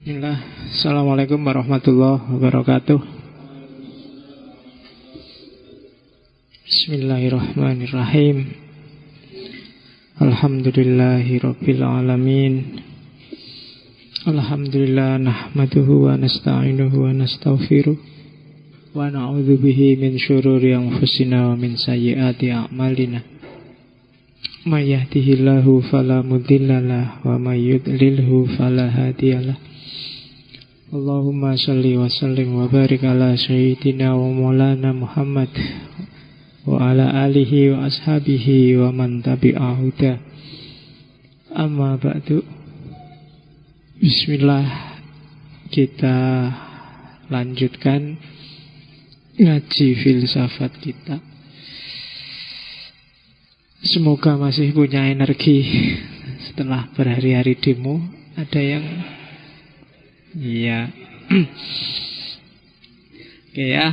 Bismillah. Assalamualaikum warahmatullahi wabarakatuh. Bismillahirrahmanirrahim. Alhamdulillahi rabbil alamin. Alhamdulillah nahmaduhu wa nasta'inuhu wa nastaghfiruh wa na'udzu bihi min syururi anfusina wa min sayyiati a'malina. May yahdihillahu fala mudhillalah wa may yudlilhu fala hadiyalah. Allahumma salli wa sallim wa barik ala sayyidina wa maulana Muhammad wa ala alihi wa ashabihi wa man tabi'ahu da. Amma ba'du. Bismillah. Kita lanjutkan ngaji filsafat kita. Semoga masih punya energi setelah berhari-hari demo. Ada yang iya. Oke ya.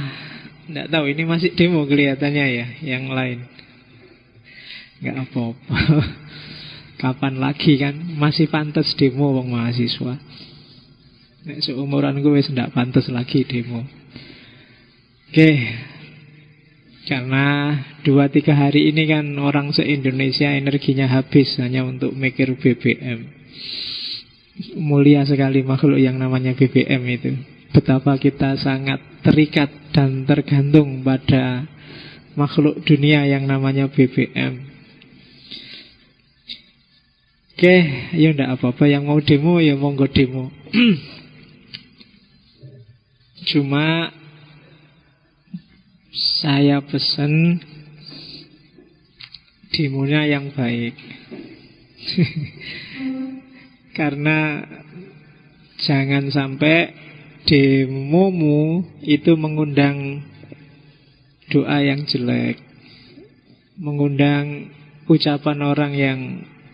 Nggak tahu ini masih demo kelihatannya ya. Yang lain nggak apa-apa. Kapan lagi kan. Masih pantas demo wong mahasiswa. Nek seumuran gue wis ndak pantas lagi demo. Oke. Karena 2-3 hari ini kan orang se-Indonesia energinya habis hanya untuk mikir BBM. Mulia sekali makhluk yang namanya BBM itu. Betapa kita sangat terikat dan tergantung pada makhluk dunia yang namanya BBM. Oke, ya enggak apa-apa. Yang mau demo ya monggo demo. Cuma saya pesen demonya yang baik. Karena jangan sampai demomu itu mengundang doa yang jelek, mengundang ucapan orang yang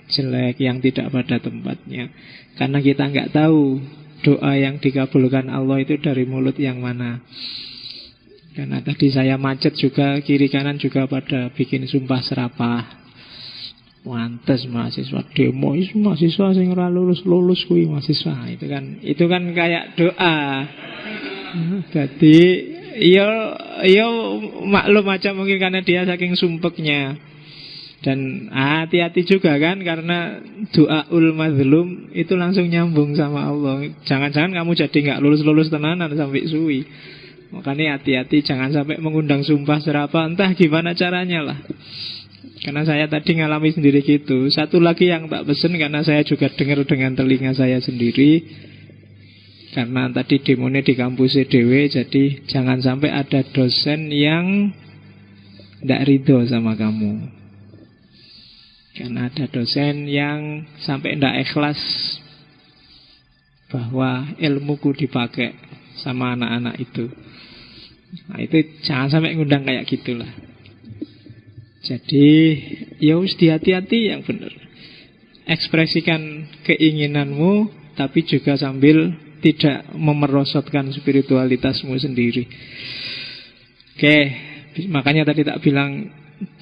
jelek, yang tidak pada tempatnya. Karena kita nggak tahu doa yang dikabulkan Allah itu dari mulut yang mana. Karena tadi saya macet juga, kiri kanan juga pada bikin sumpah serapah. Pantes mahasiswa demo, mahasiswa sing ora lulus kuwi mahasiswa. Itu kan kayak doa. Jadi yo maklum aja mungkin karena dia saking sumpeknya. Dan hati-hati juga kan, karena doaul mazlum itu langsung nyambung sama Allah. Jangan-jangan kamu jadi nggak lulus tenanan sampai suwi. Makanya hati-hati jangan sampai mengundang sumpah serapah. Entah gimana caranya lah. Karena saya tadi ngalami sendiri gitu. Satu lagi yang tak pesen karena saya juga dengar dengan telinga saya sendiri. Karena tadi demonya di kampus EDW. Jadi jangan sampai ada dosen yang tidak ridho sama kamu. Karena ada dosen yang sampai tidak ikhlas bahwa ilmuku dipakai sama anak-anak itu. Nah itu jangan sampai ngundang kayak gitulah. Jadi ya harus hati-hati yang benar. Ekspresikan keinginanmu, tapi juga sambil tidak memerosotkan spiritualitasmu sendiri. Oke, makanya tadi tak bilang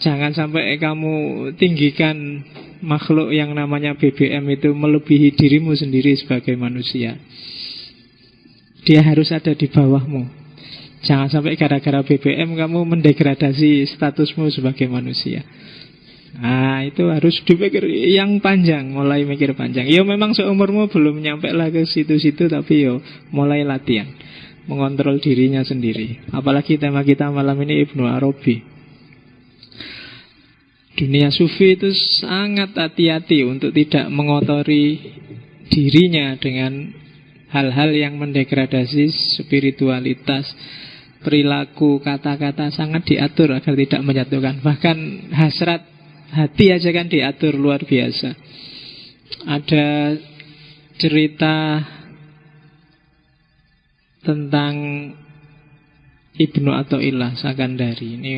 jangan sampai kamu tinggikan makhluk yang namanya BBM itu melebihi dirimu sendiri sebagai manusia. Dia harus ada di bawahmu. Jangan sampai gara-gara BBM kamu mendegradasi statusmu sebagai manusia. Nah itu harus dipikir yang panjang. Mulai mikir panjang. Ya memang seumurmu belum nyampe lah ke situ-situ. Tapi yo mulai latihan mengontrol dirinya sendiri. Apalagi tema kita malam ini Ibnu Arabi. Dunia sufi itu sangat hati-hati untuk tidak mengotori dirinya dengan hal-hal yang mendegradasi spiritualitas. Perilaku, kata-kata sangat diatur agar tidak menyatukan. Bahkan hasrat hati aja kan diatur luar biasa. Ada cerita tentang Ibnu Athaillah Sakandari. Ini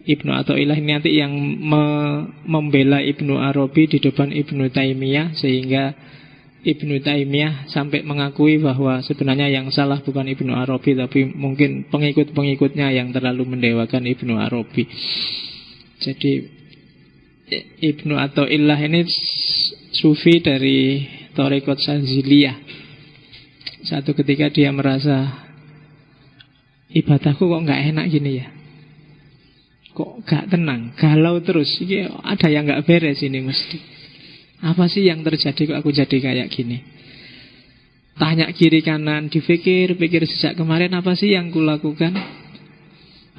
Ibnu Athaillah ini nanti yang membela Ibnu Arabi di depan Ibnu Taimiyah, sehingga Ibnu Taimiyah sampai mengakui bahwa sebenarnya yang salah bukan Ibnu Arabi, tapi mungkin pengikut-pengikutnya yang terlalu mendewakan Ibnu Arabi. Jadi Ibnu Athaillah ini sufi dari Thariqat Syadziliyah. Satu ketika dia merasa, ibadahku kok nggak enak gini ya, kok nggak tenang, galau terus, ini ada yang nggak beres ini mesti. Apa sih yang terjadi kok aku jadi kayak gini? Tanya kiri kanan, dipikir-pikir sejak kemarin apa sih yang kulakukan?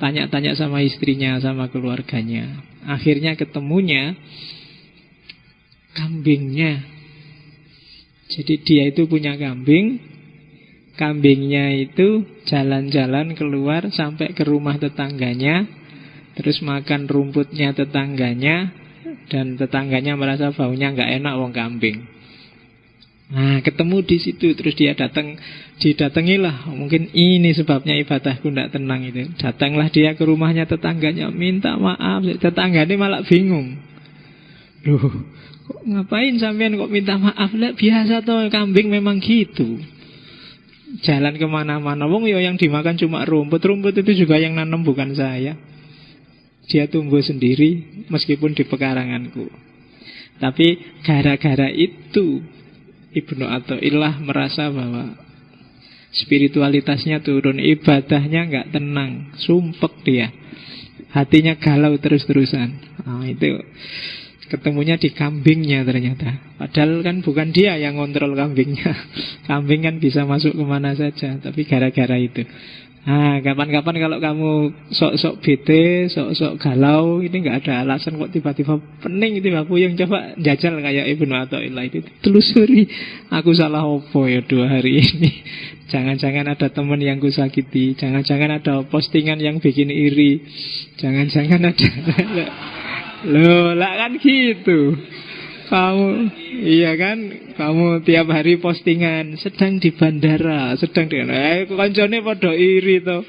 Tanya-tanya sama istrinya, sama keluarganya. Akhirnya ketemunya kambingnya. Jadi dia itu punya kambing. Kambingnya itu jalan-jalan keluar sampai ke rumah tetangganya, terus makan rumputnya tetangganya, dan tetangganya merasa baunya nggak enak wong kambing. Nah, ketemu di situ, terus dia didatangilah. Mungkin ini sebabnya ibadahku nggak tenang itu. Datanglah dia ke rumahnya tetangganya, minta maaf. Tetangganya malah bingung. Loh, kok ngapain sampean kok minta maaf? Lah biasa toh, kambing memang gitu. Jalan kemana-mana, wong yo yang dimakan cuma rumput. Rumput itu juga yang nanam bukan saya. Dia tumbuh sendiri meskipun di pekaranganku. Tapi gara-gara itu Ibnu Athaillah merasa bahwa spiritualitasnya turun, ibadahnya nggak tenang, sumpek dia, hatinya galau terus-terusan. Itu ketemunya di kambingnya ternyata. Padahal kan bukan dia yang ngontrol kambingnya. Kambing kan bisa masuk kemana saja. Tapi gara-gara itu. Nah, kapan-kapan kalau kamu sok-sok bete, sok-sok galau, ini nggak ada alasan kok tiba-tiba pening, tiba-tiba puyeng. Coba jajal kayak Ibnu Athaillah itu. Telusuri, aku salah opo ya 2 hari ini. Jangan-jangan ada teman yang kusakiti. Jangan-jangan ada postingan yang bikin iri. Jangan-jangan ada... Loh, lah kan gitu. Kamu, iya kan, kamu tiap hari postingan sedang di bandara, sedang di kancane padha iri to.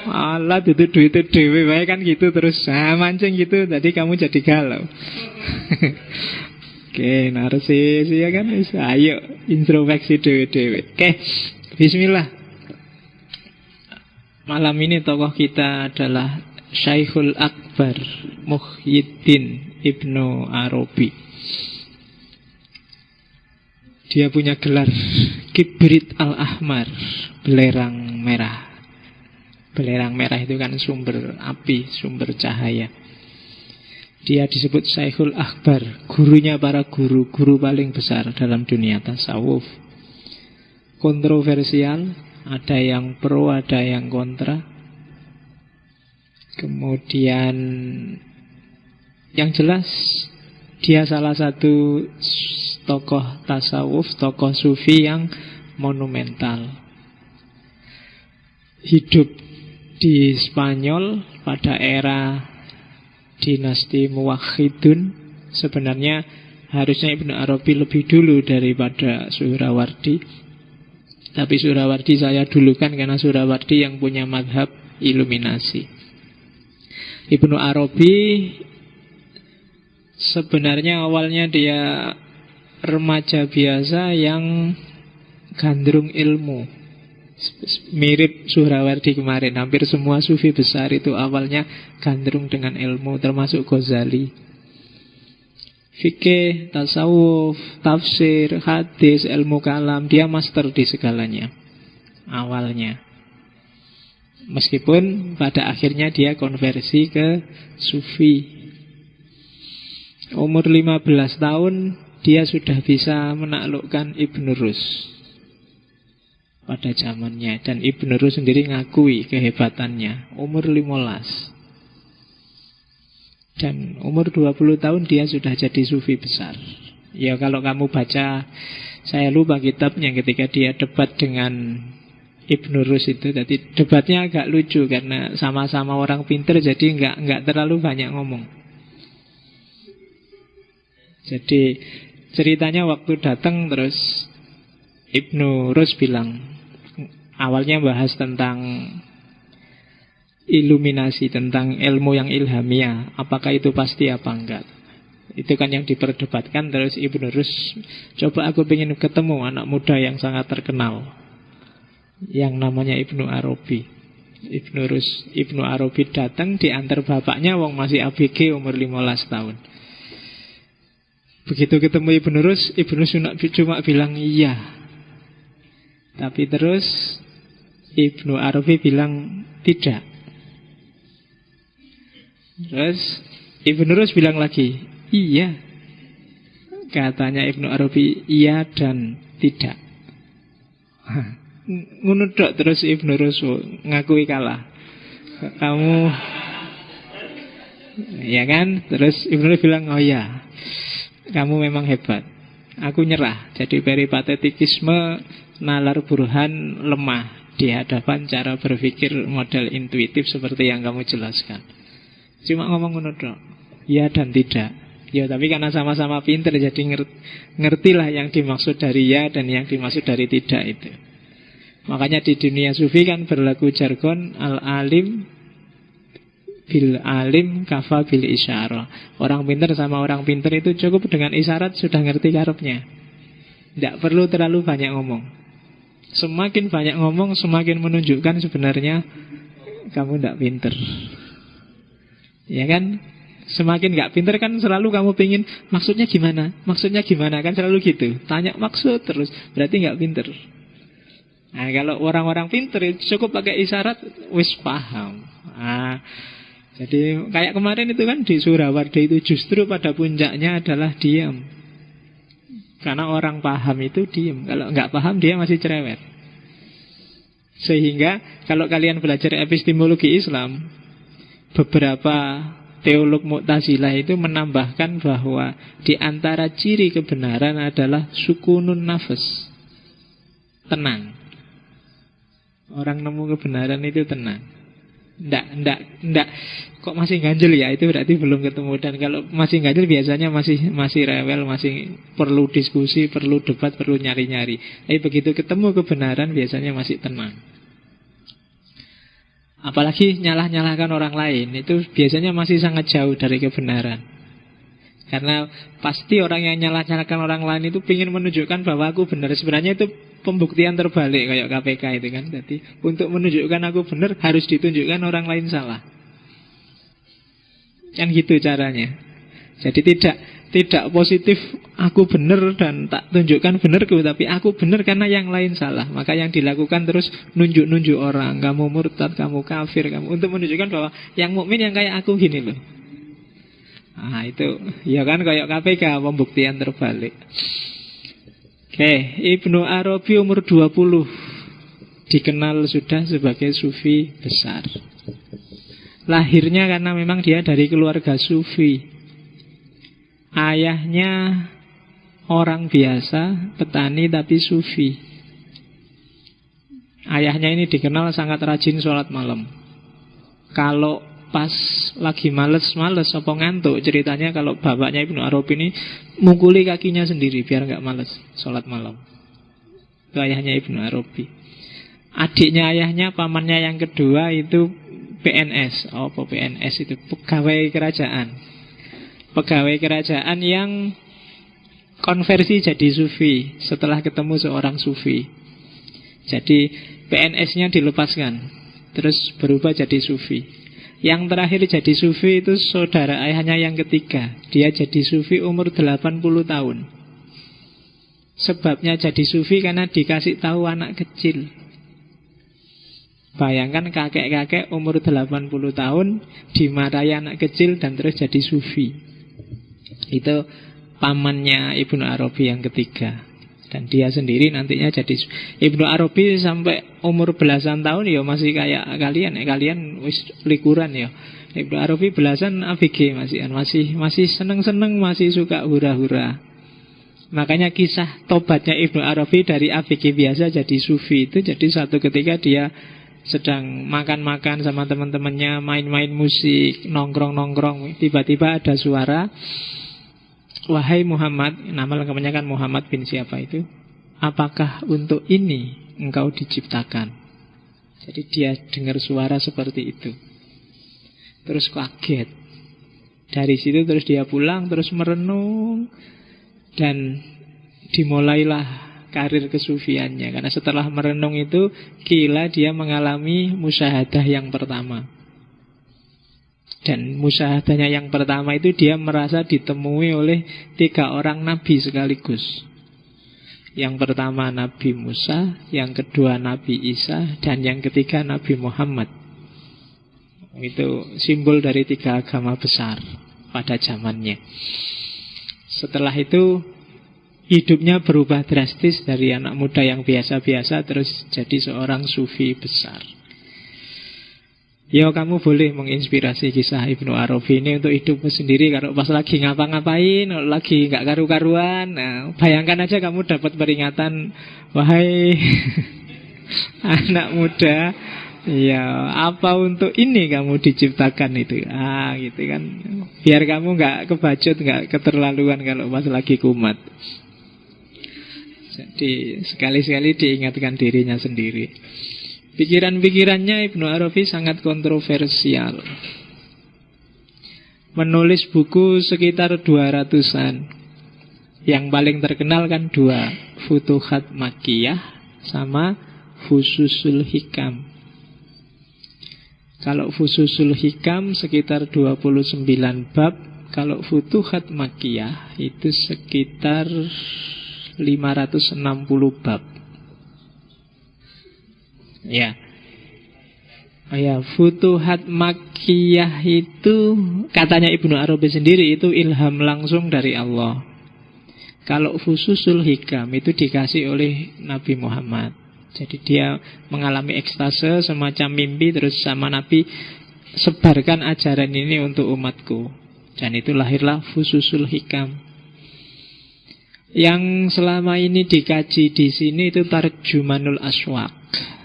Alah itu duitnya dewe wae kan gitu terus. Mancing gitu, tadi kamu jadi galau. Oke, narsis ya kan. Ayo introspeksi dewe-dewe. Oke, bismillah. Malam ini tokoh kita adalah Syekhul Akbar Muhyiddin Ibnu Arabi. Dia punya gelar Kibrit al-Ahmar, belerang merah. Belerang merah itu kan sumber api, sumber cahaya. Dia disebut Syekhul Akbar, gurunya para guru, guru paling besar dalam dunia tasawuf. Kontroversial, ada yang pro, ada yang kontra. Kemudian yang jelas dia salah satu tokoh tasawuf, tokoh sufi yang monumental. Hidup di Spanyol pada era dinasti Muwahhidun. Sebenarnya harusnya Ibnu Arabi lebih dulu daripada Suhrawardi. Tapi Suhrawardi saya dulukan karena Suhrawardi yang punya madhab iluminasi. Ibnu Arabi sebenarnya awalnya dia remaja biasa yang gandrung ilmu. Mirip Suhrawardi kemarin. Hampir semua sufi besar itu awalnya gandrung dengan ilmu, termasuk Ghazali. Fikih, tasawuf, tafsir, hadis, ilmu kalam, dia master di segalanya awalnya. Meskipun pada akhirnya dia konversi ke sufi. Umur 15 tahun dia sudah bisa menaklukkan Ibn Rus pada zamannya. Dan Ibn Rus sendiri ngakui kehebatannya. Umur 15. Dan umur 20 tahun dia sudah jadi sufi besar. Ya kalau kamu baca, saya lupa kitabnya ketika dia debat dengan Ibn Rus itu. Jadi debatnya agak lucu karena sama-sama orang pinter, jadi nggak terlalu banyak ngomong. Jadi ceritanya waktu datang terus Ibn Rus bilang, awalnya bahas tentang iluminasi, tentang ilmu yang ilhamiah, apakah itu pasti apa enggak. Itu kan yang diperdebatkan. Terus Ibn Rus, coba aku ingin ketemu anak muda yang sangat terkenal yang namanya Ibnu Arabi. Ibnu Arabi datang diantar bapaknya, wong masih ABG umur 15 tahun. Begitu ketemu Ibn Rus cuma bilang iya. Tapi terus Ibnu Arabi bilang tidak. Terus Ibnu Rus bilang lagi, iya. Katanya Ibnu Arabi, iya dan tidak. Ngunudok terus Ibnu Rus ngakui kalah. Kamu, ya kan? Terus Ibnu Rus bilang, oh ya, kamu memang hebat. Aku nyerah. Jadi peripatetikisme nalar burhan lemah di hadapan cara berpikir model intuitif seperti yang kamu jelaskan. Cuma ngomong ngunudok, ya dan tidak. Ya tapi karena sama-sama pinter, jadi ngertilah yang dimaksud dari ya dan yang dimaksud dari tidak itu. Makanya di dunia sufi kan berlaku jargon al-alim bil alim kafa bil isyarah. Orang pinter sama orang pinter itu cukup dengan isyarat sudah ngerti karepnya. Tidak perlu terlalu banyak ngomong. Semakin banyak ngomong semakin menunjukkan sebenarnya kamu tidak pinter. Ya kan? Semakin gak pinter kan selalu kamu pingin maksudnya gimana? Maksudnya gimana? Kan selalu gitu. Tanya maksud terus. Berarti gak pinter. Nah kalau orang-orang pinter cukup pakai isyarat wis paham. Nah, jadi kayak kemarin itu kan di Surawarda itu justru pada puncaknya adalah diam. Karena orang paham itu diam. Kalau gak paham dia masih cerewet. Sehingga kalau kalian belajar epistemologi Islam, beberapa teolog Mu'tazilah itu menambahkan bahwa di antara ciri kebenaran adalah sukunun nafas, tenang. Orang nemu kebenaran itu tenang. Ndak. Kok masih ganjel ya? Itu berarti belum ketemu. Dan kalau masih ganjel biasanya masih rewel, masih perlu diskusi, perlu debat, perlu nyari-nyari. Tapi begitu ketemu kebenaran biasanya masih tenang. Apalagi nyalah-nyalahkan orang lain, itu biasanya masih sangat jauh dari kebenaran. Karena pasti orang yang nyalah-nyalahkan orang lain itu ingin menunjukkan bahwa aku benar. Sebenarnya itu pembuktian terbalik kayak KPK itu kan. Jadi untuk menunjukkan aku benar harus ditunjukkan orang lain salah. Kan gitu caranya. Jadi tidak positif aku benar dan tak tunjukkan benarku, tapi aku benar karena yang lain salah. Maka yang dilakukan terus nunjuk-nunjuk orang, kamu murtad, kamu kafir, kamu, untuk menunjukkan bahwa yang mukmin yang kayak aku gini loh. Nah itu ya kan kayak KPK, pembuktian terbalik. Oke, Ibnu Arabi umur 20 dikenal sudah sebagai sufi besar. Lahirnya karena memang dia dari keluarga sufi. Ayahnya orang biasa, petani tapi sufi. Ayahnya ini dikenal sangat rajin sholat malam. Kalau pas lagi males-males apa ngantuk, ceritanya kalau bapaknya Ibnu Arabi ini mukuli kakinya sendiri biar gak males sholat malam. Itu ayahnya Ibnu Arabi. Adiknya ayahnya, pamannya yang kedua itu PNS. Apa PNS itu? Pegawai kerajaan. Pegawai kerajaan yang konversi jadi sufi setelah ketemu seorang sufi. Jadi PNS-nya dilepaskan, terus berubah jadi sufi. Yang terakhir jadi sufi itu saudara ayahnya yang ketiga. Dia jadi sufi umur 80 tahun. Sebabnya jadi sufi karena dikasih tahu anak kecil. Bayangkan kakek-kakek umur 80 tahun dimarahi anak kecil dan terus jadi sufi. Itu pamannya Ibnu Arabi yang ketiga. Dan dia sendiri nantinya jadi Ibnu Arabi sampai umur belasan tahun ya masih kayak kalian. Kalian wis likuran ya. Ibnu Arabi belasan ABG masih seneng-seneng, masih suka hura-hura. Makanya kisah tobatnya Ibnu Arabi dari ABG biasa jadi sufi itu jadi satu ketika dia sedang makan-makan sama teman-temannya, main-main musik, nongkrong-nongkrong, tiba-tiba ada suara, wahai Muhammad, nama lengkapnya kan Muhammad bin siapa itu, apakah untuk ini engkau diciptakan? Jadi dia dengar suara seperti itu, terus kaget. Dari situ terus dia pulang, terus merenung, dan dimulailah karir kesufiannya. Karena setelah merenung itu kila dia mengalami musyahadah yang pertama. Dan musyahadahnya yang pertama itu dia merasa ditemui oleh 3 orang nabi sekaligus. Yang pertama Nabi Musa, yang kedua Nabi Isa, dan yang ketiga Nabi Muhammad. Itu simbol dari 3 agama besar pada zamannya. Setelah itu hidupnya berubah drastis dari anak muda yang biasa-biasa terus jadi seorang sufi besar. Ya, kamu boleh menginspirasi kisah Ibnu Arabi ini untuk hidupmu sendiri. Kalau pas lagi ngapa-ngapain, lagi nggak karu-karuan, nah, bayangkan aja kamu dapat peringatan, wahai anak muda, ya apa untuk ini kamu diciptakan itu, gitu kan, biar kamu nggak kebacut, nggak keterlaluan kalau pas lagi kumat. Jadi sekali-sekali diingatkan dirinya sendiri. Pikiran-pikirannya Ibnu Arabi sangat kontroversial. Menulis buku sekitar 200-an. Yang paling terkenal kan 2, Futuhat Makkiyah sama Fususul Hikam. Kalau Fususul Hikam sekitar 29 bab, kalau Futuhat Makkiyah itu sekitar 560 bab. Ya. Futuhat Makkiyah itu katanya Ibnu Arabi sendiri itu ilham langsung dari Allah. Kalau Fususul Hikam itu dikasih oleh Nabi Muhammad. Jadi dia mengalami ekstase semacam mimpi, terus sama Nabi, sebarkan ajaran ini untuk umatku. Dan itu lahirlah Fususul Hikam. Yang selama ini dikaji di sini itu Tarjumanul Aswaq,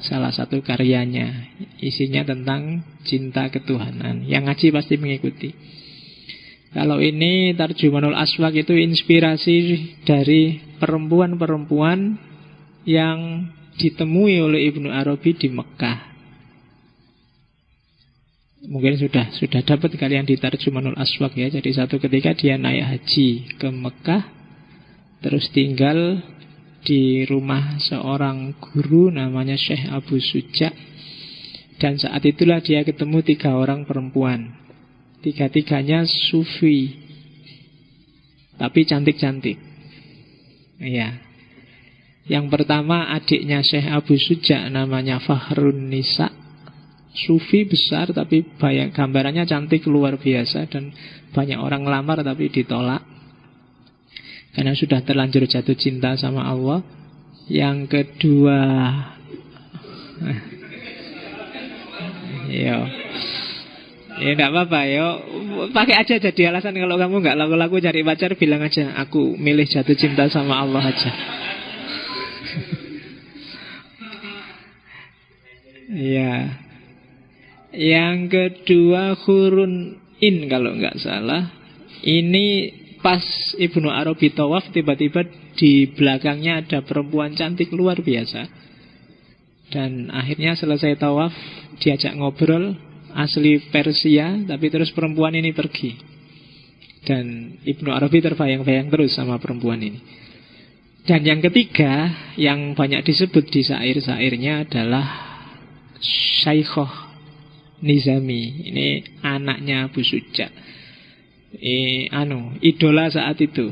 salah satu karyanya. Isinya tentang cinta ketuhanan. Yang ngaji pasti mengikuti. Kalau ini Tarjumanul Aswaq itu inspirasi dari perempuan-perempuan yang ditemui oleh Ibnu Arabi di Mekah. Mungkin sudah dapat kalian di Tarjumanul Aswaq ya. Jadi satu ketika dia naik haji ke Mekah, terus tinggal di rumah seorang guru namanya Syekh Abu Suja. Dan saat itulah dia ketemu 3 orang perempuan. 3-tiganya sufi, tapi cantik-cantik. Iya. Yang pertama adiknya Syekh Abu Suja, namanya Fahrun Nisa. Sufi besar tapi banyak gambarannya cantik luar biasa. Dan banyak orang ngelamar tapi ditolak karena sudah terlanjur jatuh cinta sama Allah. Yang kedua, ya enggak apa-apa, pakai aja jadi alasan. Kalau kamu nggak laku-laku cari pacar, bilang aja aku milih jatuh cinta sama Allah aja. Ya. Yang kedua Hurun In kalau nggak salah. Ini pas Ibnu Arabi tawaf, tiba-tiba di belakangnya ada perempuan cantik luar biasa. Dan akhirnya selesai tawaf, diajak ngobrol, asli Persia, tapi terus perempuan ini pergi. Dan Ibnu Arabi terbayang-bayang terus sama perempuan ini. Dan yang ketiga, yang banyak disebut di syair-syairnya adalah Syaikhah Nizami. Ini anaknya Abu Suja. Idola saat itu.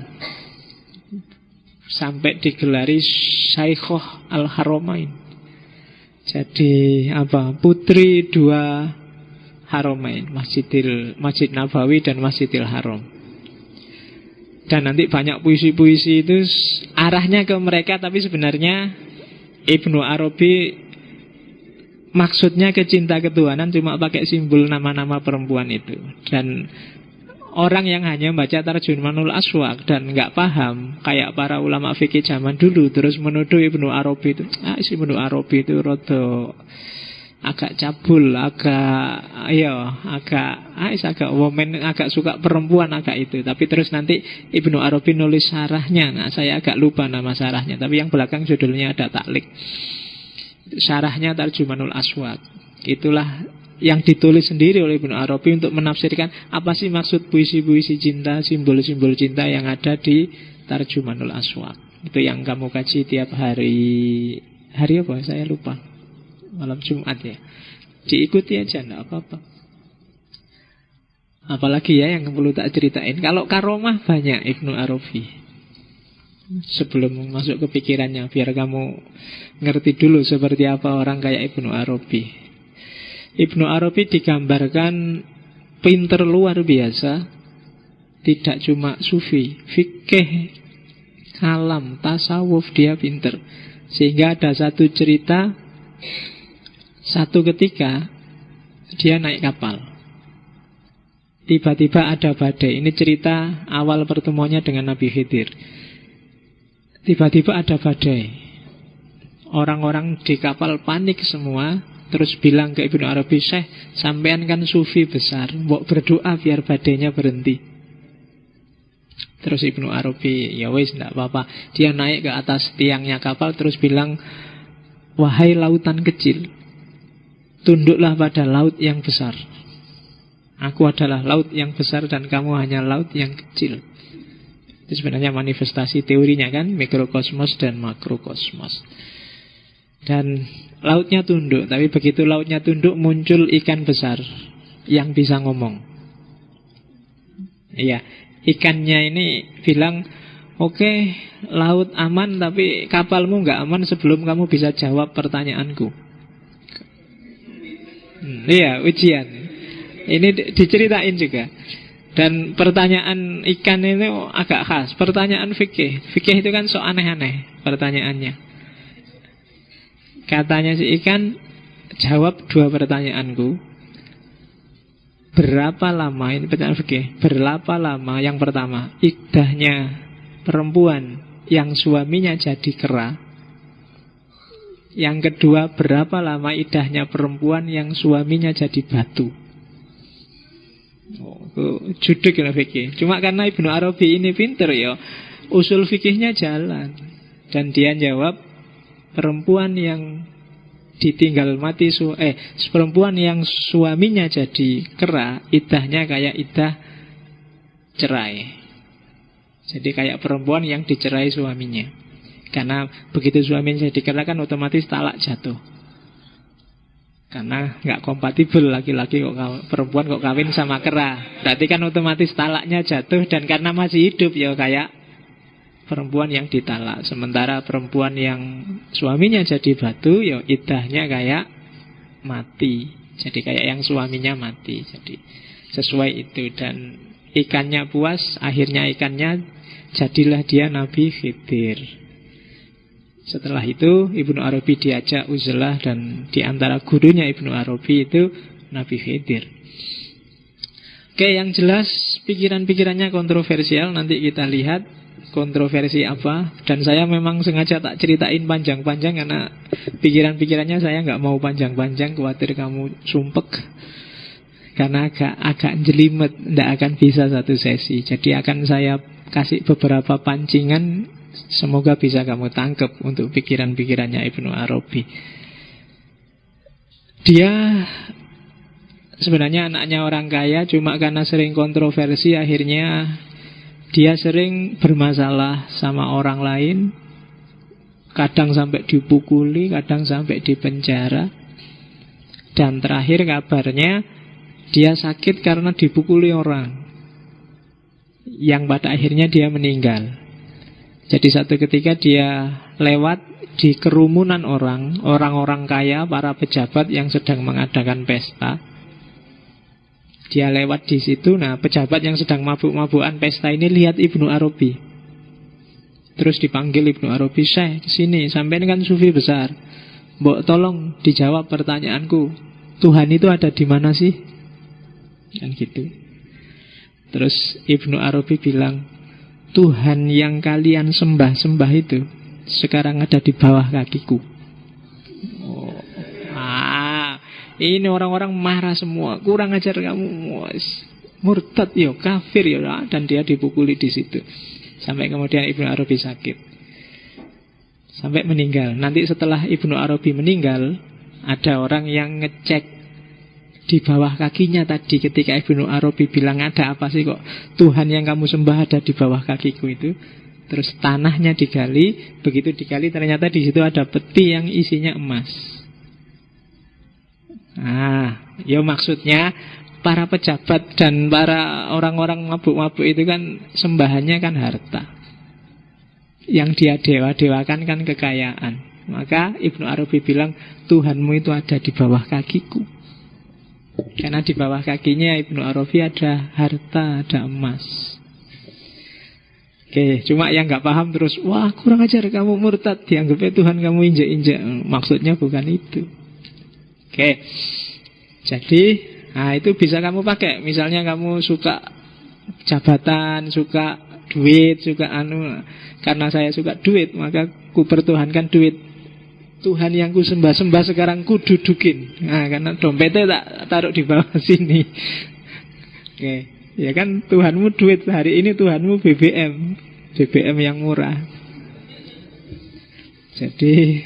Sampai digelari Syaikhah Al-Haramain. Jadi putri 2 Haramain, Masjid Nabawi dan Masjidil Haram. Dan nanti banyak puisi-puisi itu arahnya ke mereka, tapi sebenarnya Ibnu Arabi maksudnya ke cinta ketuhanan, cuma pakai simbol nama-nama perempuan itu. Dan orang yang hanya baca Tarjumanul Aswaq dan nggak paham, kayak para ulama fikih zaman dulu, terus menuduh Ibnu Arabi itu, Ibnu Arabi itu rada agak cabul, agak woman, agak suka perempuan, agak itu. Tapi terus nanti Ibnu Arabi nulis syarahnya. Nah, saya agak lupa nama syarahnya, tapi yang belakang judulnya ada taklik. Syarahnya Tarjumanul Aswaq. Itulah yang ditulis sendiri oleh Ibnu Arabi untuk menafsirkan apa sih maksud puisi-puisi cinta, simbol-simbol cinta yang ada di Tarjumanul Aswaq. Itu yang kamu kaji tiap hari. Hari apa? Saya lupa. Malam Jumat ya. Diikuti aja, enggak apa-apa. Apalagi ya yang perlu tak ceritain. Kalau karomah banyak Ibnu Arabi. sebelum masuk ke pikirannya, biar kamu ngerti dulu seperti apa orang kayak Ibnu Arabi. Ibnu Arabi digambarkan pinter luar biasa. Tidak cuma sufi, fikih, kalam, tasawuf dia pinter. Sehingga ada satu cerita, satu ketika dia naik kapal. Tiba-tiba ada badai. Ini cerita awal pertemuannya dengan Nabi Khidir. Tiba-tiba ada badai. Orang-orang di kapal panik semua. Terus bilang ke Ibnu Arabi, Syekh, sampean kan sufi besar, mbok berdoa biar badainya berhenti. Terus Ibnu Arabi, ya wis, tidak apa-apa. Dia naik ke atas tiangnya kapal, terus bilang, wahai lautan kecil, tunduklah pada laut yang besar. Aku adalah laut yang besar dan kamu hanya laut yang kecil. Itu sebenarnya manifestasi teorinya kan, mikrokosmos dan makrokosmos. Dan lautnya tunduk, tapi begitu lautnya tunduk muncul ikan besar yang bisa ngomong. Iya, ikannya ini bilang, oke, laut aman tapi kapalmu nggak aman sebelum kamu bisa jawab pertanyaanku. Iya, ujian. Ini diceritain juga. Dan pertanyaan ikan ini agak khas. Pertanyaan fikih. Fikih itu kan so aneh-aneh pertanyaannya. Katanya si ikan, jawab dua pertanyaanku. Berapa lama, ini pertanyaan fikih, berapa lama, yang pertama, iddahnya perempuan yang suaminya jadi kera. Yang kedua, berapa lama iddahnya perempuan yang suaminya jadi batu. Judek ya fikih. Cuma karena Ibnu Arabi ini pinter ya, usul fikihnya jalan. Dan dia jawab, perempuan yang ditinggal mati perempuan yang suaminya jadi kera, iddahnya kayak iddah cerai. Jadi kayak perempuan yang dicerai suaminya. Karena begitu suaminya jadi kera kan otomatis talak jatuh. Karena nggak kompatibel laki-laki perempuan kok kawin sama kera. Berarti kan otomatis talaknya jatuh. Dan karena masih hidup ya kayak perempuan yang ditalak. Sementara perempuan yang suaminya jadi batu, ya iddahnya kayak mati. Jadi kayak yang suaminya mati. Jadi sesuai itu. Dan ikannya puas, akhirnya ikannya jadilah dia Nabi Khidir. Setelah itu Ibnu Arabi diajak uzlah, dan diantara gurunya Ibnu Arabi itu Nabi Khidir. Oke, yang jelas pikiran-pikirannya kontroversial. Nanti kita lihat kontroversi apa. Dan saya memang sengaja tak ceritain panjang-panjang karena pikiran-pikirannya saya nggak mau panjang-panjang, khawatir kamu sumpek. Karena agak jelimet, tidak akan bisa satu sesi. Jadi akan saya kasih beberapa pancingan, semoga bisa kamu tangkap untuk pikiran-pikirannya Ibnu Arabi. Dia sebenarnya anaknya orang kaya, cuma karena sering kontroversi akhirnya dia sering bermasalah sama orang lain. Kadang sampai dipukuli, kadang sampai dipenjara. Dan terakhir kabarnya dia sakit karena dipukuli orang, yang pada akhirnya dia meninggal. Jadi satu ketika dia lewat di kerumunan orang-orang kaya, para pejabat yang sedang mengadakan pesta. Dia lewat di situ. Nah, pejabat yang sedang mabuk-mabukan pesta ini lihat Ibnu Arabi. Terus dipanggil Ibnu Arabi, Syekh, kesini, sampean kan sufi besar. Mbok tolong dijawab pertanyaanku. Tuhan itu ada di mana sih? Kan gitu. Terus Ibnu Arabi bilang, Tuhan yang kalian sembah-sembah itu sekarang ada di bawah kakiku. Ini orang-orang marah semua, kurang ajar kamu, murtad ya, kafir ya, dan dia dipukuli di situ. Sampai kemudian Ibnu Arabi sakit, sampai meninggal. Nanti setelah Ibnu Arabi meninggal, ada orang yang ngecek di bawah kakinya tadi ketika Ibnu Arabi bilang, ada apa sih kok Tuhan yang kamu sembah ada di bawah kakiku itu. Terus tanahnya digali, begitu digali ternyata di situ ada peti yang isinya emas. Ya maksudnya para pejabat dan para orang-orang mabuk-mabuk itu kan sembahannya kan harta. Yang dia dewa-dewakan kan kekayaan. Maka Ibnu Arabi bilang, Tuhanmu itu ada di bawah kakiku. Karena di bawah kakinya Ibnu Arabi ada harta, ada emas. Oke, cuma yang nggak paham terus, wah kurang ajar kamu murtad, dianggapnya Tuhan kamu injek-injek. Maksudnya bukan itu. Oke, jadi itu bisa kamu pakai. Misalnya kamu suka jabatan, suka duit, suka karena saya suka duit, maka ku pertuhankan duit. Tuhan yang ku sembah-sembah sekarang ku dudukin. Karena dompetnya tak taruh di bawah sini. Oke, ya kan Tuhanmu duit, hari ini Tuhanmu BBM yang murah. Jadi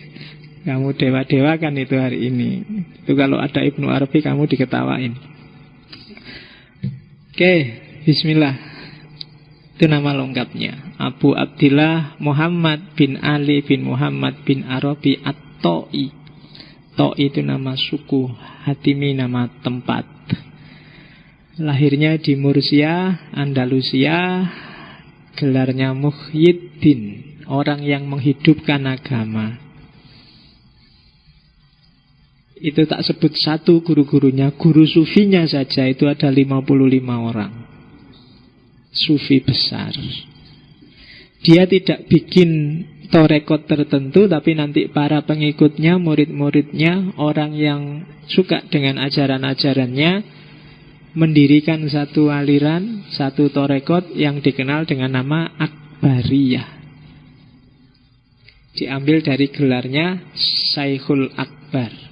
kamu dewa-dewakan itu hari ini. Itu kalau ada Ibnu Arabi kamu diketawain. Oke, bismillah. Itu nama lengkapnya, Abu Abdillah Muhammad bin Ali bin Muhammad bin Arabi At-Ta'i. Ta'i itu nama suku, Hatimi nama tempat. Lahirnya di Murcia, Andalusia. Gelarnya Muhyiddin, orang yang menghidupkan agama. Itu tak sebut satu guru-gurunya, guru sufinya saja itu ada 55 orang. Sufi besar. Dia tidak bikin torekot tertentu, tapi nanti para pengikutnya, murid-muridnya, orang yang suka dengan ajaran-ajarannya, mendirikan satu aliran, satu torekot yang dikenal dengan nama Akbariyah. Diambil dari gelarnya Syekhul Akbar.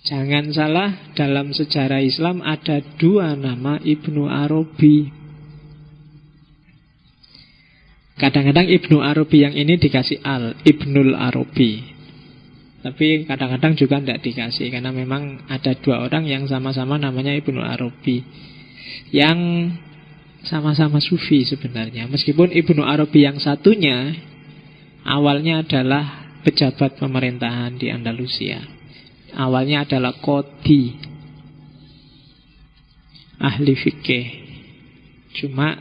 Jangan salah, dalam sejarah Islam ada dua nama Ibnu Arabi. Kadang-kadang Ibnu Arabi yang ini dikasih Ibnul Arabi. Tapi kadang-kadang juga tidak dikasih, karena memang ada dua orang yang sama-sama namanya Ibnu Arabi, yang sama-sama sufi sebenarnya. Meskipun Ibnu Arabi yang satunya awalnya adalah pejabat pemerintahan di Andalusia. Awalnya adalah qadhi, ahli fikih. Cuma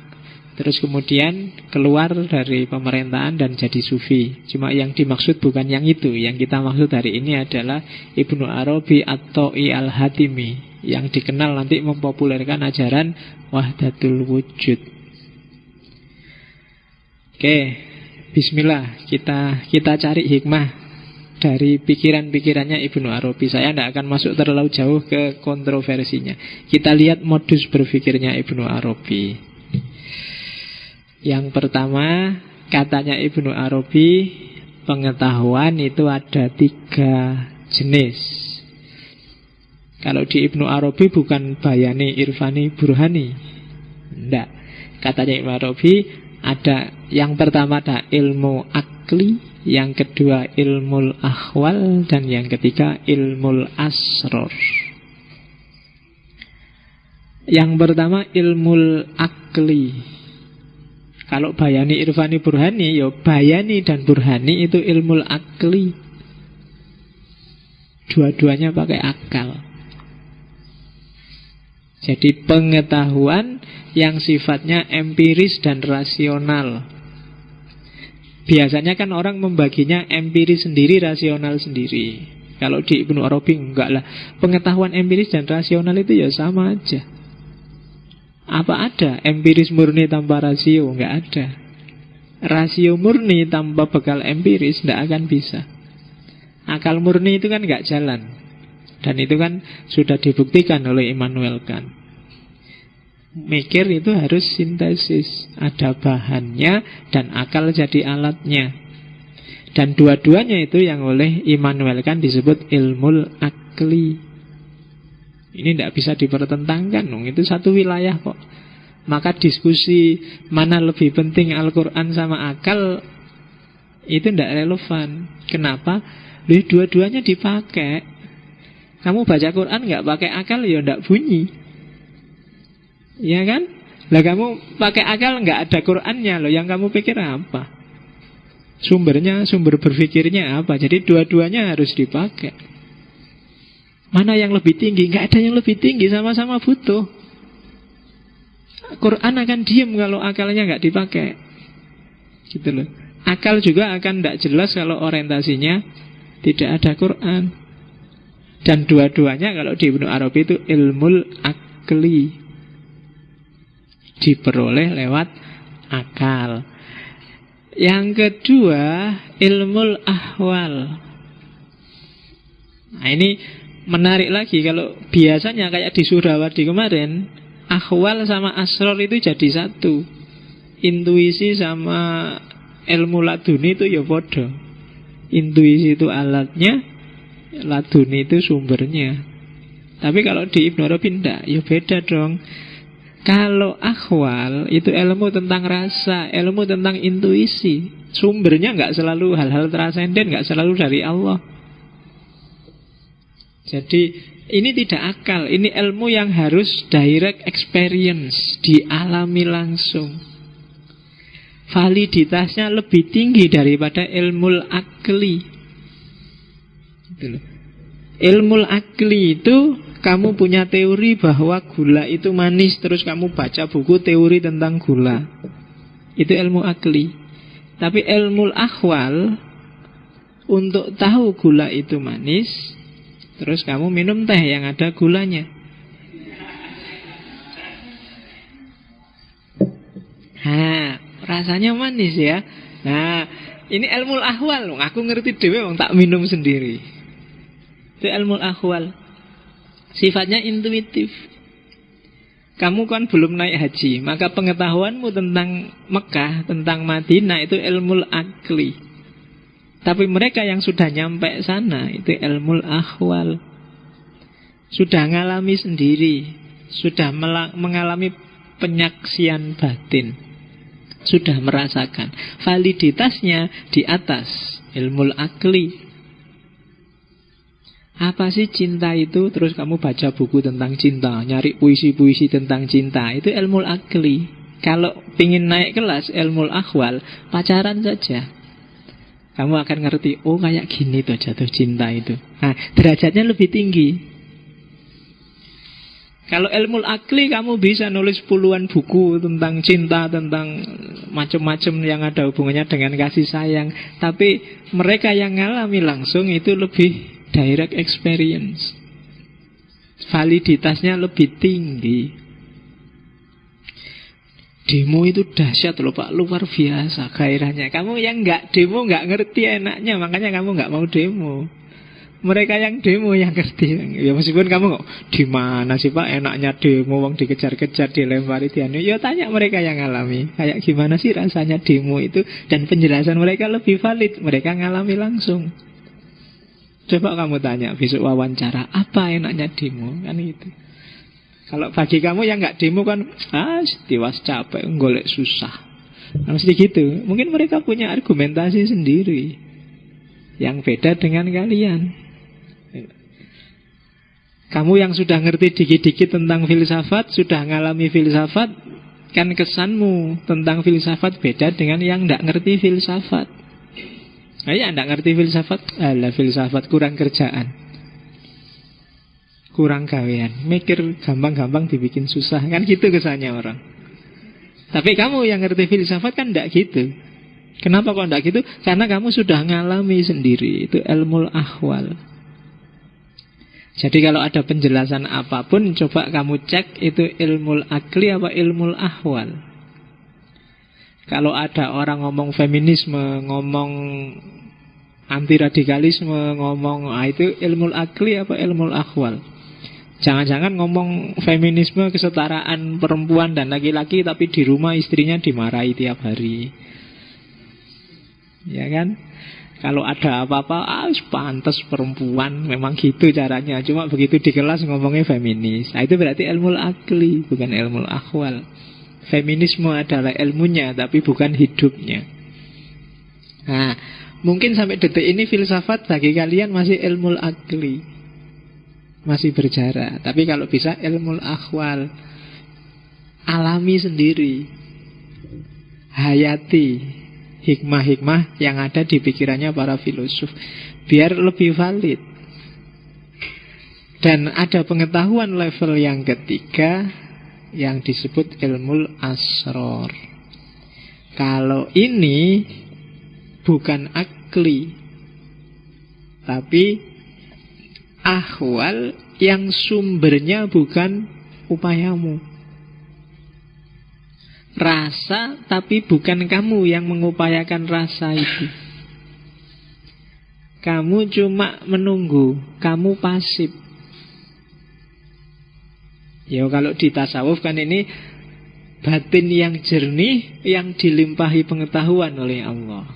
terus kemudian keluar dari pemerintahan dan jadi sufi. Cuma yang dimaksud bukan yang itu. Yang kita maksud hari ini adalah Ibnu Arabi At-Ta'i Al-Hatimi, yang dikenal nanti mempopulerkan ajaran Wahdatul Wujud. Oke, bismillah, kita cari hikmah dari pikiran-pikirannya Ibnu Arabi. Saya tidak akan masuk terlalu jauh ke kontroversinya. Kita lihat modus berpikirnya Ibnu Arabi. Yang pertama, katanya Ibnu Arabi, pengetahuan itu ada 3 jenis. Kalau di Ibnu Arabi bukan bayani, irfani, burhani. Tidak. Katanya Ibnu Arabi, ada yang pertama ada ilmu akli, yang kedua ilmul akhwal, dan yang ketiga ilmul asror. Yang pertama ilmul akli. Kalau bayani, irfani, burhani, ya bayani dan burhani itu ilmul akli. Dua-duanya pakai akal. Jadi pengetahuan yang sifatnya empiris dan rasional. Biasanya kan orang membaginya empiris sendiri, rasional sendiri. Kalau di Ibnu Arabi enggak lah. Pengetahuan empiris dan rasional itu ya sama aja. Apa ada empiris murni tanpa rasio? Enggak ada. Rasio murni tanpa bekal empiris tidak akan bisa. Akal murni itu kan enggak jalan. Dan itu kan sudah dibuktikan oleh Immanuel Kant. Mikir itu harus sintesis, ada bahannya dan akal jadi alatnya. Dan dua-duanya itu yang oleh Immanuel Kant disebut ilmul akli. Ini tidak bisa dipertentangkan, itu satu wilayah kok. Maka diskusi mana lebih penting Al-Quran sama akal itu tidak relevan. Kenapa? Dua-duanya dipakai. Kamu baca Quran nggak pakai akal ya tidak bunyi. Ya kan? Lah kamu pakai akal nggak ada Qurannya loh. Yang kamu pikir apa? Sumbernya, sumber berpikirnya apa? Jadi dua-duanya harus dipakai. Mana yang lebih tinggi? Nggak ada yang lebih tinggi, sama-sama butuh. Quran akan diam kalau akalnya nggak dipakai. Gitu loh. Akal juga akan tidak jelas kalau orientasinya tidak ada Quran. Dan dua-duanya kalau di Ibnu Arabi itu ilmul akli, diperoleh lewat akal. Yang kedua ilmul ahwal. Nah ini menarik lagi. Kalau biasanya kayak di Surawadi kemarin, ahwal sama asror itu jadi satu. Intuisi sama ilmu laduni itu ya bodoh. Intuisi itu alatnya, laduni itu sumbernya. Tapi kalau di Ibnu Arabi enggak, ya beda dong. Kalau ahwal itu ilmu tentang rasa, ilmu tentang intuisi. Sumbernya enggak selalu hal-hal transenden, enggak selalu dari Allah. Jadi ini tidak akal, ini ilmu yang harus direct experience, dialami langsung. Validitasnya lebih tinggi daripada ilmul akli. Ilmul akli itu kamu punya teori bahwa gula itu manis, terus kamu baca buku teori tentang gula. Itu ilmu akli. Tapi ilmul ahwal, untuk tahu gula itu manis, terus kamu minum teh yang ada gulanya. Nah, rasanya manis ya. Nah, ini ilmu ahwal. Aku ngerti dewe wong tak minum sendiri. Itu ilmu ahwal. Sifatnya intuitif. Kamu kan belum naik haji, maka pengetahuanmu tentang Mekah, tentang Madinah itu ilmu akli. Tapi mereka yang sudah nyampe sana itu ilmu ahwal. Sudah ngalami sendiri, sudah mengalami penyaksian batin, sudah merasakan. Validitasnya di atas ilmu akli. Apa sih cinta itu? Terus kamu baca buku tentang cinta, nyari puisi-puisi tentang cinta. Itu ilmu akli. Kalau ingin naik kelas ilmu ahwal, pacaran saja. Kamu akan ngerti, oh kayak gini tuh jatuh cinta itu. Nah, derajatnya lebih tinggi. Kalau ilmu akli kamu bisa nulis puluhan buku tentang cinta, tentang macam-macam yang ada hubungannya dengan kasih sayang. Tapi mereka yang ngalami langsung itu lebih direct experience. Validitasnya lebih tinggi. Demo itu dahsyat loh Pak, luar biasa gairahnya. Kamu yang nggak demo nggak ngerti enaknya, makanya kamu nggak mau demo. Mereka yang demo yang ngerti. Ya meskipun kamu kok di mana sih Pak enaknya demo, wong dikejar-kejar, dilempari dianu. Ya tanya mereka yang ngalami. Kayak gimana sih rasanya demo itu, dan penjelasan mereka lebih valid. Mereka ngalami langsung. Coba kamu tanya besok wawancara, apa enaknya demo? Kan itu. Kalau bagi kamu yang nggak demo kan, tiwas capek, golek susah. Nah, mesti gitu. Mungkin mereka punya argumentasi sendiri yang beda dengan kalian. Kamu yang sudah ngerti dikit-dikit tentang filsafat, sudah ngalami filsafat, kan kesanmu tentang filsafat beda dengan yang nggak ngerti filsafat. Nah, ya nggak ngerti filsafat, alah filsafat kurang kerjaan, kurang gawean, mikir gampang-gampang dibikin susah. Kan gitu kesannya orang. Tapi kamu yang ngerti filsafat kan enggak gitu. Kenapa kok enggak gitu? Karena kamu sudah ngalami sendiri. Itu ilmu ahwal. Jadi kalau ada penjelasan apapun, coba kamu cek itu ilmu akli apa ilmu ahwal. Kalau ada orang ngomong feminisme, ngomong anti radikalisme, ngomong itu ilmu akli apa ilmu ahwal. Jangan-jangan ngomong feminisme, kesetaraan perempuan dan laki-laki, tapi di rumah istrinya dimarahi tiap hari. Ya kan? Kalau ada apa-apa, pantas perempuan, memang gitu caranya. Cuma begitu di kelas ngomongnya feminis. Nah, itu berarti ilmu akli, bukan ilmu ahwal. Feminisme adalah ilmunya, tapi bukan hidupnya. Nah, mungkin sampai detik ini filsafat bagi kalian masih ilmu akli, masih berjarak. Tapi kalau bisa ilmu ahwal, alami sendiri, hayati hikmah-hikmah yang ada di pikirannya para filosof, biar lebih valid. Dan ada pengetahuan level yang ketiga yang disebut ilmu asror. Kalau ini bukan akli, tapi ahwal yang sumbernya bukan upayamu. Rasa, tapi bukan kamu yang mengupayakan rasa itu. Kamu cuma menunggu, kamu pasif. Ya kalau di tasawuf kan ini batin yang jernih, yang dilimpahi pengetahuan oleh Allah.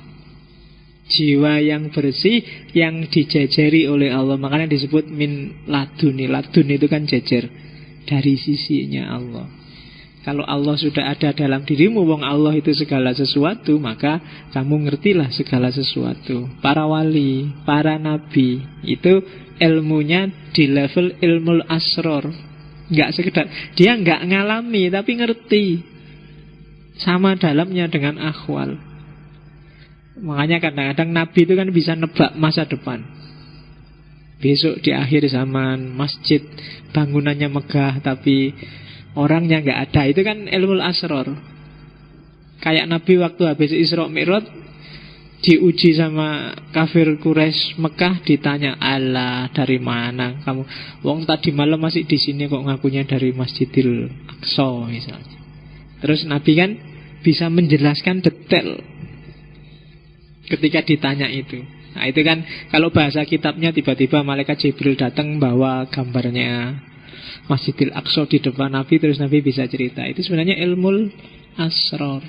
Jiwa yang bersih, yang dijajari oleh Allah. Makanya disebut min laduni. Ladun itu kan jajar dari sisinya Allah. Kalau Allah sudah ada dalam dirimu, wong Allah itu segala sesuatu, maka kamu ngertilah segala sesuatu. Para wali, para nabi, itu ilmunya di level ilmul asror. Nggak sekedar, dia nggak ngalami, tapi ngerti. Sama dalamnya dengan akhwal. Makanya kadang-kadang nabi itu kan bisa nebak masa depan. Besok di akhir zaman, masjid bangunannya megah, tapi orangnya nggak ada. Itu kan ilmul asror. Kayak Nabi waktu habis Isra Mi'raj diuji sama kafir Quraisy Mekah, ditanya, "Allah, dari mana kamu? Wong tadi malam masih di sini kok ngakunya dari Masjidil Aqsa misalnya." Terus Nabi kan bisa menjelaskan detail ketika ditanya itu. Nah itu kan kalau bahasa kitabnya tiba-tiba malaikat Jibril datang bawa gambarnya Masjidil Aqsa di depan Nabi, terus Nabi bisa cerita. Itu sebenarnya ilmul asror,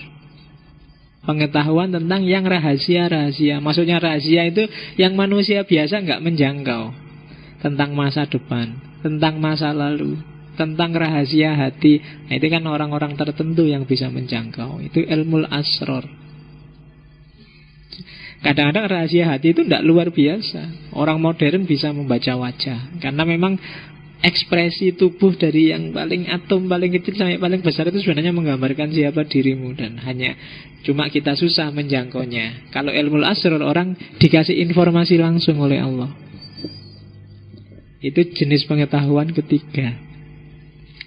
pengetahuan tentang yang rahasia-rahasia. Maksudnya rahasia itu yang manusia biasa nggak menjangkau. Tentang masa depan, tentang masa lalu, tentang rahasia hati. Nah, itu kan orang-orang tertentu yang bisa menjangkau. Itu ilmul asror. Kadang-kadang rahasia hati itu tidak luar biasa. Orang modern bisa membaca wajah, karena memang ekspresi tubuh dari yang paling atom paling kecil sampai paling besar itu sebenarnya menggambarkan siapa dirimu, dan hanya cuma kita susah menjangkaunya. Kalau ilmu asror, orang dikasih informasi langsung oleh Allah. Itu jenis pengetahuan ketiga.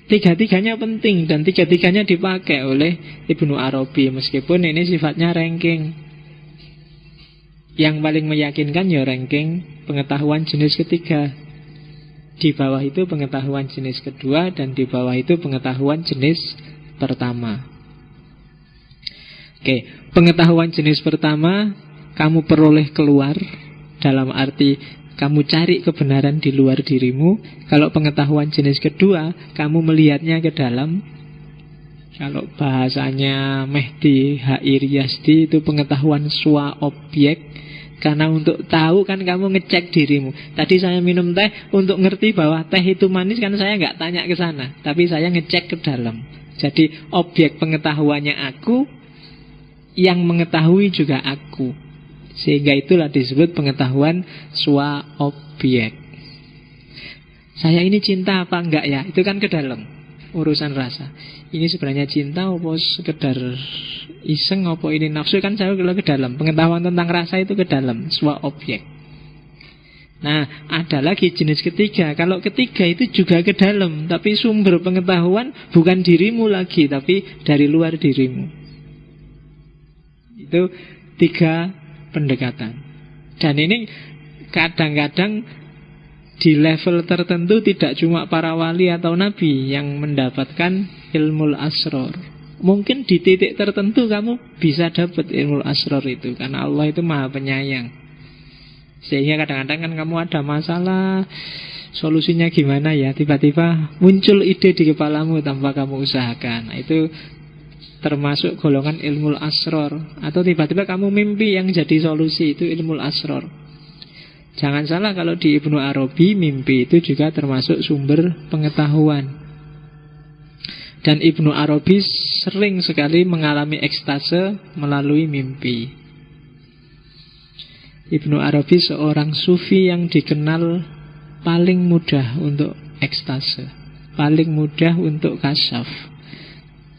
Tiga-tiganya penting dan tiga-tiganya dipakai oleh Ibnu Arabi, meskipun ini sifatnya ranking. Yang paling meyakinkan ya ranking pengetahuan jenis ketiga. Di bawah itu pengetahuan jenis kedua, dan di bawah itu pengetahuan jenis pertama. Oke, pengetahuan jenis pertama kamu peroleh keluar, dalam arti kamu cari kebenaran di luar dirimu. Kalau pengetahuan jenis kedua, kamu melihatnya ke dalam. Kalau bahasanya Mehdi Hair Yazdi itu pengetahuan swa objek. Karena untuk tahu kan kamu ngecek dirimu. Tadi saya minum teh, untuk ngerti bahwa teh itu manis kan saya nggak tanya ke sana, tapi saya ngecek ke dalam. Jadi objek pengetahuannya aku, yang mengetahui juga aku. Sehingga itulah disebut pengetahuan swa objek. Saya ini cinta apa enggak ya? Itu kan ke dalam, urusan rasa. Ini sebenarnya cinta apa sekedar iseng, apa ini nafsu, kan saya ke dalam. Pengetahuan tentang rasa itu ke dalam, swa objek. Nah, ada lagi jenis ketiga. Kalau ketiga itu juga ke dalam, tapi sumber pengetahuan bukan dirimu lagi, tapi dari luar dirimu. Itu tiga pendekatan. Dan ini kadang-kadang di level tertentu tidak cuma para wali atau nabi yang mendapatkan ilmu asror. Mungkin di titik tertentu kamu bisa dapat ilmu asror itu, karena Allah itu maha penyayang. Sehingga kadang-kadang kan kamu ada masalah, solusinya gimana ya, tiba-tiba muncul ide di kepalamu tanpa kamu usahakan. Nah, itu termasuk golongan ilmu asror. Atau tiba-tiba kamu mimpi yang jadi solusi, itu ilmu asror. Jangan salah, kalau di Ibnu Arabi mimpi itu juga termasuk sumber pengetahuan. Dan Ibnu Arabi sering sekali mengalami ekstase melalui mimpi. Ibnu Arabi seorang sufi yang dikenal paling mudah untuk ekstase, paling mudah untuk kasyaf.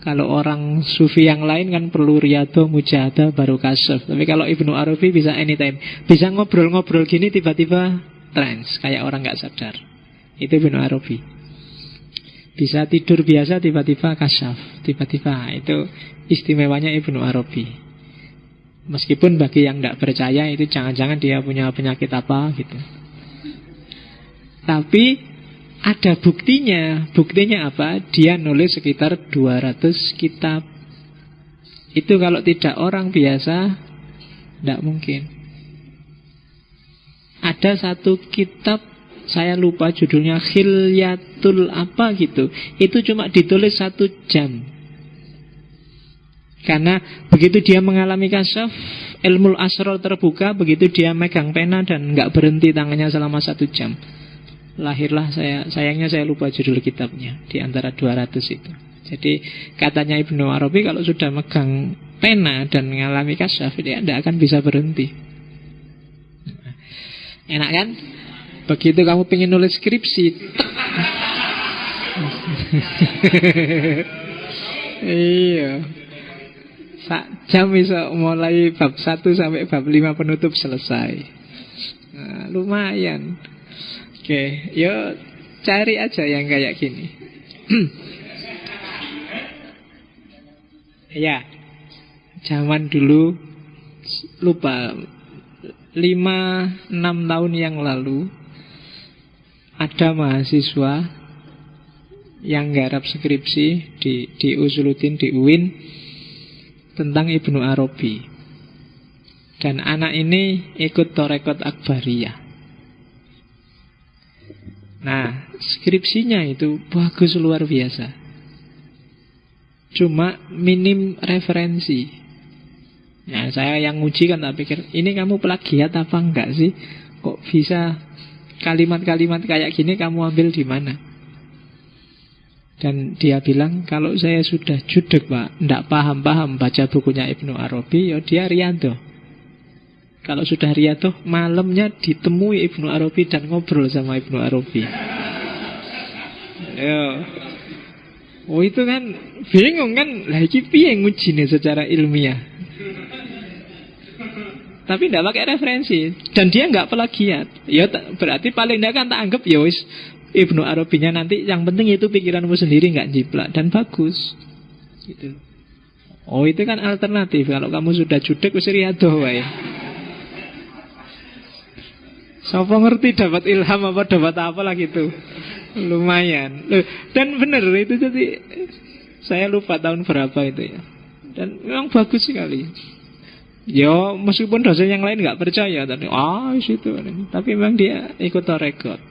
Kalau orang sufi yang lain kan perlu riyadhah, mujahadah, baru kasyaf. Tapi kalau Ibnu Arabi bisa anytime. Bisa ngobrol-ngobrol gini tiba-tiba trance, kayak orang gak sadar. Itu Ibnu Arabi. Bisa tidur biasa, tiba-tiba kasyaf. Tiba-tiba, itu istimewanya Ibnu Arabi. Meskipun bagi yang tidak percaya itu jangan-jangan dia punya penyakit apa gitu. Tapi ada buktinya. Buktinya apa? Dia nulis sekitar 200 kitab. Itu kalau tidak orang biasa, tidak mungkin. Ada satu kitab, saya lupa judulnya, Khilyatul apa gitu. Itu cuma ditulis 1 jam. Karena begitu dia mengalami kasyaf, ilmu asrar terbuka, begitu dia megang pena dan nggak berhenti tangannya selama 1 jam. Lahirlah sayangnya saya lupa judul kitabnya, di antara 200 itu. Jadi katanya Ibnu Arabi kalau sudah megang pena dan mengalami kasyaf, dia tidak akan bisa berhenti. Enak kan? Begitu kamu pengen nulis skripsi, iya, 1 jam bisa mulai bab 1 sampai bab 5 penutup selesai. Nah, lumayan. Oke, yuk cari aja yang kayak gini. Ya, zaman dulu, lupa, 5-6 tahun yang lalu ada mahasiswa yang garap skripsi di Usuluddin, di UIN, tentang Ibnu Arabi. Dan anak ini ikut Torekot Akbariyah. Nah, skripsinya itu bagus luar biasa. Cuma minim referensi. Nah, saya yang nguji kan tak pikir, ini kamu plagiat apa enggak sih? Kok bisa kalimat-kalimat kayak gini kamu ambil di mana? Dan dia bilang, kalau saya sudah judek Pak, enggak paham-paham baca bukunya Ibnu Arabi, ya dia riado. Kalau sudah riado, malamnya ditemui Ibnu Arabi dan ngobrol sama Ibnu Arabi. Yo. Oh itu kan bingung kan, lah iki piye ngujine secara ilmiah. Tapi tidak pakai referensi. Dan dia nggak plagiat. Ya berarti paling tidak kan tak anggap ya wis Ibnu Arabinya nanti, yang penting itu pikiranmu sendiri nggak jiplak dan bagus. Gitu. Oh itu kan alternatif. Kalau kamu sudah judek wis riado wae. Siapa ngerti dapat ilham apa dapat apa lah gitu. Lumayan. Dan benar itu, jadi saya lupa tahun berapa itu ya. Dan memang bagus sekali. Ya meskipun dosen yang lain nggak percaya tadi, situ. Tapi memang dia ikut torekot.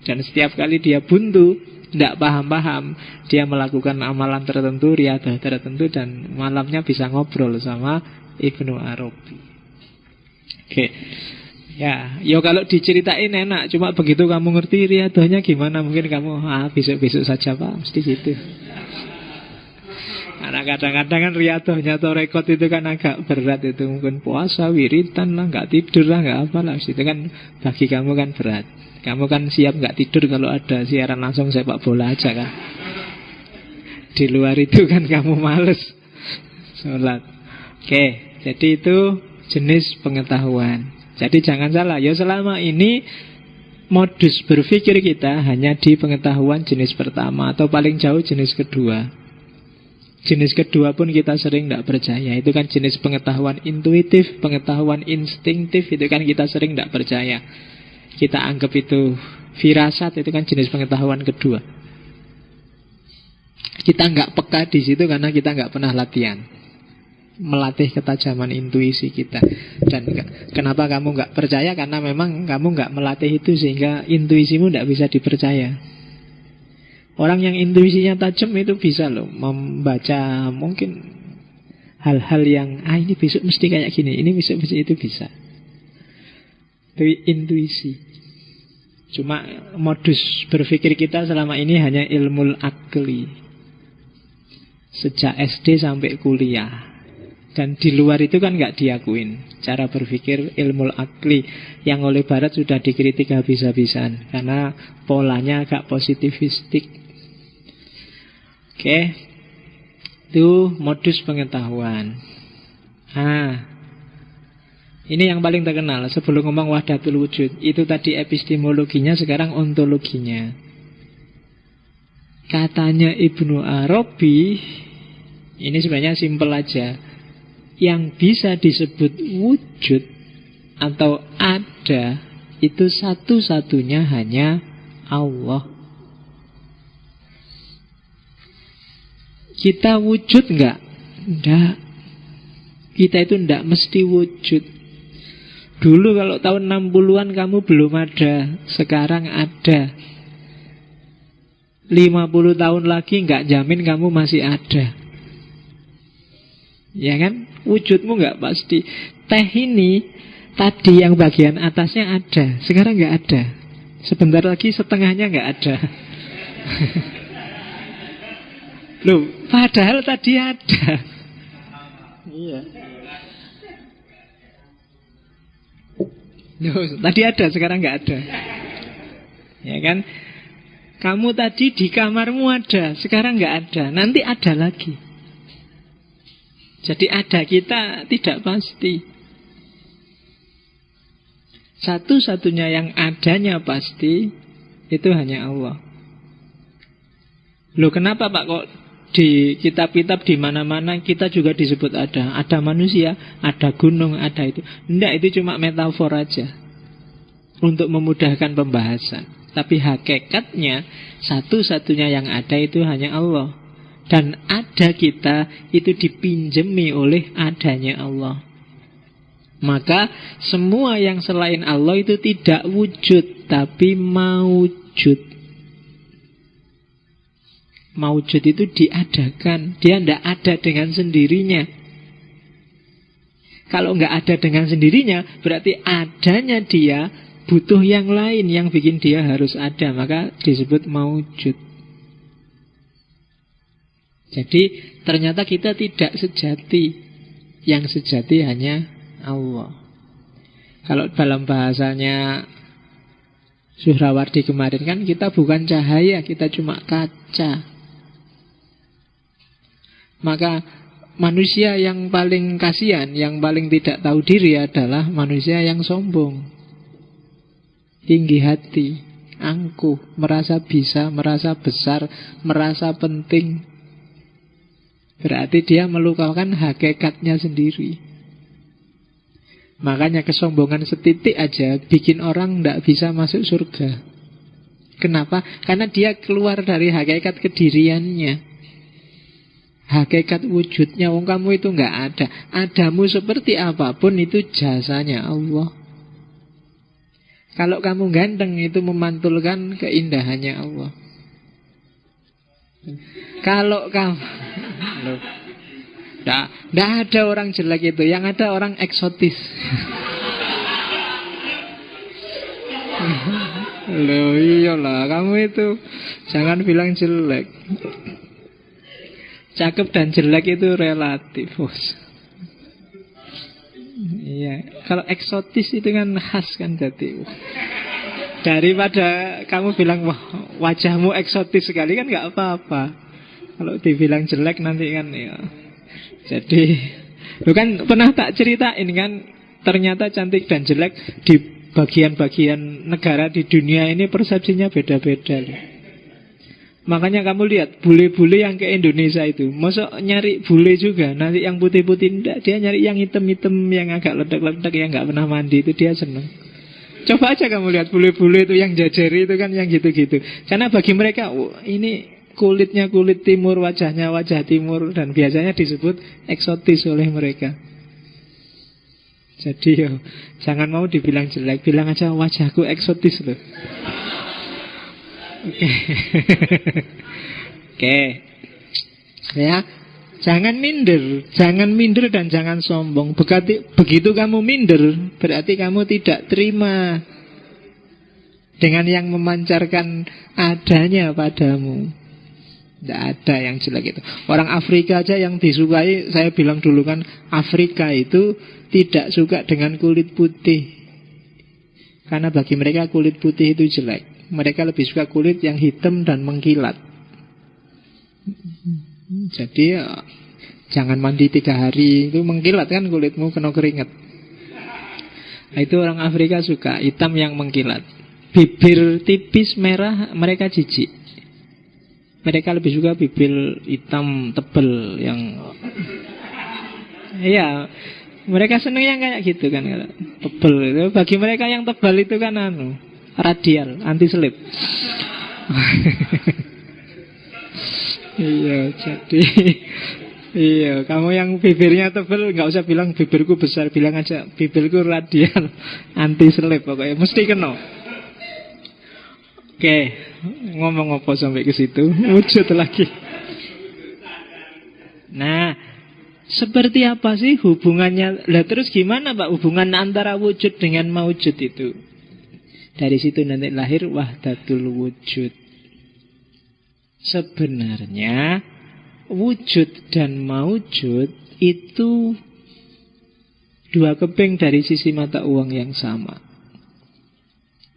Dan setiap kali dia buntu, tidak paham-paham, dia melakukan amalan tertentu, riadah tertentu, dan malamnya bisa ngobrol sama Ibnu Arabi. Oke. Ya kalau diceritain enak. Cuma begitu kamu ngerti riadahnya gimana, mungkin kamu besok-besok saja Pak, mesti gitu. Karena kadang-kadang kan riadahnya atau rekod itu kan agak berat itu. Mungkin puasa, wiritan lah, gak tidur lah, gak apa lah. Itu kan bagi kamu kan berat. Kamu kan siap gak tidur kalau ada siaran langsung sepak bola aja kan. Di luar itu kan kamu males sholat. Oke, jadi itu jenis pengetahuan. Jadi jangan salah, ya selama ini modus berpikir kita hanya di pengetahuan jenis pertama atau paling jauh jenis kedua. Jenis kedua pun kita sering tidak percaya. Itu kan jenis pengetahuan intuitif, pengetahuan instinktif, itu kan kita sering tidak percaya. Kita anggap itu firasat, itu kan jenis pengetahuan kedua. Kita nggak peka di situ karena kita nggak pernah latihan, melatih ketajaman intuisi kita. Dan kenapa kamu nggak percaya? Karena memang kamu nggak melatih itu, sehingga intuisimu nggak bisa dipercaya. Orang yang intuisinya tajam itu bisa loh membaca mungkin hal-hal yang ini besok mesti kayak gini, ini besok itu bisa. Itu intuisi. Cuma modus berpikir kita selama ini hanya ilmu akli, sejak SD sampai kuliah. Dan di luar itu kan nggak diakuin cara berpikir ilmu akli yang oleh Barat sudah dikritik habis-habisan karena polanya agak positivistik. Oke, itu modus pengetahuan. Ini yang paling terkenal. Sebelum ngomong wahdatul wujud, itu tadi epistemologinya, sekarang ontologinya. Katanya Ibnu Arabi, ini sebenarnya simpel aja, yang bisa disebut wujud atau ada itu satu-satunya hanya Allah. Kita wujud enggak? Enggak. Kita itu enggak mesti wujud. Dulu kalau tahun 60-an kamu belum ada, sekarang ada. 50 tahun lagi enggak jamin kamu masih ada. Ya kan? Wujudmu enggak pasti. Teh ini tadi yang bagian atasnya ada, sekarang enggak ada. Sebentar lagi setengahnya enggak ada. Loh, padahal tadi ada. Iya. Loh, tadi ada, sekarang nggak ada. Ya kan? Kamu tadi di kamarmu ada, sekarang nggak ada, nanti ada lagi. Jadi ada kita tidak pasti. Satu-satunya yang adanya pasti itu hanya Allah. Loh, kenapa Pak kok di kitab-kitab di mana-mana kita juga disebut ada? Ada manusia, ada gunung, ada itu. Enggak, itu cuma metafor aja untuk memudahkan pembahasan. Tapi hakikatnya satu-satunya yang ada itu hanya Allah. Dan ada kita itu dipinjemi oleh adanya Allah. Maka semua yang selain Allah itu tidak wujud, tapi maujud. Maujud itu diadakan. Dia tidak ada dengan sendirinya. Kalau nggak ada dengan sendirinya, berarti adanya dia butuh yang lain yang bikin dia harus ada. Maka disebut maujud. Jadi ternyata kita tidak sejati. Yang sejati hanya Allah. Kalau dalam bahasanya Suhrawardi kemarin kan, kita bukan cahaya, kita cuma kaca. Maka manusia yang paling kasihan, yang paling tidak tahu diri adalah manusia yang sombong, tinggi hati, angkuh, merasa bisa, merasa besar, merasa penting. Berarti dia melupakan hakikatnya sendiri. Makanya kesombongan setitik aja bikin orang tidak bisa masuk surga. Kenapa? Karena dia keluar dari hakikat kediriannya, hakikat wujudnya. Wong kamu itu nggak ada. Adamu seperti apapun itu jasanya Allah. Kalau kamu ganteng itu memantulkan keindahannya Allah. Kalau kamu Nggak ada orang jelek itu. Yang ada orang eksotis. Loh iyalah, kamu itu jangan bilang jelek. Cakep dan jelek itu relatif, bos. Iya, kalau eksotis itu kan khas kan jadi. Daripada kamu bilang wah wajahmu eksotis sekali kan nggak apa-apa. Kalau dibilang jelek nanti kan ya. Jadi, lu kan pernah tak ceritain kan, ternyata cantik dan jelek di bagian-bagian negara di dunia ini persepsinya beda-beda. Makanya kamu lihat bule-bule yang ke Indonesia itu, masa nyari bule juga, nanti yang putih-putih enggak, dia nyari yang hitam-hitam, yang agak ledak-ledak, yang nggak pernah mandi itu dia seneng. Coba aja kamu lihat bule-bule itu yang jajari itu kan yang gitu-gitu. Karena bagi mereka, oh, ini kulitnya kulit timur, wajahnya wajah timur, dan biasanya disebut eksotis oleh mereka. Jadi yo, jangan mau dibilang jelek, bilang aja wajahku eksotis loh. Oke. Oke. Ya, jangan minder dan jangan sombong. Begitu kamu minder, berarti kamu tidak terima dengan yang memancarkan adanya padamu. Tidak ada yang jelek itu. Orang Afrika aja yang disukai, saya bilang dulu kan, Afrika itu tidak suka dengan kulit putih. Karena bagi mereka kulit putih itu jelek. Mereka lebih suka kulit yang hitam dan mengkilat. Jadi ya, jangan mandi 3 hari, itu mengkilat kan kulitmu, kena keringat. Nah, itu orang Afrika suka hitam yang mengkilat. Bibir tipis merah mereka jijik. Mereka lebih suka bibir hitam tebel yang iya, mereka seneng yang kayak gitu kan, tebel itu. Bagi mereka yang tebal itu kan radial, anti selip. Iya, jadi iya, kamu yang bibirnya tebal nggak usah bilang bibirku besar, bilang aja bibirku radial, anti selip pokoknya mesti kena. Oke, ngomong apa sampai ke situ? Wujud lagi. Nah, seperti apa sih hubungannya? Lah terus gimana Pak hubungan antara wujud dengan maujud itu? Dari situ nanti lahir wahdatul wujud. Sebenarnya wujud dan maujud itu dua keping dari sisi mata uang yang sama.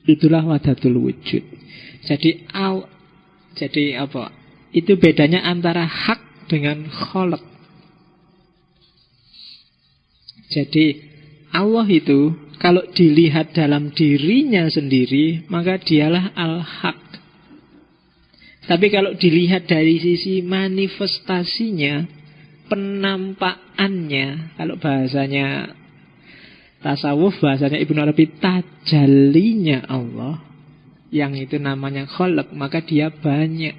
Itulah wahdatul wujud. Jadi apa? Itu bedanya antara hak dengan kholq. Jadi Allah itu kalau dilihat dalam dirinya sendiri, maka dialah al-haq. Tapi kalau dilihat dari sisi manifestasinya, penampakannya, kalau bahasanya tasawuf, bahasanya Ibnu Arabi, tajallinya Allah, yang itu namanya kholq, maka dia banyak.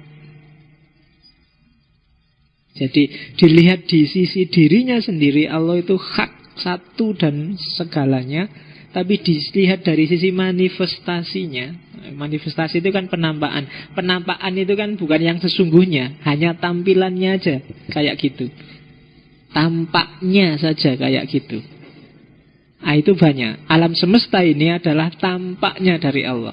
Jadi dilihat di sisi dirinya sendiri, Allah itu hak, satu dan segalanya. Tapi dilihat dari sisi manifestasinya, manifestasi itu kan penampakan. Penampakan itu kan bukan yang sesungguhnya, hanya tampilannya aja kayak gitu, tampaknya saja kayak gitu. Nah, itu banyak. Alam semesta ini adalah tampaknya dari Allah.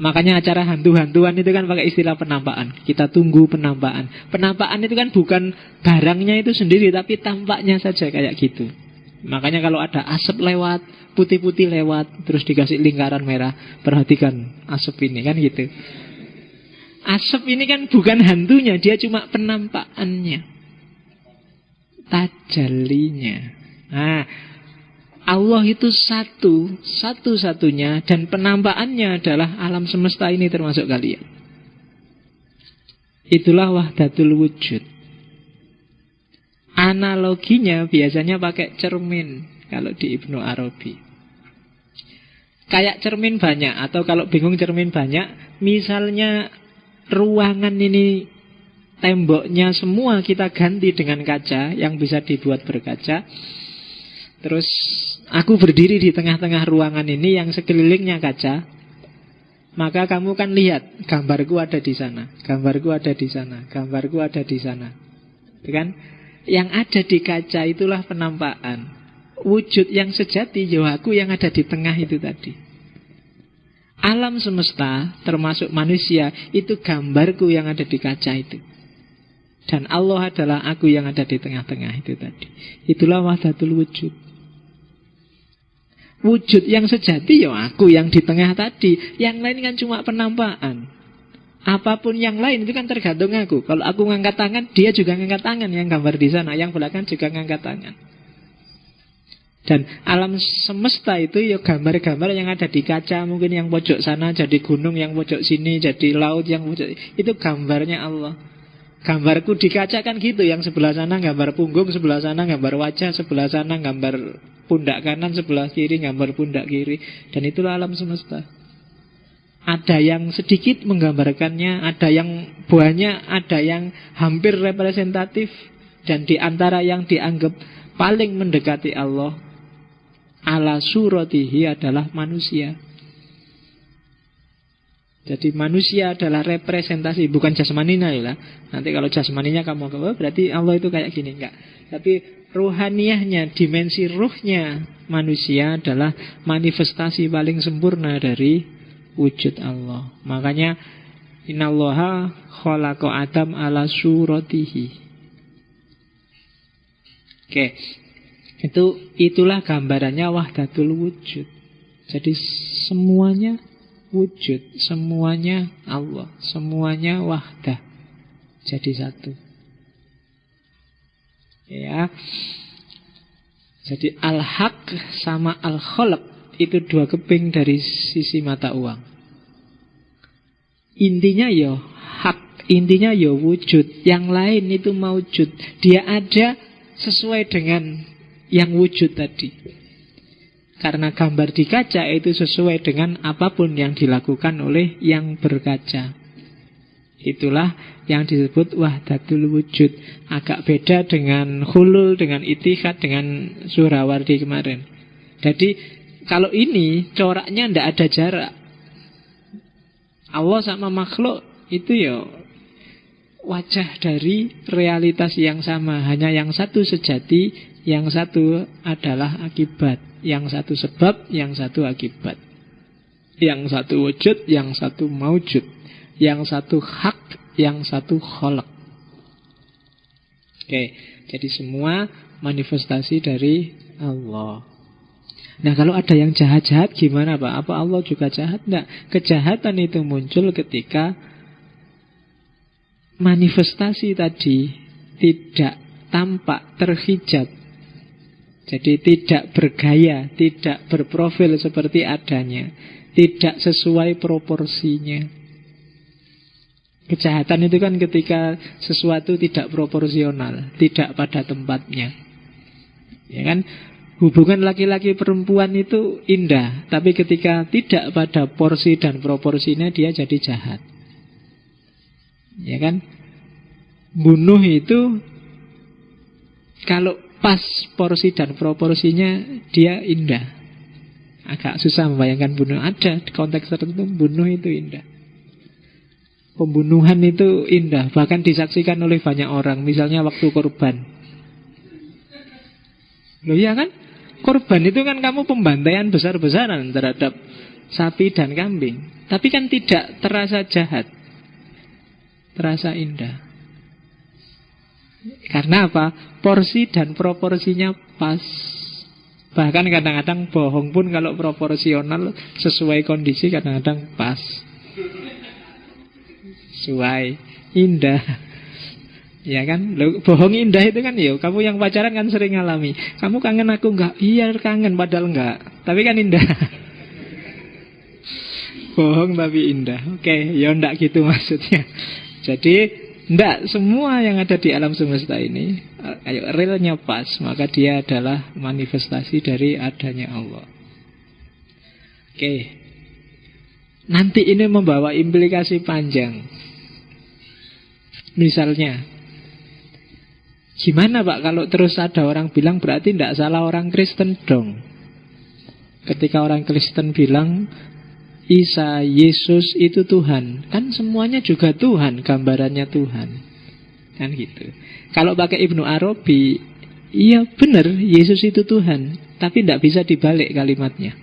Makanya acara hantu-hantuan itu kan pakai istilah penampakan. Kita tunggu penampakan. Penampakan itu kan bukan barangnya itu sendiri, tapi tampaknya saja kayak gitu. Makanya kalau ada asap lewat, putih-putih lewat, terus dikasih lingkaran merah, perhatikan asap ini, kan gitu. Asap ini kan bukan hantunya, dia cuma penampakannya, tajallinya. Nah, Allah itu satu-satunya, dan penampakannya adalah alam semesta ini termasuk kalian. Itulah wahdatul wujud. Analoginya biasanya pakai cermin kalau di Ibnu Arabi. Kayak cermin banyak, atau kalau bingung cermin banyak, misalnya ruangan ini temboknya semua kita ganti dengan kaca yang bisa dibuat berkaca. Terus aku berdiri di tengah-tengah ruangan ini yang sekelilingnya kaca. Maka kamu kan lihat, gambarku ada di sana, gambarku ada di sana, gambarku ada di sana. Itu kan? Yang ada di kaca itulah penampakan. Wujud yang sejati, ya aku yang ada di tengah itu tadi. Alam semesta, termasuk manusia, itu gambarku yang ada di kaca itu. Dan Allah adalah aku yang ada di tengah-tengah itu tadi. Itulah wahdatul wujud. Wujud yang sejati, ya aku yang di tengah tadi. Yang lain kan cuma penampakan. Apapun yang lain itu kan tergantung aku. Kalau aku ngangkat tangan, dia juga ngangkat tangan. Yang gambar di sana, yang belakang juga ngangkat tangan. Dan alam semesta itu ya gambar-gambar yang ada di kaca. Mungkin yang pojok sana jadi gunung, yang pojok sini jadi laut, yang pojok itu gambarnya Allah. Gambarku di kaca kan gitu. Yang sebelah sana gambar punggung, sebelah sana gambar wajah, sebelah sana gambar pundak kanan, sebelah kiri gambar pundak kiri. Dan itulah alam semesta. Ada yang sedikit menggambarkannya, ada yang banyak, ada yang hampir representatif. Dan di antara yang dianggap paling mendekati Allah, ala suratihi, adalah manusia. Jadi manusia adalah representasi, bukan jasmaninya ya. Nanti kalau jasmaninya kamu berarti Allah itu kayak gini, enggak. Tapi ruhaniyahnya, dimensi ruhnya manusia adalah manifestasi paling sempurna dari wujud Allah. Makanya innallaha khalaqa Adam ala suratihi. Oke. Itulah gambarannya wahdatul wujud. Jadi semuanya wujud, semuanya Allah, semuanya wahdah. Jadi satu. Ya. Jadi al-haq sama al-khalq itu dua keping dari sisi mata uang. Intinya ya intinya ya wujud. Yang lain itu maujud. Dia ada sesuai dengan yang wujud tadi. Karena gambar di kaca itu sesuai dengan apapun yang dilakukan oleh yang berkaca. Itulah yang disebut wahdatul wujud. Agak beda dengan hulul, dengan itihad, dengan Surawardi kemarin. Jadi kalau ini coraknya tidak ada jarak. Allah sama makhluk itu ya wajah dari realitas yang sama. Hanya yang satu sejati, yang satu adalah akibat. Yang satu sebab, yang satu akibat. Yang satu wujud, yang satu maujud. Yang satu hak, yang satu kholak. Oke, jadi semua manifestasi dari Allah. Nah kalau ada yang jahat-jahat gimana Pak? Apa Allah juga jahat? Tidak. Kejahatan itu muncul ketika manifestasi tadi tidak tampak, terhijab. Jadi tidak bergaya, tidak berprofil seperti adanya, tidak sesuai proporsinya. Kejahatan itu kan ketika sesuatu tidak proporsional, tidak pada tempatnya. Ya kan? Hubungan laki-laki perempuan itu indah, tapi ketika tidak pada porsi dan proporsinya dia jadi jahat. Ya kan? Bunuh itu kalau pas porsi dan proporsinya dia indah. Agak susah membayangkan bunuh. Ada konteks tertentu bunuh itu indah. Pembunuhan itu indah, bahkan disaksikan oleh banyak orang. Misalnya waktu korban. Loh iya kan? Korban itu kan kamu pembantaian besar-besaran terhadap sapi dan kambing. Tapi kan tidak terasa jahat, terasa indah. Karena apa? Porsi dan proporsinya pas. Bahkan kadang-kadang bohong pun kalau proporsional sesuai kondisi kadang-kadang pas. Sesuai, indah. Ya kan? Loh, bohong indah itu kan ya, kamu yang pacaran kan sering ngalami. Kamu kangen aku enggak? Iya kangen padahal enggak. Tapi kan indah. Bohong tapi indah. Oke, ya enggak gitu maksudnya. Jadi enggak semua yang ada di alam semesta ini ayo realnya pas, maka dia adalah manifestasi dari adanya Allah. Oke. Nanti ini membawa implikasi panjang. Misalnya, gimana Pak kalau terus ada orang bilang berarti tidak salah orang Kristen dong? Ketika orang Kristen bilang Isa, Yesus itu Tuhan, kan semuanya juga Tuhan, gambarannya Tuhan. Kan gitu. Kalau pakai Ibnu Arabi, iya benar Yesus itu Tuhan, tapi tidak bisa dibalik kalimatnya.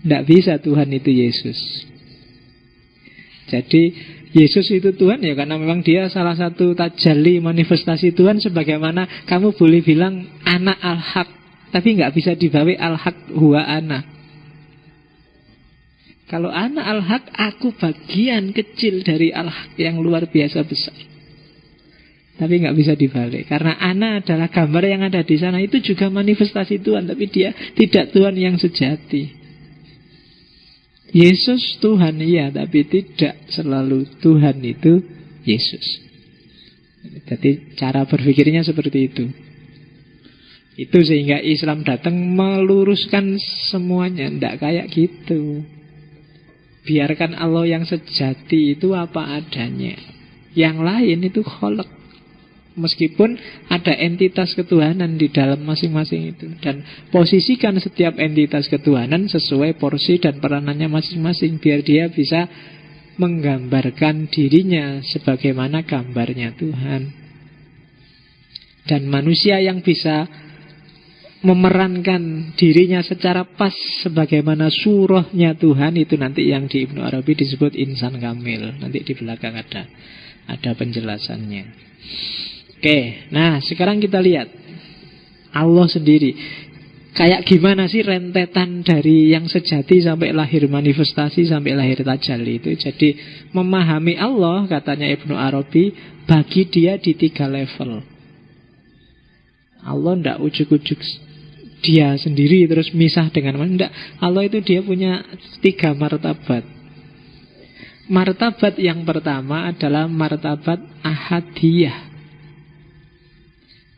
Tidak bisa Tuhan itu Yesus. Jadi Yesus itu Tuhan ya karena memang dia salah satu tajalli manifestasi Tuhan. Sebagaimana kamu boleh bilang anak al-haq, tapi nggak bisa dibalik al-haq huwa ana. Kalau anak al-haq, aku bagian kecil dari al-haq yang luar biasa besar. Tapi nggak bisa dibalik. Karena ana adalah gambar yang ada di sana. Itu juga manifestasi Tuhan, tapi dia tidak Tuhan yang sejati. Yesus Tuhan iya, tapi tidak selalu Tuhan itu Yesus. Jadi cara berpikirnya seperti itu. Itu sehingga Islam datang meluruskan semuanya. Tidak kayak gitu. Biarkan Allah yang sejati itu apa adanya. Yang lain itu kholak. Meskipun ada entitas ketuhanan di dalam masing-masing itu. Dan posisikan setiap entitas ketuhanan sesuai porsi dan peranannya masing-masing, biar dia bisa menggambarkan dirinya sebagaimana gambarnya Tuhan. Dan manusia yang bisa memerankan dirinya secara pas sebagaimana surahnya Tuhan, itu nanti yang di Ibnu Arabi disebut insan kamil. Nanti di belakang ada penjelasannya. Oke, nah sekarang kita lihat Allah sendiri. Kayak gimana sih rentetan dari yang sejati sampai lahir manifestasi, sampai lahir tajalli itu. Jadi memahami Allah, katanya Ibnu Arabi, bagi dia di 3 level. Allah tidak ujuk-ujuk dia sendiri terus misah dengan mana. Tidak, Allah itu dia punya 3 martabat. martabat yang pertama adalah martabat ahadiyah.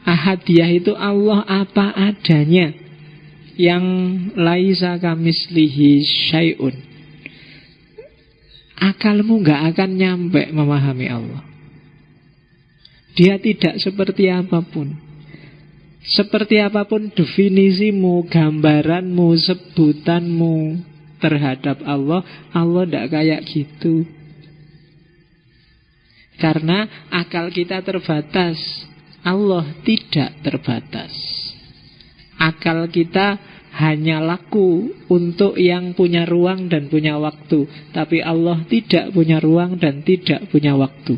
Ahadiyah itu Allah apa adanya, yang laisa kamislihi syai'un. Akalmu gak akan nyampe memahami Allah. Dia tidak seperti apapun. Seperti apapun definisimu, gambaranmu, sebutanmu terhadap Allah, Allah tidak kayak gitu. Karena akal kita terbatas, Allah tidak terbatas. Akal kita hanya laku untuk yang punya ruang dan punya waktu. Tapi Allah tidak punya ruang dan tidak punya waktu.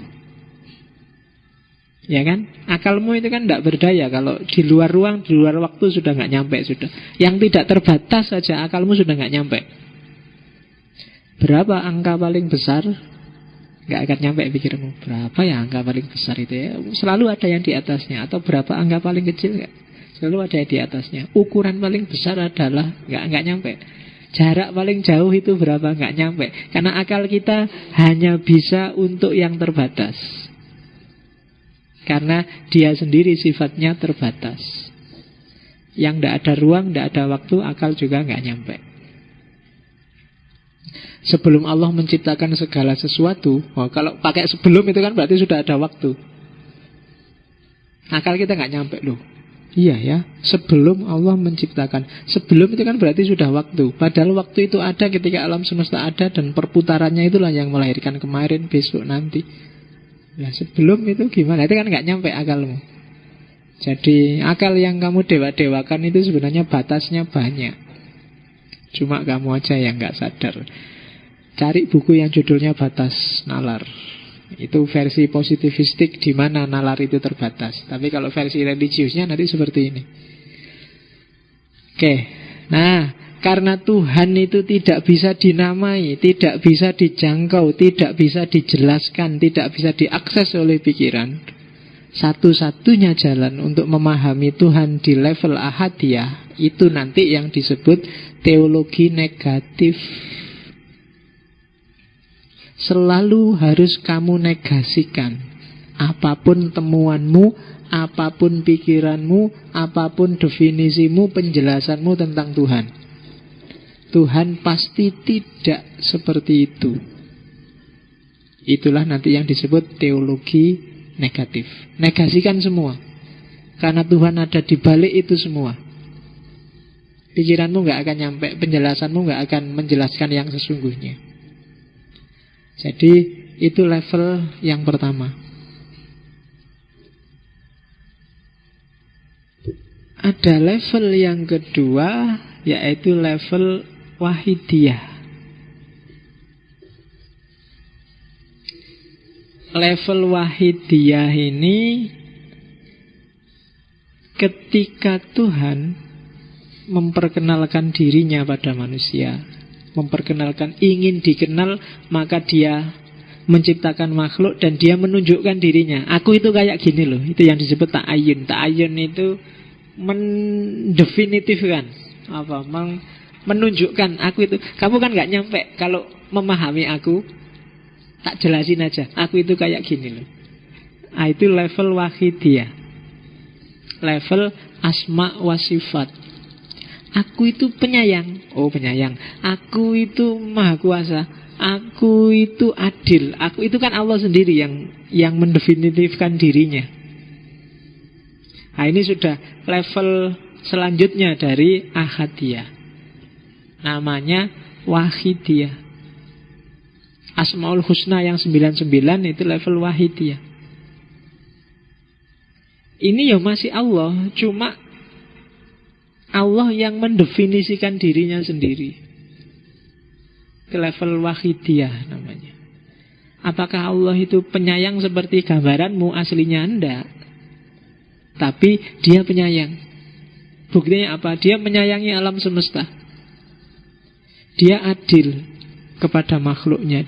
Ya kan? Akalmu itu kan tidak berdaya. Kalau di luar ruang, di luar waktu sudah nggak nyampe sudah. Yang tidak terbatas saja akalmu sudah nggak nyampe. Berapa angka paling besar? Nggak akan nyampe pikirmu. Berapa ya angka paling besar itu ya? Selalu ada yang di atasnya. Atau berapa angka paling kecil? Nggak. Selalu ada yang di atasnya. Ukuran paling besar adalah nggak nyampe. Jarak paling jauh itu berapa? Nggak nyampe. Karena akal kita hanya bisa untuk yang terbatas. Karena dia sendiri sifatnya terbatas. Yang tidak ada ruang, tidak ada waktu, akal juga nggak nyampe. Sebelum Allah menciptakan segala sesuatu, kalau pakai sebelum itu kan berarti sudah ada waktu. Akal kita nggak nyampe loh. Iya ya, sebelum Allah menciptakan. Sebelum itu kan berarti sudah waktu. Padahal waktu itu ada ketika alam semesta ada, dan perputarannya itulah yang melahirkan kemarin, besok, nanti. Nah sebelum itu gimana? Itu kan nggak nyampe akalmu. Jadi akal yang kamu dewa-dewakan itu sebenarnya batasnya banyak. Cuma kamu aja yang nggak sadar. Cari buku yang judulnya Batas Nalar. Itu versi positivistik di mana nalar itu terbatas. Tapi kalau versi religiusnya nanti seperti ini. Oke. Nah, karena Tuhan itu tidak bisa dinamai, tidak bisa dijangkau, tidak bisa dijelaskan, tidak bisa diakses oleh pikiran, satu-satunya jalan untuk memahami Tuhan di level ahadiyah itu nanti yang disebut teologi negatif. Selalu harus kamu negasikan apapun temuanmu, apapun pikiranmu, apapun definisimu, penjelasanmu tentang Tuhan. Tuhan pasti tidak seperti itu. Itulah nanti yang disebut teologi negatif. Negasikan semua. Karena Tuhan ada di balik itu semua. Pikiranmu gak akan nyampe, penjelasanmu gak akan menjelaskan yang sesungguhnya. Jadi itu level yang pertama. Ada level yang kedua, yaitu level wahidiyah. Level wahidiyah ini ketika Tuhan memperkenalkan dirinya pada manusia, memperkenalkan ingin dikenal, maka dia menciptakan makhluk dan dia menunjukkan dirinya. Aku itu kayak gini loh. Itu yang disebut ta'ayun. Ta'ayun itu mendefinitifkan, menunjukkan aku itu. Kamu kan gak nyampe kalau memahami aku. Tak jelasin aja, aku itu kayak gini loh. Itu level wahidiyah, level asma wa sifat. Aku itu penyayang. Oh penyayang. Aku itu maha kuasa. Aku itu adil. Aku itu kan Allah sendiri yang mendefinitifkan dirinya. Nah ini sudah level selanjutnya dari ahadiyah. Namanya wahidiyah. Asmaul Husna yang 99 itu level wahidiyah. Ini ya masih Allah, cuma Allah yang mendefinisikan dirinya sendiri. Itu level wahidiyah namanya. Apakah Allah itu penyayang seperti gambaranmu? Aslinya enggak. Tapi dia penyayang. Buktinya apa? Dia menyayangi alam semesta. Dia adil kepada makhluknya.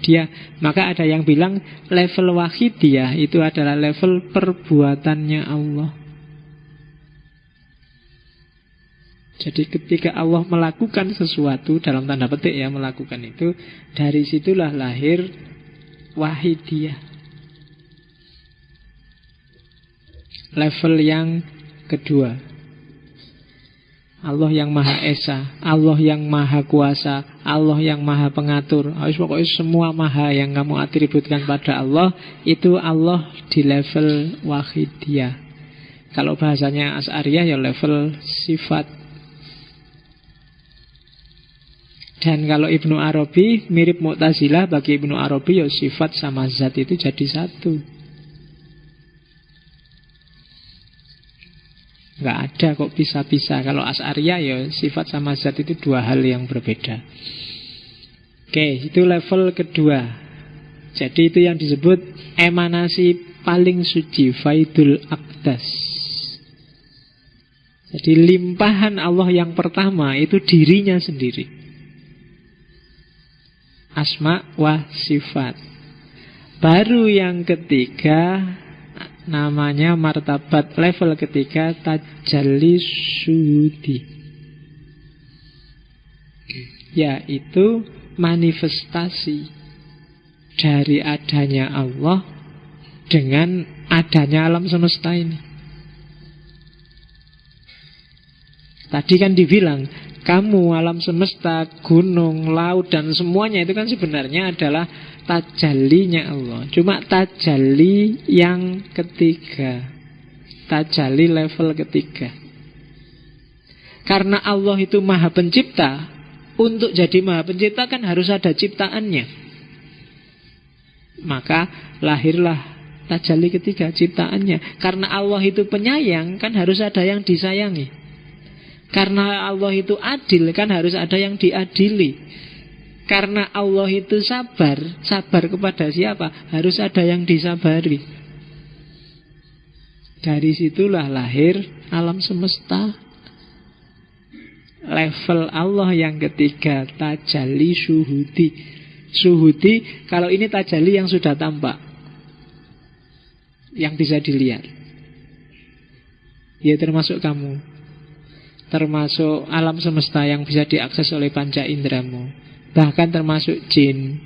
Maka ada yang bilang level wahidiyah itu adalah level perbuatannya Allah. Jadi ketika Allah melakukan sesuatu, dalam tanda petik ya melakukan itu, dari situlah lahir wahidiyah. Level yang kedua. Allah yang Maha Esa, Allah yang Maha Kuasa, Allah yang Maha Pengatur. Pokoknya semua Maha yang kamu atributkan pada Allah, itu Allah di level wahidiyah. Kalau bahasanya Asy'ariyah ya level sifat. Dan kalau Ibnu Arabi mirip Mu'tazilah, bagi Ibnu Arabi ya sifat sama zat itu jadi satu. Nggak ada kok pisah-pisah. Kalau Asy'ariyah ya sifat sama zat itu dua hal yang berbeda. Oke, itu level kedua. Jadi itu yang disebut emanasi paling suci, Faidul Aqdas. Jadi limpahan Allah yang pertama itu dirinya sendiri, asma wa sifat. Baru yang ketiga namanya martabat level ketiga, tajalli syuhudi, yaitu manifestasi dari adanya Allah dengan adanya alam semesta ini. Tadi kan dibilang, kamu, alam semesta, gunung, laut, dan semuanya itu kan sebenarnya adalah tajallinya Allah. Cuma tajalli yang ketiga, tajalli level ketiga. Karena Allah itu Maha Pencipta, untuk jadi Maha Pencipta kan harus ada ciptaannya. Maka lahirlah tajalli ketiga, ciptaannya. Karena Allah itu penyayang, kan harus ada yang disayangi. Karena Allah itu adil, kan harus ada yang diadili. Karena Allah itu sabar, sabar kepada siapa? Harus ada yang disabari. Dari situlah lahir alam semesta. Level Allah yang ketiga, tajalli syuhudi. Syuhudi, kalau ini tajalli yang sudah tampak, yang bisa dilihat. Ya termasuk kamu, termasuk alam semesta yang bisa diakses oleh panca indramu, bahkan termasuk jin,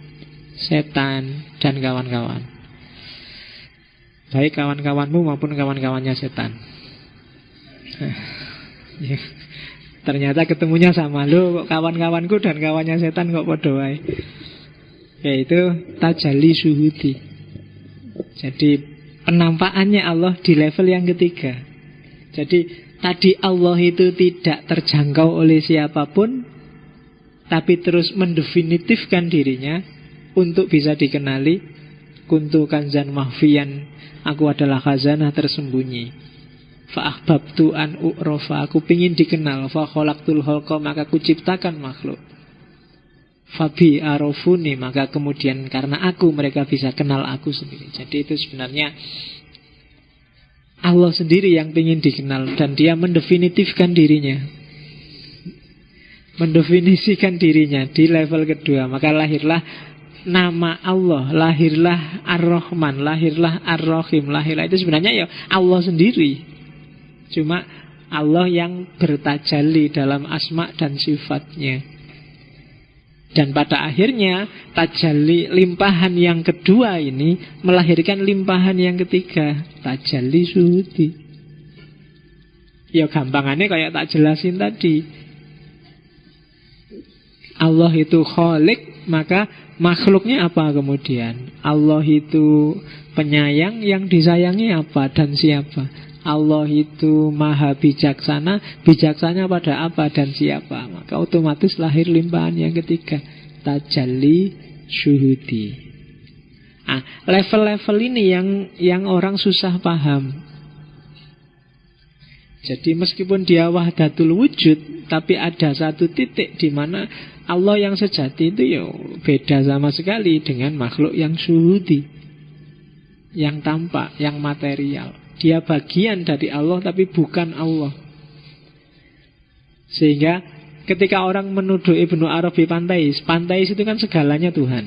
setan, dan kawan-kawan. Baik kawan-kawanmu maupun kawan-kawannya setan. Ya, ternyata ketemunya sama. Loh, kok kawan-kawanku dan kawannya setan kok podo wae. Yaitu tajalli syuhudi. Jadi penampakannya Allah di level yang ketiga. Jadi tadi Allah itu tidak terjangkau oleh siapapun, tapi terus mendefinitifkan dirinya untuk bisa dikenali. Kuntu kanzan mahfiyan, aku adalah khazanah tersembunyi. Fa'ahbabtu an u'rofa, aku pingin dikenal. Fakholaktul holqa, maka aku ciptakan makhluk. Fabi arofuni, maka kemudian karena aku mereka bisa kenal aku sendiri. Jadi itu sebenarnya Allah sendiri yang ingin dikenal, dan dia mendefinitifkan dirinya, mendefinisikan dirinya di level kedua. Maka lahirlah nama Allah, lahirlah Ar-Rahman, lahirlah Ar-Rahim, lahirlah itu sebenarnya ya Allah sendiri. Cuma Allah yang bertajalli dalam asma dan sifatnya. Dan pada akhirnya tajalli limpahan yang kedua ini melahirkan limpahan yang ketiga, tajalli syuhudi. Ya gampangannya kayak tak jelasin tadi. Allah itu khalik, maka makhluknya apa kemudian? Allah itu penyayang, yang disayangi apa dan siapa? Allah itu maha bijaksana, bijaksana pada apa dan siapa? Maka otomatis lahir limpahan yang ketiga, tajalli syuhudi. Level-level ini yang orang susah paham. Jadi meskipun dia wahdatul wujud, tapi ada satu titik di mana Allah yang sejati itu ya beda sama sekali dengan makhluk yang syuhudi, yang tampak, yang material. Dia bagian dari Allah tapi bukan Allah. Sehingga ketika orang menuduh Ibnu Arabi panteis, panteis itu kan segalanya Tuhan.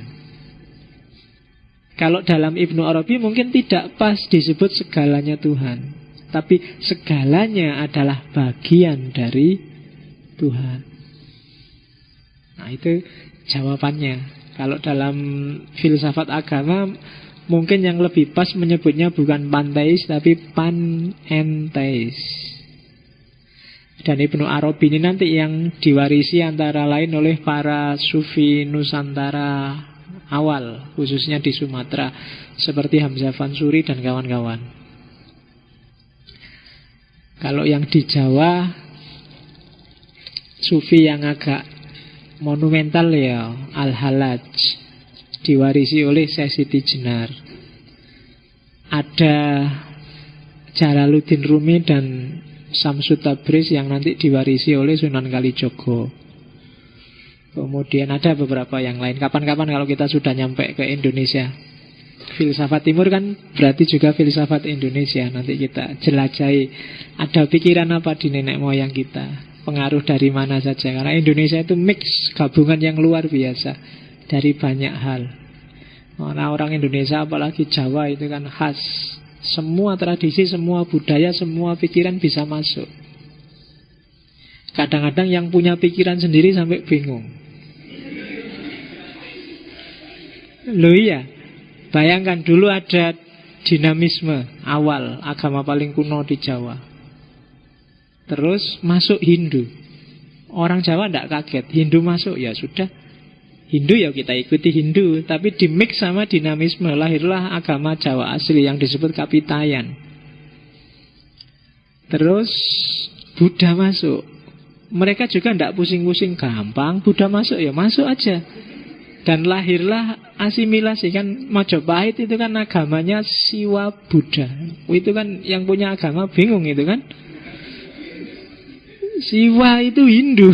Kalau dalam Ibnu Arabi mungkin tidak pas disebut segalanya Tuhan, tapi segalanya adalah bagian dari Tuhan. Nah itu jawabannya. Kalau dalam filsafat agama mungkin yang lebih pas menyebutnya bukan panteis tapi panenteis. Dan Ibnu Arabi ini nanti yang diwarisi antara lain oleh para sufi Nusantara awal, khususnya di Sumatera, seperti Hamzah Fansuri dan kawan-kawan. Kalau yang di Jawa, sufi yang agak monumental ya Al-Halaj, diwarisi oleh Syekh Siti Jenar. Ada Jalaluddin Rumi dan Syamsut Tabriz yang nanti diwarisi oleh Sunan Kalijogo. Kemudian ada beberapa yang lain. Kapan-kapan kalau kita sudah nyampe ke Indonesia, filsafat timur kan berarti juga filsafat Indonesia. Nanti kita jelajahi ada pikiran apa di nenek moyang kita, pengaruh dari mana saja. Karena Indonesia itu mix, gabungan yang luar biasa dari banyak hal. Karena orang Indonesia apalagi Jawa itu kan khas. Semua tradisi, semua budaya, semua pikiran bisa masuk. Kadang-kadang yang punya pikiran sendiri sampai bingung. Loh iya, bayangkan dulu ada dinamisme awal agama paling kuno di Jawa. Terus masuk Hindu. Orang Jawa tidak kaget, Hindu masuk ya sudah. Hindu ya kita ikuti Hindu, tapi di mix sama dinamisme, lahirlah agama Jawa asli yang disebut Kapitayan. Terus Buddha masuk. Mereka juga tidak pusing-pusing, gampang Buddha masuk ya masuk aja. Dan lahirlah asimilasi. Kan Majapahit itu kan agamanya Siwa Buddha. Itu kan yang punya agama bingung itu kan. Siwa itu Hindu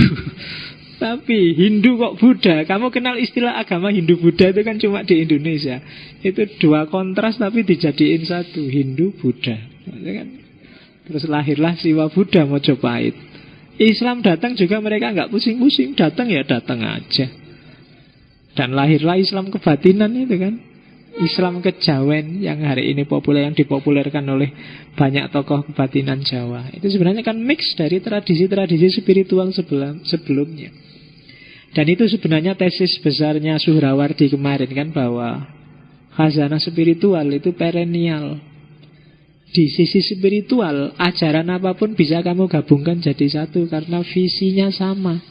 tapi Hindu kok Buddha. Kamu kenal istilah agama Hindu-Buddha itu kan cuma di Indonesia. Itu dua kontras tapi dijadiin satu, Hindu-Buddha. Terus lahirlah Siwa Buddha Majapahit. Islam datang juga mereka nggak pusing-pusing, datang ya datang aja. Dan lahirlah Islam kebatinan itu kan, Islam kejawen yang hari ini populer, yang dipopulerkan oleh banyak tokoh kebatinan Jawa. Itu sebenarnya kan mix dari tradisi-tradisi spiritual sebelumnya. Dan itu sebenarnya tesis besarnya Suhrawardi kemarin kan, bahwa khazanah spiritual itu perennial. Di sisi spiritual, ajaran apapun bisa kamu gabungkan jadi satu karena visinya sama.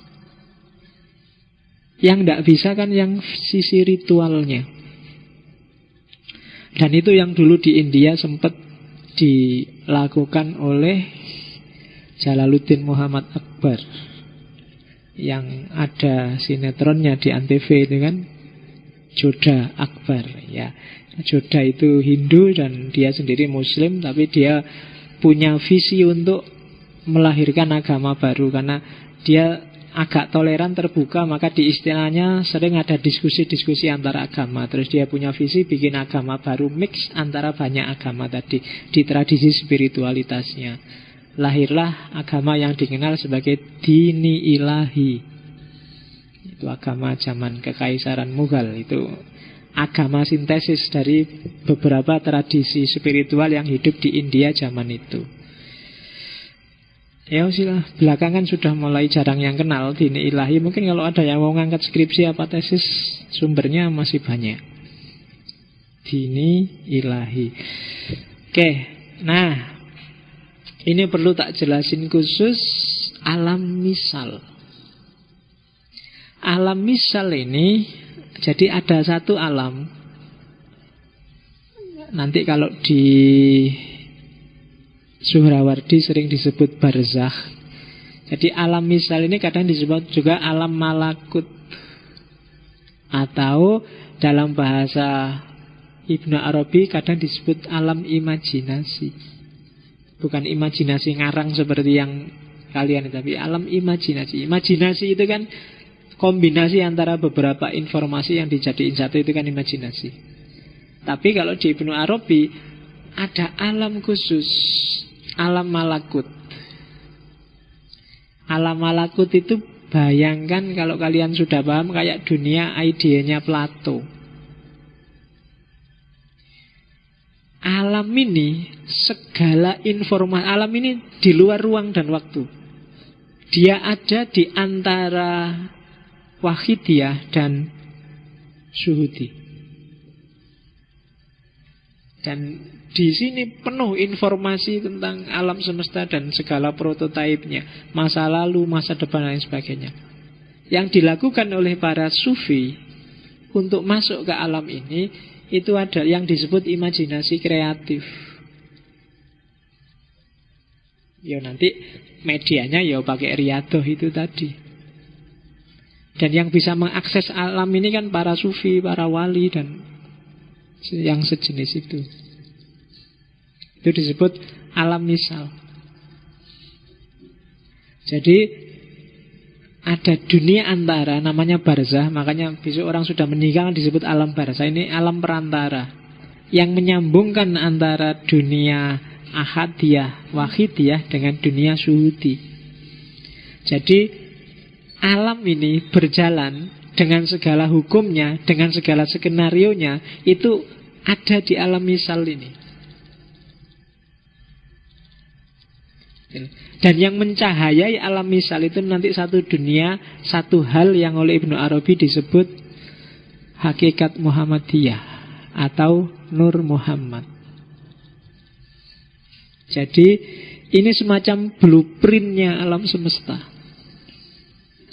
Yang tidak bisa kan yang sisi ritualnya. Dan itu yang dulu di India sempat dilakukan oleh Jalaluddin Muhammad Akbar, yang ada sinetronnya di Antv itu kan, Jodha Akbar ya. Jodha itu Hindu dan dia sendiri Muslim, tapi dia punya visi untuk melahirkan agama baru karena dia agak toleran, terbuka, maka di istilahnya sering ada diskusi-diskusi antara agama. Terus dia punya visi bikin agama baru mix antara banyak agama tadi di tradisi spiritualitasnya. Lahirlah agama yang dikenal sebagai Dini Ilahi. Itu agama zaman Kekaisaran Mughal. Itu agama sintesis dari beberapa tradisi spiritual yang hidup di India zaman itu. Ya sila, belakangan sudah mulai jarang yang kenal Dini Ilahi. Mungkin kalau ada yang mau ngangkat skripsi apa tesis, sumbernya masih banyak. Dini Ilahi. Oke, nah ini perlu tak jelasin khusus alam misal. Alam misal ini, jadi ada satu alam. Nanti kalau di Suhrawardi sering disebut barzakh. Jadi alam misal ini kadang disebut juga alam malakut, atau dalam bahasa Ibnu Arabi kadang disebut alam imajinasi. Bukan imajinasi ngarang seperti yang kalian, tapi alam imajinasi. Imajinasi itu kan kombinasi antara beberapa informasi yang dijadiin satu, itu kan imajinasi. Tapi kalau di Ibnu Arabi ada alam khusus, alam malakut. Alam malakut itu bayangkan kalau kalian sudah paham kayak dunia idenya Plato. Alam ini segala informasi, alam ini di luar ruang dan waktu. Dia ada di antara wahidiyah dan syuhudi. Dan di sini penuh informasi tentang alam semesta dan segala prototipenya, masa lalu, masa depan, dan sebagainya. Yang dilakukan oleh para sufi untuk masuk ke alam ini, itu ada yang disebut imajinasi kreatif. Ya nanti medianya ya pakai riadoh itu tadi. Dan yang bisa mengakses alam ini kan para sufi, para wali, dan yang sejenis itu. Itu disebut alam misal. Jadi ada dunia antara, namanya barzah. Makanya besok orang sudah meninggal disebut alam barzah. Ini alam perantara yang menyambungkan antara dunia ahadiyah, wahidiyah dengan dunia syuhudi. Jadi alam ini berjalan dengan segala hukumnya, dengan segala skenarionya, itu ada di alam misal ini. Dan yang mencahayai alam misal itu nanti satu dunia, satu hal yang oleh Ibnu Arabi disebut hakikat Muhammadiyah atau Nur Muhammad. Jadi ini semacam blueprintnya alam semesta,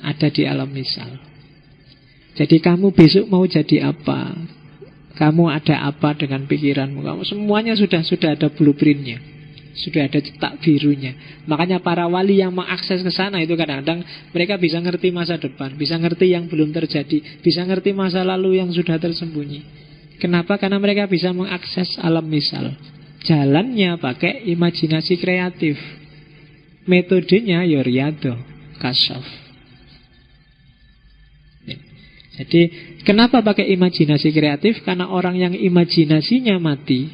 ada di alam misal. Jadi kamu besok mau jadi apa? Kamu ada apa dengan pikiranmu? Kamu semuanya sudah ada blueprintnya, sudah ada cetak birunya. Makanya para wali yang mengakses ke sana itu kadang-kadang mereka bisa ngerti masa depan, bisa ngerti yang belum terjadi, bisa ngerti masa lalu yang sudah tersembunyi. Kenapa? Karena mereka bisa mengakses alam misal. Jalannya pakai imajinasi kreatif. Metodenya ya riyadhah, kasyaf. Jadi kenapa pakai imajinasi kreatif? Karena orang yang imajinasinya mati,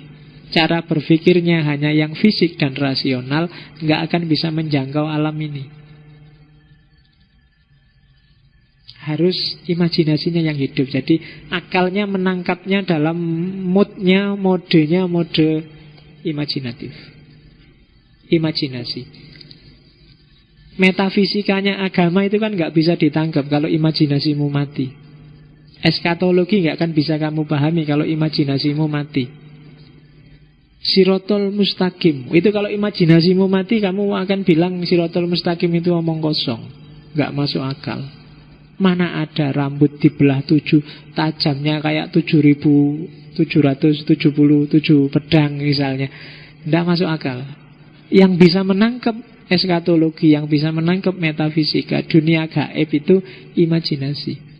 cara berpikirnya hanya yang fisik dan rasional, nggak akan bisa menjangkau alam ini. Harus imajinasinya yang hidup. Jadi akalnya menangkapnya dalam modenya, modenya mode imajinatif. Imajinasi. Metafisikanya agama itu kan nggak bisa ditangkap kalau imajinasimu mati. Eskatologi nggak akan bisa kamu pahami kalau imajinasimu mati. Sirotol mustaqim, itu kalau imajinasimu mati, kamu akan bilang sirotol mustaqim itu omong kosong, nggak masuk akal. Mana ada rambut dibelah 7, tajamnya kayak 7.777 pedang misalnya. Nggak masuk akal. Yang bisa menangkap eskatologi, yang bisa menangkap metafisika, dunia gaib itu imajinasi.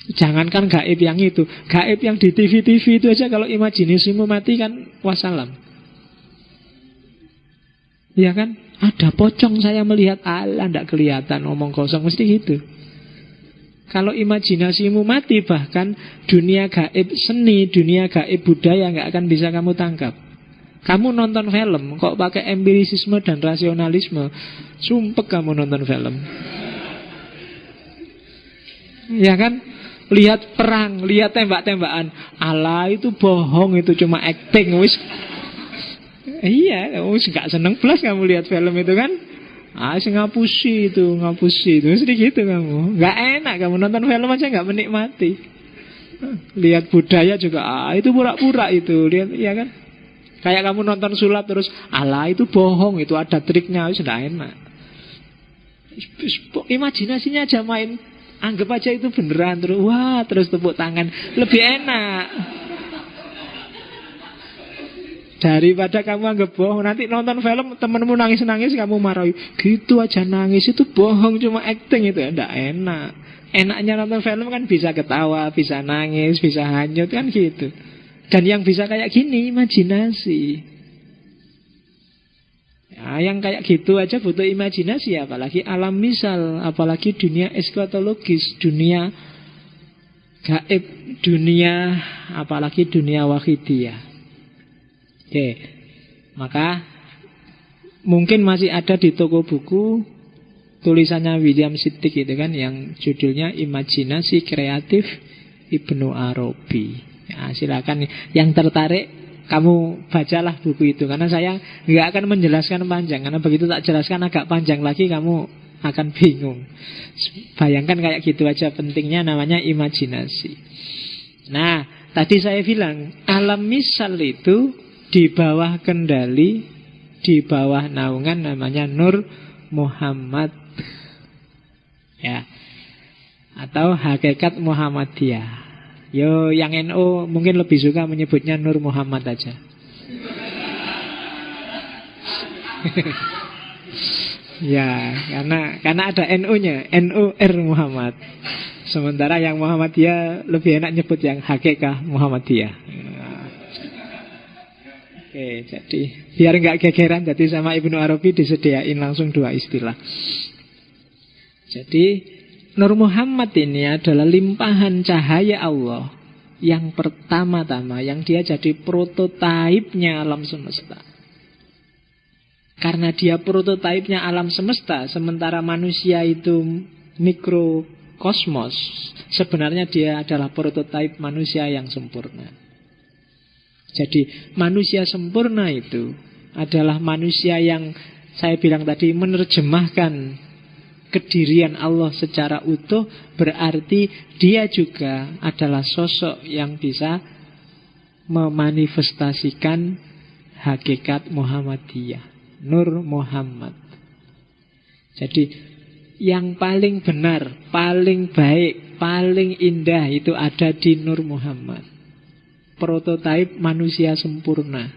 Jangankan gaib yang itu, gaib yang di TV-TV itu aja kalau imajinasimu mati kan wassalam. Ya kan? Ada pocong saya melihat, Allah tidak kelihatan, omong kosong, mesti gitu. Kalau imajinasimu mati, bahkan dunia gaib seni, dunia gaib budaya nggak akan bisa kamu tangkap. Kamu nonton film kok pakai empirisisme dan rasionalisme, sumpek kamu nonton film. Ya kan? Lihat perang, lihat tembak-tembakan, Allah itu bohong, itu cuma acting, wis. Iya, wis gak seneng belas kamu lihat film itu kan. Ngapusi itu, mesti gitu kamu. Gak enak kamu nonton film aja gak menikmati. Lihat budaya juga, itu pura-pura itu, lihat, ya kan. Kayak kamu nonton sulap terus, Allah itu bohong, itu ada triknya, wis gak enak. Imajinasinya aja main. Anggap aja itu beneran, terus wah, terus tepuk tangan, lebih enak daripada kamu anggap bohong. Nanti nonton film temenmu nangis-nangis, kamu marahi, gitu aja nangis, itu bohong, cuma acting, itu enggak enak. Enaknya nonton film kan bisa ketawa, bisa nangis, bisa hanyut, kan gitu. Dan yang bisa kayak gini imajinasi. Nah, yang kayak gitu aja butuh imajinasi, apalagi alam misal, apalagi dunia eskatologis, dunia gaib, dunia, apalagi dunia wahidiyah. Oke, maka mungkin masih ada di toko buku tulisannya William Siddiq itu kan, yang judulnya Imajinasi Kreatif Ibnu Arabi. Ya, silakan yang tertarik kamu bacalah buku itu, karena saya nggak akan menjelaskan panjang, karena begitu tak jelaskan agak panjang lagi, kamu akan bingung. Bayangkan kayak gitu aja, pentingnya namanya imajinasi. Nah, tadi saya bilang alam misal itu di bawah kendali, di bawah naungan namanya Nur Muhammad, ya, atau hakikat Muhammadiyah. Yo, yang NU mungkin lebih suka menyebutnya Nur Muhammad aja. Ya, karena ada NU-nya, NUR Muhammad. Sementara yang Muhammadiyah lebih enak nyebut yang hakikah Muhammadiyah. Oke, jadi biar nggak gegeran, jadi sama Ibnu Arabi disediain langsung dua istilah. Jadi Nur Muhammad ini adalah limpahan cahaya Allah yang pertama-tama, yang dia jadi prototipenya alam semesta. Karena dia prototipenya alam semesta, sementara manusia itu mikrokosmos, sebenarnya dia adalah prototip manusia yang sempurna. Jadi manusia sempurna itu adalah manusia yang saya bilang tadi menerjemahkan kedirian Allah secara utuh, berarti dia juga adalah sosok yang bisa memanifestasikan hakikat Muhammadiyah, Nur Muhammad. Jadi yang paling benar, paling baik, paling indah itu ada di Nur Muhammad, prototipe manusia sempurna.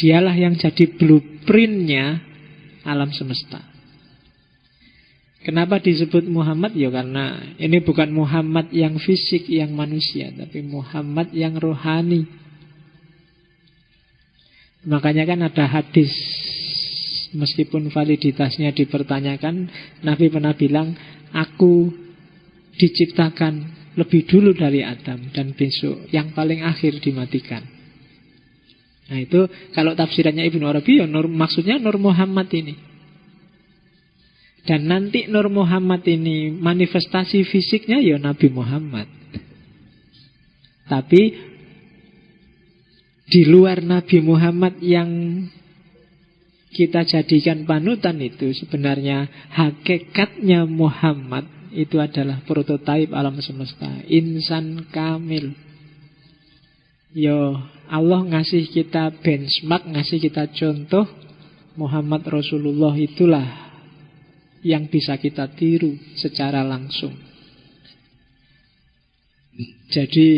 Dialah yang jadi blueprintnya alam semesta. Kenapa disebut Muhammad? Ya karena ini bukan Muhammad yang fisik, yang manusia, tapi Muhammad yang rohani. Makanya kan ada hadis, meskipun validitasnya dipertanyakan, Nabi pernah bilang, aku diciptakan lebih dulu dari Adam, dan besok yang paling akhir dimatikan. Nah itu kalau tafsirannya Ibnu Arabi ya maksudnya Nur Muhammad ini. Dan nanti Nur Muhammad ini manifestasi fisiknya ya Nabi Muhammad. Tapi di luar Nabi Muhammad yang kita jadikan panutan itu, sebenarnya hakikatnya Muhammad itu adalah prototipe alam semesta, insan kamil. Yo, Allah ngasih kita benchmark, ngasih kita contoh. Muhammad Rasulullah itulah yang bisa kita tiru secara langsung. Jadi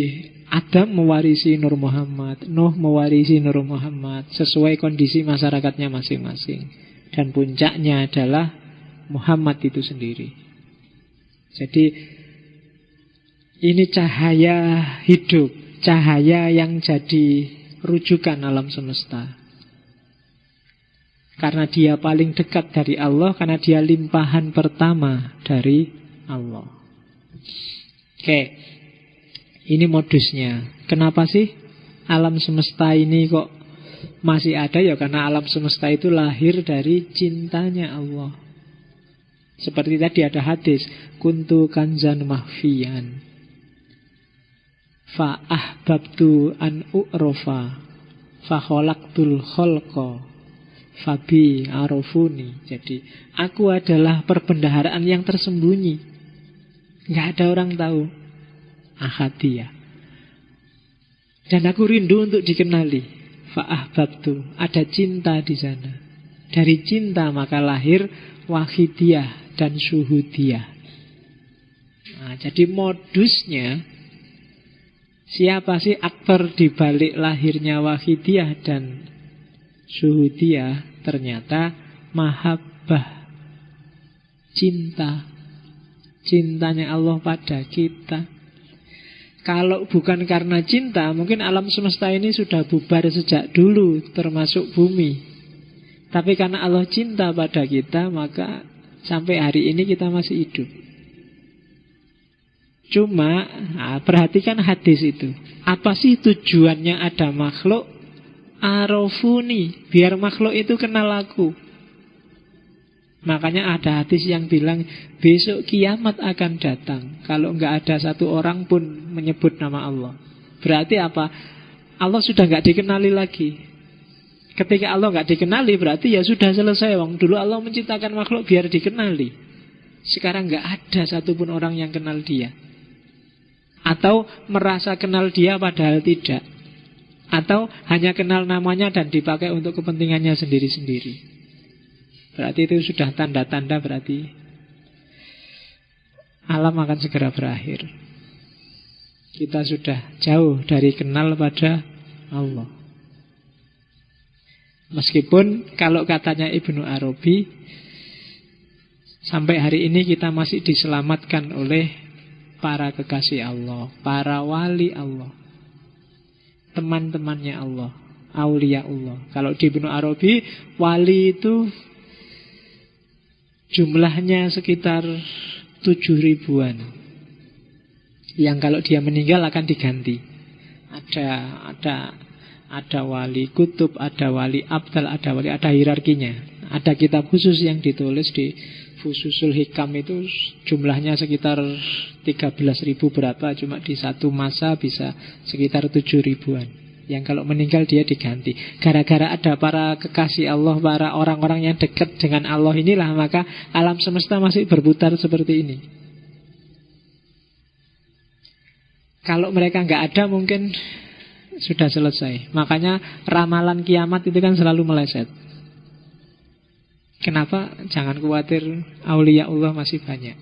Adam mewarisi Nur Muhammad, Nuh mewarisi Nur Muhammad, sesuai kondisi masyarakatnya masing-masing. Dan puncaknya adalah Muhammad itu sendiri. Jadi ini cahaya hidup, cahaya yang jadi rujukan alam semesta. Karena dia paling dekat dari Allah, karena dia limpahan pertama dari Allah. Oke, ini modusnya. Kenapa sih alam semesta ini kok masih ada? Ya karena alam semesta itu lahir dari cintanya Allah. Seperti tadi ada hadis, kuntu kanzan mahfiyan fa ahbabtu an u'rofa fa khalaqtul khalqa fabi arafuni. Jadi aku adalah perbendaharaan yang tersembunyi, nggak ada orang tahu, ahadiyah. Dan aku rindu untuk dikenali. Fa ahbabtu, ada cinta di sana. Dari cinta maka lahir wahidiyah dan syuhudiyah. Nah, jadi modusnya, siapa sih aktor di balik lahirnya wahidiyah dan syuhudiyah? Ternyata mahabbah, cinta. Cintanya Allah pada kita. Kalau bukan karena cinta, mungkin alam semesta ini sudah bubar sejak dulu, termasuk bumi. Tapi karena Allah cinta pada kita, maka sampai hari ini kita masih hidup. Cuma perhatikan hadis itu. Apa sih tujuannya ada makhluk? Arafuni, biar makhluk itu kenal aku. Makanya ada hadis yang bilang besok kiamat akan datang kalau nggak ada satu orang pun menyebut nama Allah. Berarti apa? Allah sudah nggak dikenali lagi. Ketika Allah nggak dikenali, berarti ya sudah selesai. Wong dulu Allah menciptakan makhluk biar dikenali. Sekarang nggak ada satupun orang yang kenal dia. Atau merasa kenal dia padahal tidak. Atau hanya kenal namanya dan dipakai untuk kepentingannya sendiri-sendiri. Berarti itu sudah tanda-tanda berarti alam akan segera berakhir. Kita sudah jauh dari kenal pada Allah. Meskipun kalau katanya Ibnu Arabi, sampai hari ini kita masih diselamatkan oleh para kekasih Allah, para wali Allah, teman-temannya Allah, aulia Allah. Kalau di Ibnu Arabi, wali itu jumlahnya sekitar 7.000-an, yang kalau dia meninggal akan diganti. Ada wali kutub, ada wali abdal, ada hierarkinya. Ada kitab khusus yang ditulis di Fususul Hikam itu jumlahnya sekitar 13.000 berapa, cuma di satu masa bisa sekitar 7.000-an. Yang kalau meninggal dia diganti. Gara-gara ada para kekasih Allah, para orang-orang yang dekat dengan Allah inilah, maka alam semesta masih berputar seperti ini. Kalau mereka nggak ada mungkin sudah selesai. Makanya ramalan kiamat itu kan selalu meleset. Kenapa? Jangan khawatir, aulia Allah masih banyak.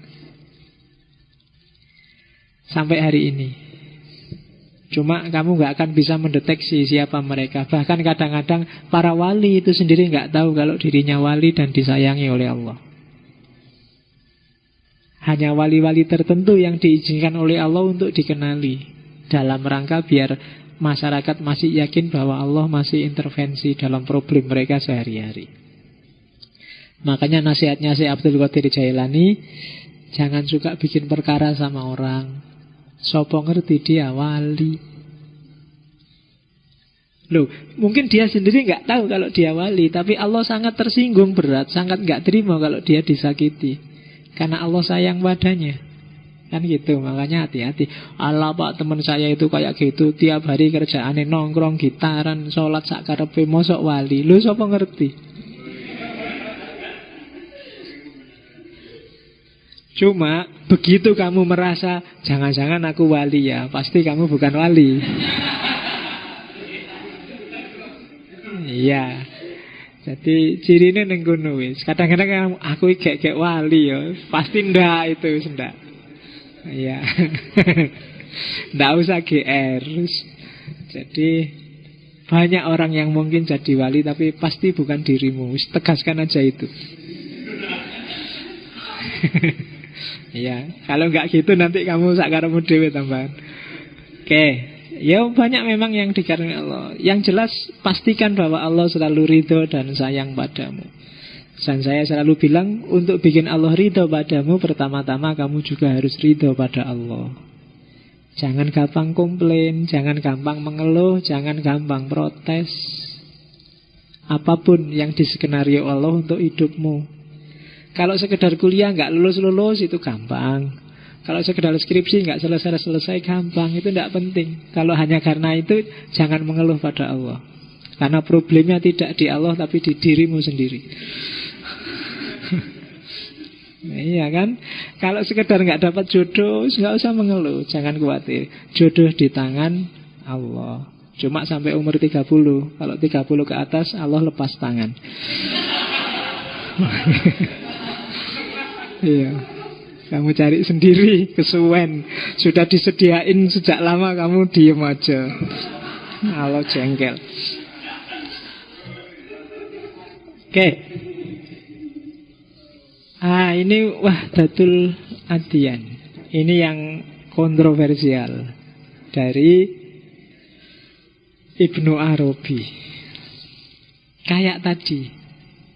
Sampai hari ini. Cuma kamu gak akan bisa mendeteksi siapa mereka. Bahkan kadang-kadang para wali itu sendiri gak tahu kalau dirinya wali dan disayangi oleh Allah. Hanya wali-wali tertentu yang diizinkan oleh Allah untuk dikenali, dalam rangka biar masyarakat masih yakin bahwa Allah masih intervensi dalam problem mereka sehari-hari. Makanya nasihatnya Syekh Abdul Qadir Jailani, jangan suka bikin perkara sama orang. Sopo ngerti dia wali. Loh, mungkin dia sendiri gak tahu kalau dia wali, tapi Allah sangat tersinggung berat, sangat gak terima kalau dia disakiti, karena Allah sayang padanya. Kan gitu, makanya hati-hati. Allah pak, teman saya itu kayak gitu, tiap hari kerjaannya nongkrong, gitaran, sholat sakarepe, mosok wali. Lu sopo ngerti? Cuma begitu kamu merasa jangan-jangan aku wali ya, pasti kamu bukan wali. Iya. Jadi cirine ning kono wis. Kadang-kadang aku gek wali ya, pasti ndak itu ndak. Iya. Ndak usah GR. Jadi banyak orang yang mungkin jadi wali tapi pasti bukan dirimu. Tegaskan aja itu. Iya, kalau nggak gitu nanti kamu sakaremu dhewe tambahan. Oke, ya banyak memang yang dikarenakan Allah. Yang jelas pastikan bahwa Allah selalu ridho dan sayang padamu. Dan saya selalu bilang, untuk bikin Allah ridho padamu, pertama-tama kamu juga harus ridho pada Allah. Jangan gampang komplain, jangan gampang mengeluh, jangan gampang protes. Apapun yang diskenario Allah untuk hidupmu. Kalau sekedar kuliah nggak lulus-lulus itu gampang. Kalau sekedar skripsi nggak selesai-selesai gampang. Itu tidak penting. Kalau hanya karena itu jangan mengeluh pada Allah. Karena problemnya tidak di Allah tapi di dirimu sendiri. Iya kan? Kalau sekedar nggak dapat jodoh nggak usah mengeluh, jangan khawatir. Jodoh di tangan Allah. Cuma sampai umur 30. Kalau 30 ke atas Allah lepas tangan. Iya, kamu cari sendiri, kesuwen. Sudah disediain sejak lama, kamu diem aja. Allah jengkel. Oke. Ini Wahdatul Adyan. Ini yang kontroversial dari Ibnu Arabi. Kayak tadi.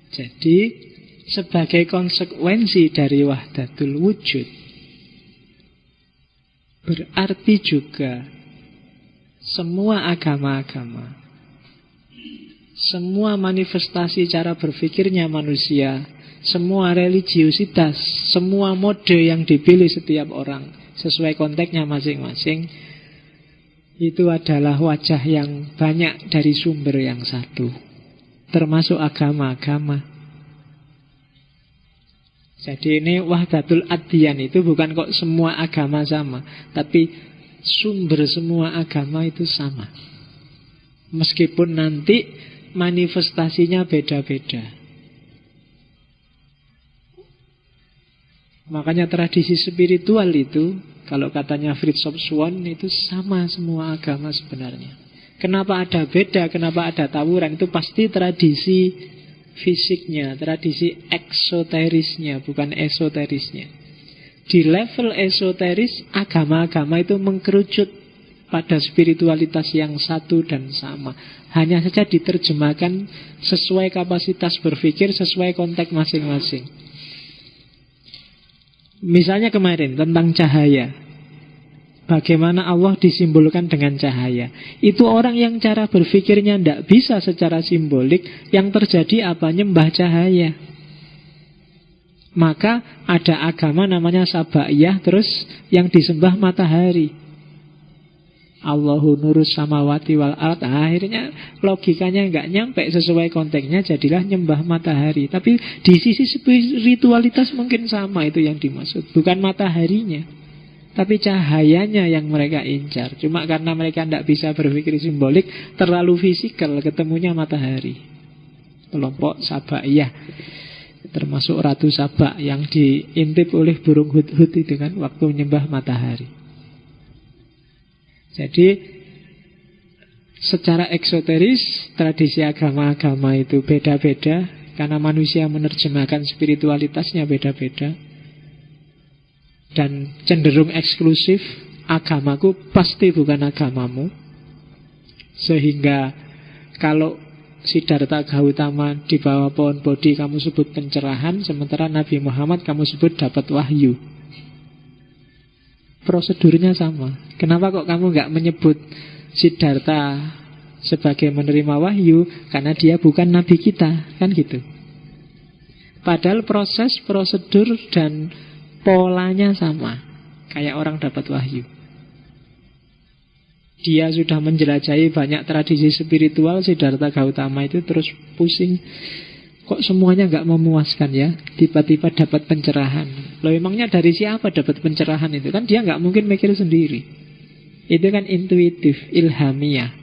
Jadi sebagai konsekuensi dari wahdatul wujud, berarti juga semua agama-agama, semua manifestasi cara berpikirnya manusia, semua religiusitas, semua mode yang dipilih setiap orang sesuai konteksnya masing-masing, itu adalah wajah yang banyak dari sumber yang satu. termasuk agama-agama. Jadi ini wahdatul adyan itu bukan kok semua agama sama, tapi sumber semua agama itu sama. Meskipun nanti manifestasinya beda-beda. Makanya tradisi spiritual itu, kalau katanya Fritz Swan, itu sama semua agama sebenarnya. Kenapa ada beda, kenapa ada tawuran, itu pasti tradisi fisiknya, tradisi eksoterisnya, bukan esoterisnya. Di level esoteris, agama-agama itu mengkerucut pada spiritualitas yang satu dan sama. Hanya saja diterjemahkan sesuai kapasitas berpikir, sesuai konteks masing-masing. Misalnya kemarin tentang cahaya. Bagaimana Allah disimbolkan dengan cahaya. Itu orang yang cara berpikirnya tidak bisa secara simbolik. Yang terjadi apa? Nyembah cahaya. Maka ada agama namanya Sabaiyah, terus yang disembah matahari. Allahu nurus samawati wal ard. Akhirnya logikanya nggak nyampe sesuai konteksnya, jadilah nyembah matahari. Tapi di sisi spiritualitas mungkin sama itu yang dimaksud. Bukan mataharinya, tapi cahayanya yang mereka incar. Cuma karena mereka tidak bisa berpikir simbolik, terlalu fisikal, ketemunya matahari. Kelompok Sabaiyah, termasuk Ratu Saba yang diintip oleh burung hudhud itu kan, waktu menyembah matahari. Jadi secara eksoteris tradisi agama-agama itu beda-beda, karena manusia menerjemahkan spiritualitasnya beda-beda. Dan cenderung eksklusif, agamaku pasti bukan agamamu. Sehingga kalau Siddhartha Gautama di bawah pohon Bodhi kamu sebut pencerahan, sementara Nabi Muhammad kamu sebut dapat wahyu. Prosedurnya sama. Kenapa kok kamu nggak menyebut Siddhartha sebagai menerima wahyu? Karena dia bukan nabi kita, kan gitu. Padahal proses, prosedur, dan polanya sama. Kayak orang dapat wahyu. Dia sudah menjelajahi banyak tradisi spiritual. Siddhartha Gautama itu terus pusing, kok semuanya nggak memuaskan ya. Tiba-tiba dapat pencerahan. Loh, emangnya dari siapa dapat pencerahan itu? Kan dia nggak mungkin mikir sendiri. Itu kan intuitif, ilhamiah.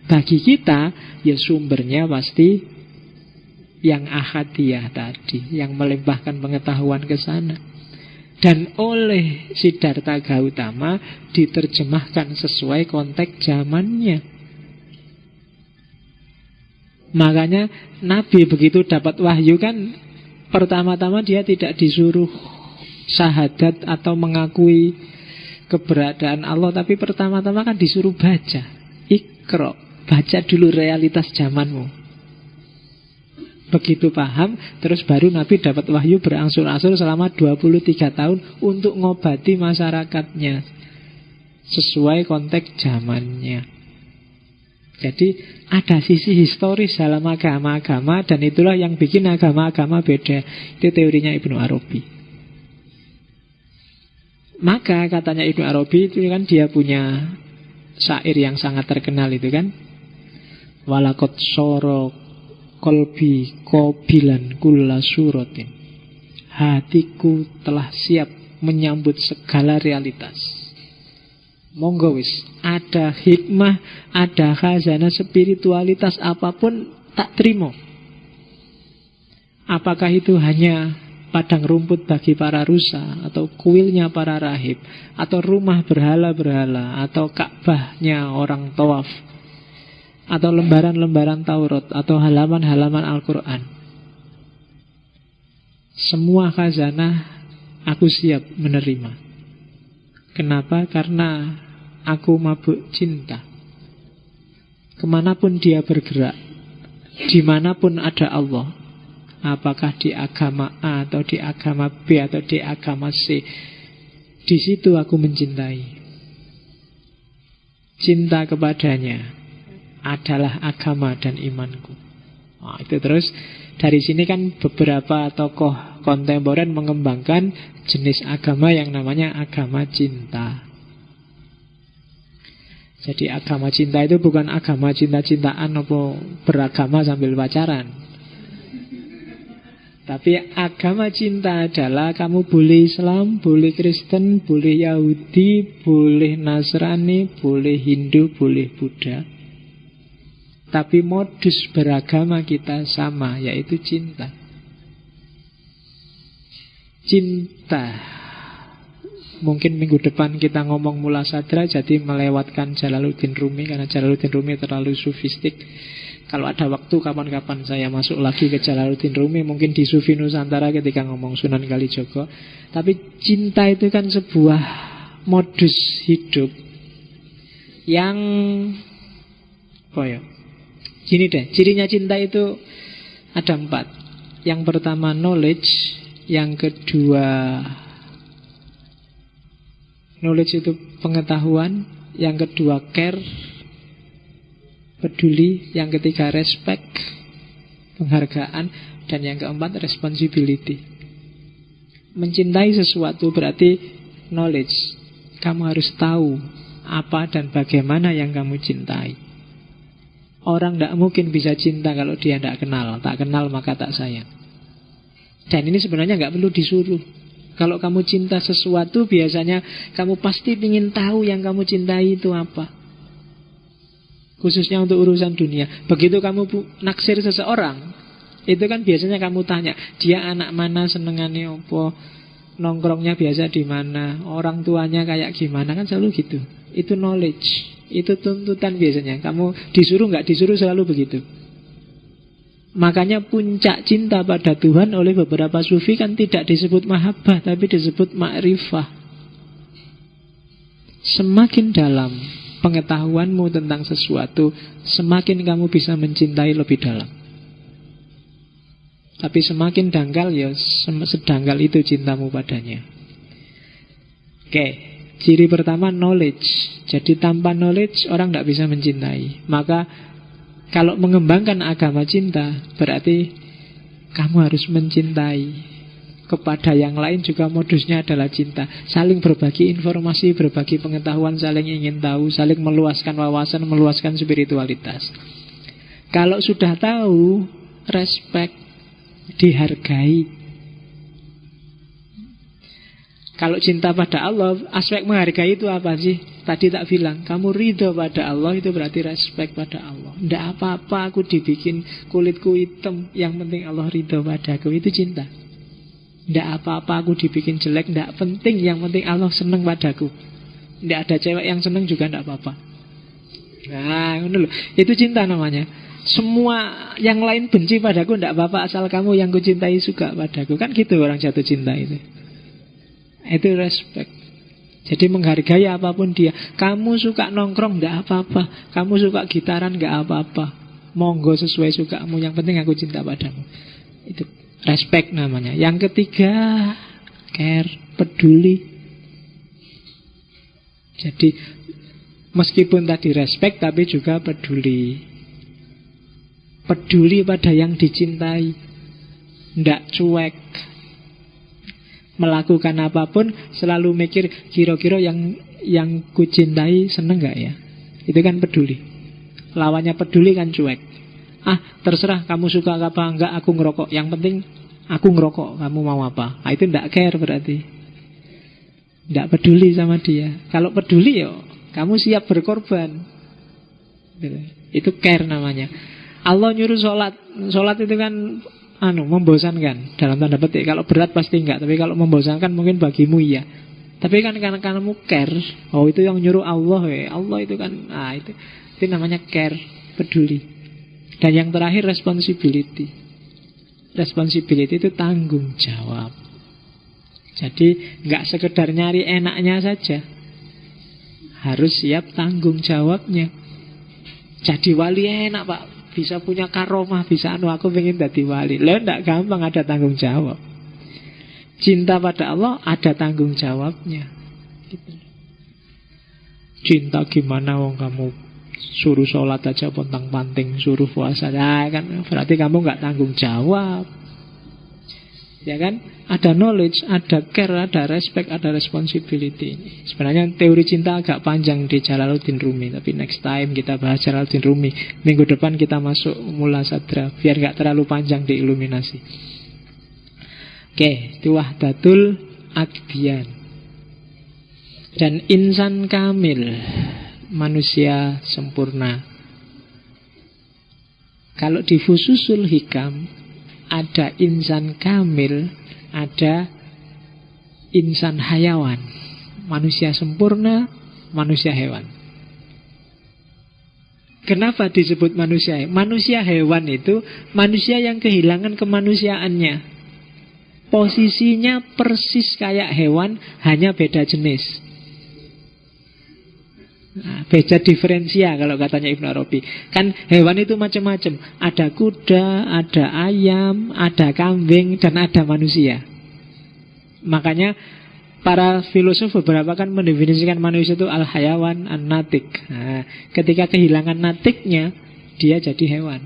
Bagi kita, ya sumbernya pasti yang ahadiyah tadi, yang melimpahkan pengetahuan ke sana. Dan oleh Siddhartha Gautama diterjemahkan sesuai konteks zamannya. Makanya Nabi begitu dapat wahyu kan, pertama-tama dia tidak disuruh syahadat atau mengakui keberadaan Allah, tapi pertama-tama kan disuruh baca. Iqra, baca dulu realitas zamanmu. Begitu paham, terus baru Nabi dapat wahyu berangsur-angsur selama 23 tahun untuk ngobati masyarakatnya sesuai konteks zamannya. Jadi ada sisi historis dalam agama-agama, dan itulah yang bikin agama-agama beda. Itu teorinya Ibnu Arabi. Maka katanya Ibnu Arabi itu kan dia punya syair yang sangat terkenal itu kan, walakot soro kolbi kobilan kulla suratin. Hatiku telah siap menyambut segala realitas. Monggo wis, ada hikmah, ada khazanah spiritualitas apapun tak terima. Apakah itu hanya padang rumput bagi para rusa, atau kuilnya para rahib, atau rumah berhala-berhala, atau Ka'bahnya orang tawaf, atau lembaran-lembaran Taurat, atau halaman-halaman Al-Quran. Semua khazanah aku siap menerima. Kenapa? Karena aku mabuk cinta. Kemanapun dia bergerak, dimanapun ada Allah, apakah di agama A atau di agama B atau di agama C, di situ aku mencintai. Cinta kepadanya adalah agama dan imanku. Nah, itu terus dari sini kan beberapa tokoh kontemporer mengembangkan jenis agama yang namanya agama cinta. Jadi agama cinta itu bukan agama cinta-cintaan apa beragama sambil pacaran. Tapi agama cinta adalah kamu boleh Islam, boleh Kristen, boleh Yahudi, boleh Nasrani, boleh Hindu, boleh Buddha. Tapi modus beragama kita sama, yaitu cinta. Cinta. Mungkin minggu depan kita ngomong Mula Sadra, jadi melewatkan Jalaluddin Rumi, karena Jalaluddin Rumi terlalu sufistik. Kalau ada waktu kapan-kapan saya masuk lagi ke Jalaluddin Rumi, mungkin di Sufi Nusantara ketika ngomong Sunan Kalijogo. Tapi cinta itu kan sebuah modus hidup yang gini deh, cirinya cinta itu ada 4. Yang pertama knowledge, yang kedua knowledge itu pengetahuan, yang kedua care, peduli, yang ketiga respect, penghargaan, dan yang keempat responsibility. Mencintai sesuatu berarti knowledge. Kamu harus tahu apa dan bagaimana yang kamu cintai. Orang tidak mungkin bisa cinta kalau dia tidak kenal. Tak kenal maka tak sayang. Dan ini sebenarnya nggak perlu disuruh. Kalau kamu cinta sesuatu, biasanya kamu pasti ingin tahu yang kamu cintai itu apa. Khususnya untuk urusan dunia. Begitu kamu naksir seseorang, itu kan biasanya kamu tanya, dia anak mana, senengannya apa, nongkrongnya biasa di mana, orang tuanya kayak gimana, kan selalu gitu. Itu knowledge, itu tuntutan biasanya. Kamu disuruh nggak disuruh selalu begitu. Makanya puncak cinta pada Tuhan oleh beberapa sufi kan tidak disebut mahabbah, tapi disebut ma'rifah. Semakin dalam pengetahuanmu tentang sesuatu, semakin kamu bisa mencintai lebih dalam. Tapi semakin dangkal, ya sedangkal itu cintamu padanya. Oke, ciri pertama knowledge. Jadi tanpa knowledge orang tidak bisa mencintai. Maka kalau mengembangkan agama cinta, berarti kamu harus mencintai. Kepada yang lain juga modusnya adalah cinta. Saling berbagi informasi, berbagi pengetahuan, saling ingin tahu, saling meluaskan wawasan, meluaskan spiritualitas. Kalau sudah tahu, respect, dihargai. Kalau cinta pada Allah, aspek menghargai itu apa sih? Tadi tak bilang, kamu ridho pada Allah, itu berarti respect pada Allah. Tidak apa-apa aku dibikin kulitku hitam, yang penting Allah ridho padaku, itu cinta. Tidak apa-apa aku dibikin jelek, tidak penting, yang penting Allah senang padaku. Tidak ada cewek yang senang juga tidak apa-apa. Nah, itu cinta namanya. Semua yang lain benci padaku tidak apa-apa, asal kamu yang kucintai suka padaku. Kan gitu orang jatuh cinta itu. Itu respect. Jadi menghargai apapun dia. Kamu suka nongkrong tidak apa-apa, kamu suka gitaran tidak apa-apa, monggo sesuai sukamu, yang penting aku cinta padamu. Itu respect namanya. Yang ketiga care, peduli. Jadi meskipun tadi respect, tapi juga peduli. Peduli pada yang dicintai, tidak cuek. Melakukan apapun selalu mikir, kira-kira yang kucintai seneng gak ya? Itu kan peduli. Lawannya peduli kan cuek. Terserah kamu suka apa enggak, aku ngerokok, yang penting aku ngerokok, kamu mau apa. Itu tidak care berarti. Tidak peduli sama dia. Kalau peduli ya kamu siap berkorban. Itu care namanya. Allah nyuruh sholat. Sholat itu kan membosankan dalam tanda petik. Kalau berat pasti enggak, tapi kalau membosankan mungkin bagimu iya. Tapi kan karena kamu care, itu yang nyuruh Allah ya. Allah itu kan itu namanya care, peduli. Dan yang terakhir responsibility. Responsibility itu tanggung jawab. Jadi enggak sekedar nyari enaknya saja, harus siap tanggung jawabnya. Jadi wali enak Pak, bisa punya karomah, bisa aku pengen jadi wali. Tidak gampang, ada tanggung jawab. Cinta pada Allah ada tanggung jawabnya. Cinta gimana wong kamu suruh sholat aja pontang-panting, suruh puasa, kan berarti kamu nggak tanggung jawab. Ya kan? Ada knowledge, ada care, ada respect, ada responsibility. Sebenarnya teori cinta agak panjang di Jalaluddin Rumi, tapi next time kita bahas Jalaluddin Rumi. Minggu depan kita masuk Mula Sadra, biar gak terlalu panjang di Iluminasi. Oke, itu Wahdatul Adyan. Dan insan kamil, manusia sempurna. Kalau di Fususul Hikam ada insan kamil, ada insan hayawan. Manusia sempurna, manusia hewan. Kenapa disebut manusia? Manusia hewan itu manusia yang kehilangan kemanusiaannya. Posisinya persis kayak hewan, hanya beda jenis. Nah, beda diferensia kalau katanya Ibnu Arabi. Kan hewan itu macam-macam. Ada kuda, ada ayam, ada kambing, dan ada manusia. Makanya para filosof beberapa kan mendefinisikan manusia itu al-hayawan an-natik. Nah, ketika kehilangan natiknya, dia jadi hewan.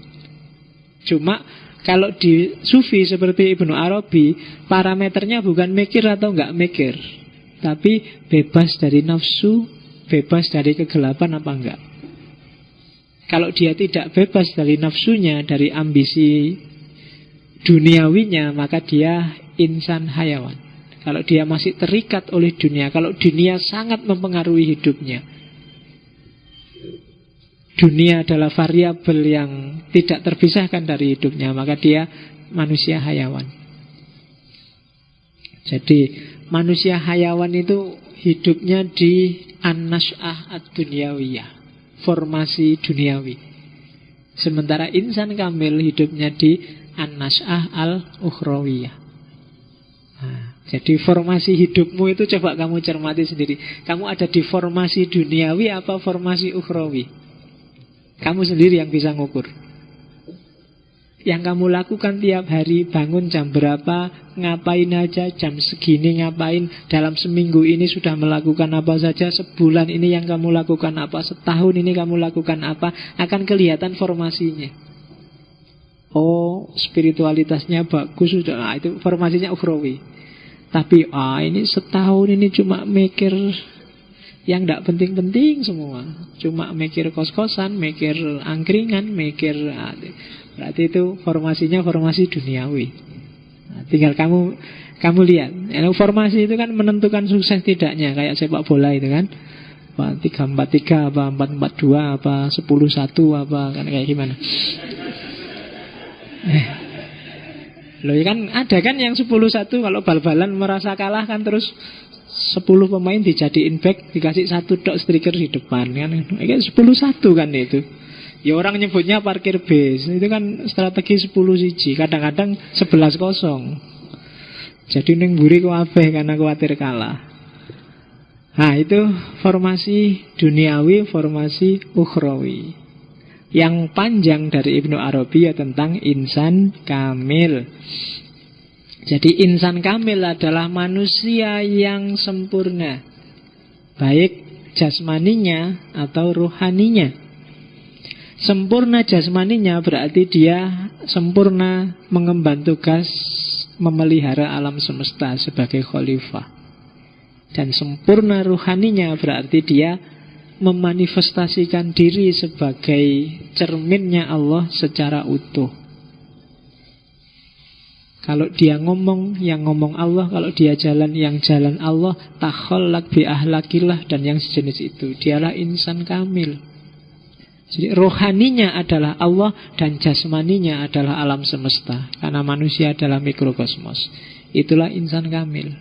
Cuma kalau di sufi seperti Ibnu Arabi, parameternya bukan mikir atau enggak mikir, tapi bebas dari nafsu, bebas dari kegelapan apa enggak. Kalau dia tidak bebas dari nafsunya, dari ambisi duniawinya, maka dia insan hayawan. Kalau dia masih terikat oleh dunia, kalau dunia sangat mempengaruhi hidupnya, dunia adalah variabel yang tidak terpisahkan dari hidupnya, maka dia manusia hayawan. Jadi manusia hayawan itu hidupnya di an-nash'ah ad-dunyawiyah, formasi duniawi. Sementara insan kamil hidupnya di an-nash'ah al-ukhrawiyah. Nah, jadi formasi hidupmu itu coba kamu cermati sendiri. Kamu ada di formasi duniawi apa formasi ukhrawi? Kamu sendiri yang bisa ngukur. Yang kamu lakukan tiap hari, bangun jam berapa, ngapain aja, jam segini ngapain, dalam seminggu ini sudah melakukan apa saja, sebulan ini yang kamu lakukan apa, setahun ini kamu lakukan apa, akan kelihatan formasinya. Oh, spiritualitasnya bagus, sudah, nah, itu formasinya ukhrawi. Tapi ini setahun ini cuma mikir yang tidak penting-penting semua, cuma mikir kos-kosan, mikir angkringan, mikir berarti itu formasinya formasi duniawi. Nah, tinggal kamu lihat. Formasi itu kan menentukan sukses tidaknya, kayak sepak bola itu kan. 3-4-3 apa 4-4-2 apa 10-1 apa kan kayak gimana. Loh kan ada kan yang 10-1 kalau bal-balan merasa kalah kan terus 10 pemain dijadiin back, dikasih 1 dot striker di depan kan. Kayak 10-1 kan itu. Ya orang nyebutnya parkir base. Itu kan strategi 10-1. Kadang-kadang 11-0. Jadi ning mburi kabeh karena khawatir kalah. Nah, itu formasi duniawi, formasi ukhrawi. Yang panjang dari Ibnu Arabi ya tentang insan kamil. Jadi insan kamil adalah manusia yang sempurna, baik jasmaninya atau rohaninya. Sempurna jasmaninya berarti dia sempurna mengemban tugas memelihara alam semesta sebagai khalifah. Dan sempurna rohaninya berarti dia memanifestasikan diri sebagai cerminnya Allah secara utuh. Kalau dia ngomong, yang ngomong Allah. Kalau dia jalan, yang jalan Allah. Takhallaq bi ahlakillah dan yang sejenis itu. Dialah insan kamil. Jadi rohaninya adalah Allah dan jasmaninya adalah alam semesta. Karena manusia adalah mikrokosmos. Itulah insan kamil.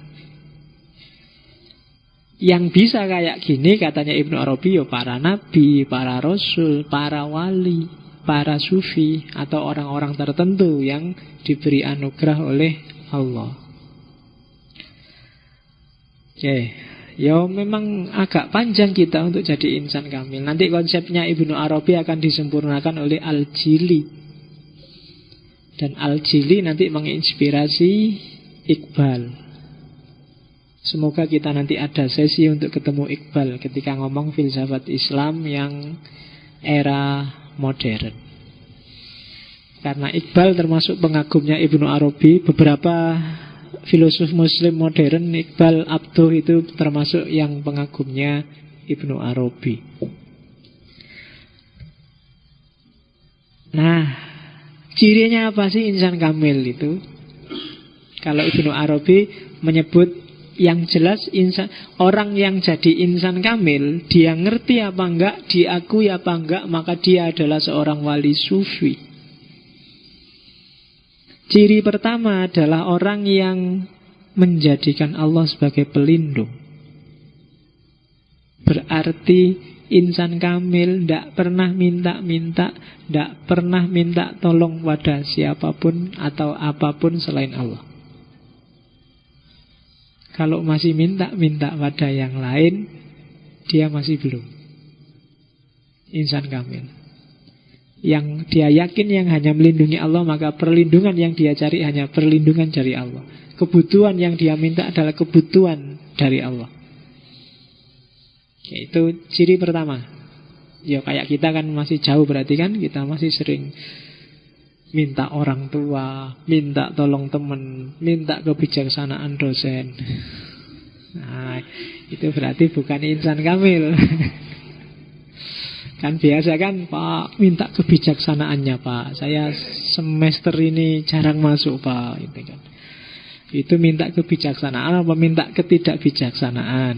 Yang bisa kayak gini katanya Ibnu Arabi ya para nabi, para rasul, para wali, para sufi, atau orang-orang tertentu yang diberi anugerah oleh Allah. Oke. Ya memang agak panjang kita untuk jadi insan kamil. Nanti konsepnya Ibnu Arabi akan disempurnakan oleh Al-Jili. Dan Al-Jili nanti menginspirasi Iqbal. Semoga kita nanti ada sesi untuk ketemu Iqbal ketika ngomong filsafat Islam yang era modern. Karena Iqbal termasuk pengagumnya Ibnu Arabi. Beberapa filosof muslim modern Iqbal Abduh itu termasuk yang pengagumnya Ibnu Arabi. Nah, cirinya apa sih insan kamil itu? Kalau Ibnu Arabi menyebut yang jelas orang yang jadi insan kamil, dia ngerti apa enggak, diakui apa enggak, maka dia adalah seorang wali sufi. Ciri pertama adalah orang yang menjadikan Allah sebagai pelindung. Berarti insan kamil tidak pernah minta-minta, tidak pernah minta tolong pada siapapun atau apapun selain Allah. Kalau masih minta-minta pada yang lain, dia masih belum insan kamil. Yang dia yakin yang hanya melindungi Allah, maka perlindungan yang dia cari hanya perlindungan dari Allah. Kebutuhan yang dia minta adalah kebutuhan dari Allah. Itu ciri pertama. Ya kayak kita kan masih jauh, berarti kan kita masih sering minta orang tua, minta tolong teman, minta kebijaksanaan dosen. Nah, itu berarti bukan insan kamil. Kan biasa kan, Pak, minta kebijaksanaannya, Pak. Saya semester ini jarang masuk, Pak. Itu kan. Itu minta kebijaksanaan apa minta ketidakbijaksanaan?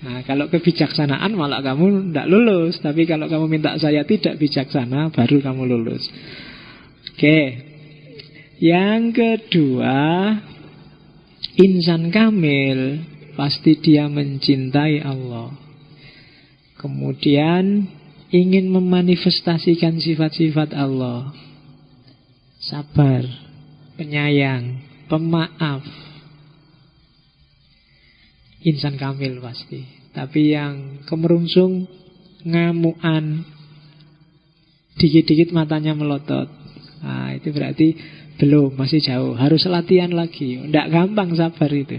Nah, kalau kebijaksanaan malah kamu tidak lulus. Tapi kalau kamu minta saya tidak bijaksana, baru kamu lulus. Oke. Yang kedua, insan kamil pasti dia mencintai Allah. Kemudian ingin memanifestasikan sifat-sifat Allah. Sabar, penyayang, pemaaf. Insan kamil pasti. Tapi yang kemerungsung, ngamuan, dikit-dikit matanya melotot. Nah, itu berarti belum, masih jauh. Harus latihan lagi. Tidak gampang sabar itu.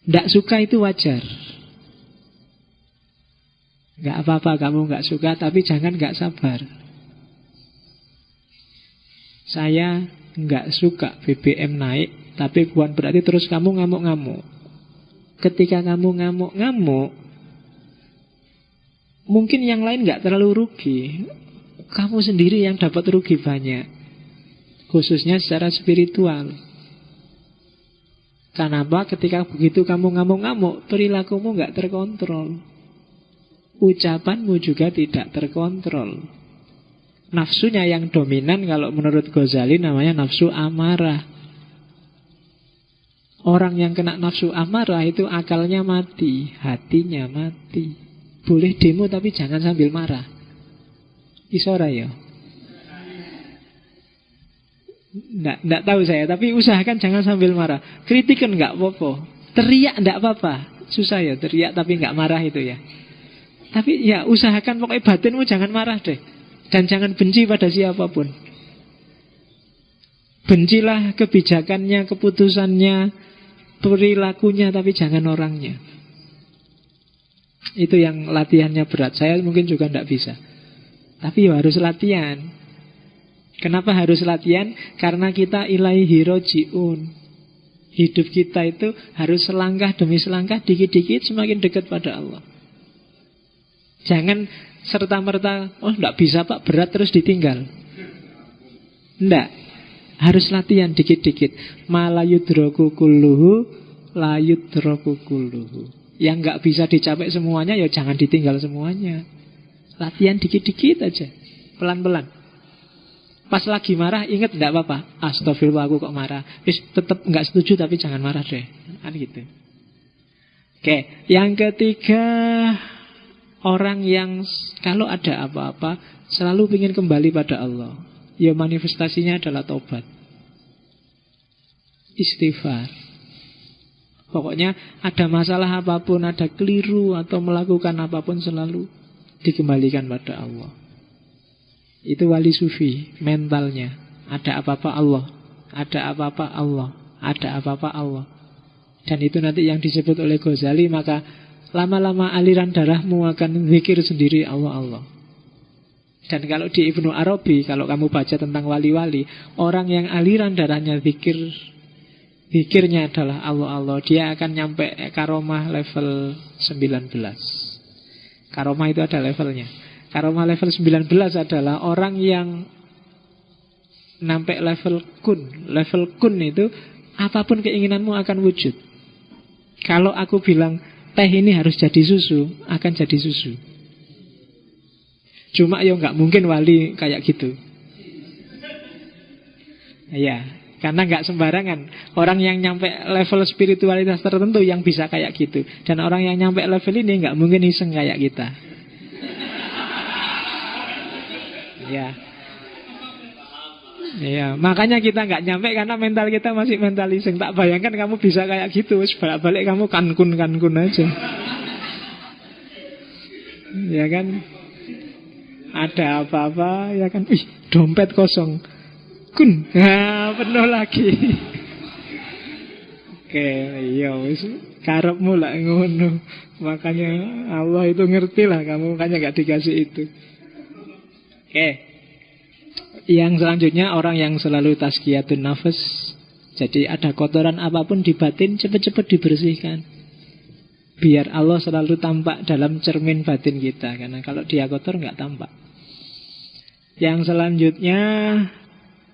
Tidak suka itu wajar. Tidak apa-apa kamu tidak suka, tapi jangan tidak sabar. Saya tidak suka BBM naik, tapi bukan berarti terus kamu ngamuk-ngamuk. Ketika kamu ngamuk-ngamuk, mungkin yang lain tidak terlalu rugi. Kamu sendiri yang dapat rugi banyak. Khususnya secara spiritual. Kenapa? Ketika begitu kamu ngamuk-ngamuk, perilakumu tidak terkontrol. Ucapanmu juga tidak terkontrol. Nafsunya yang dominan, kalau menurut Ghazali namanya nafsu amarah. Orang yang kena nafsu amarah itu akalnya mati, hatinya mati. Boleh demo tapi jangan sambil marah. Isora ya? Nggak tahu saya, tapi usahakan jangan sambil marah. Kritikan nggak apa-apa, teriak nggak apa-apa. Susah ya teriak tapi nggak marah itu ya. Tapi ya usahakan pokoknya batinmu jangan marah deh. Dan jangan benci pada siapapun. Bencilah kebijakannya, keputusannya, perilakunya, tapi jangan orangnya. Itu yang latihannya berat. Saya mungkin juga tidak bisa. Tapi ya harus latihan. Kenapa harus latihan? Karena kita ilaihi roji'un. Hidup kita itu harus selangkah demi selangkah, dikit-dikit semakin dekat pada Allah. Jangan serta-merta, oh tidak bisa Pak, berat terus ditinggal. Tidak. Harus latihan dikit-dikit. Malayudroku kulluhu, layudroku kulluhu. Yang nggak bisa dicapai semuanya, ya jangan ditinggal semuanya. Latihan dikit-dikit aja, pelan-pelan. Pas lagi marah, ingat tidak apa-apa. Astagfirullah, aku kok marah. Tetap nggak setuju, tapi jangan marah deh. Kan gitu. Oke, yang ketiga, orang yang kalau ada apa-apa selalu ingin kembali pada Allah. Ya manifestasinya adalah tobat, istighfar. Pokoknya ada masalah apapun, ada keliru atau melakukan apapun, selalu dikembalikan pada Allah. Itu wali sufi mentalnya. Ada apa-apa Allah, ada apa-apa Allah, ada apa-apa Allah. Dan itu nanti yang disebut oleh Ghazali, maka lama-lama aliran darahmu akan zikir sendiri Allah-Allah. Dan kalau di Ibnu Arabi, kalau kamu baca tentang wali-wali, orang yang aliran darahnya zikirnya adalah Allah, dia akan nyampe karomah level 19. Karomah itu ada levelnya. Karomah level 19 adalah orang yang sampai level kun. Level kun itu apapun keinginanmu akan wujud. Kalau aku bilang teh ini harus jadi susu, akan jadi susu. Cuma ya nggak mungkin wali kayak gitu. Ya, karena nggak sembarangan. Orang yang nyampe level spiritualitas tertentu yang bisa kayak gitu. Dan orang yang nyampe level ini nggak mungkin iseng kayak kita. Ya. Ya, makanya kita nggak nyampe karena mental kita masih mental iseng. Tak bayangkan kamu bisa kayak gitu, balik kamu kankun aja. Ya kan? Ada apa-apa, ya kan? Ih, dompet kosong. Kun, penuh lagi. Oke, iya wis karepmu lah ngono. Makanya Allah itu ngerti lah kamu, makanya nggak dikasih itu. Oke. Yang selanjutnya orang yang selalu tazkiyatun nafas. Jadi ada kotoran apapun di batin cepat-cepat dibersihkan. Biar Allah selalu tampak dalam cermin batin kita. Karena kalau dia kotor nggak tampak. Yang selanjutnya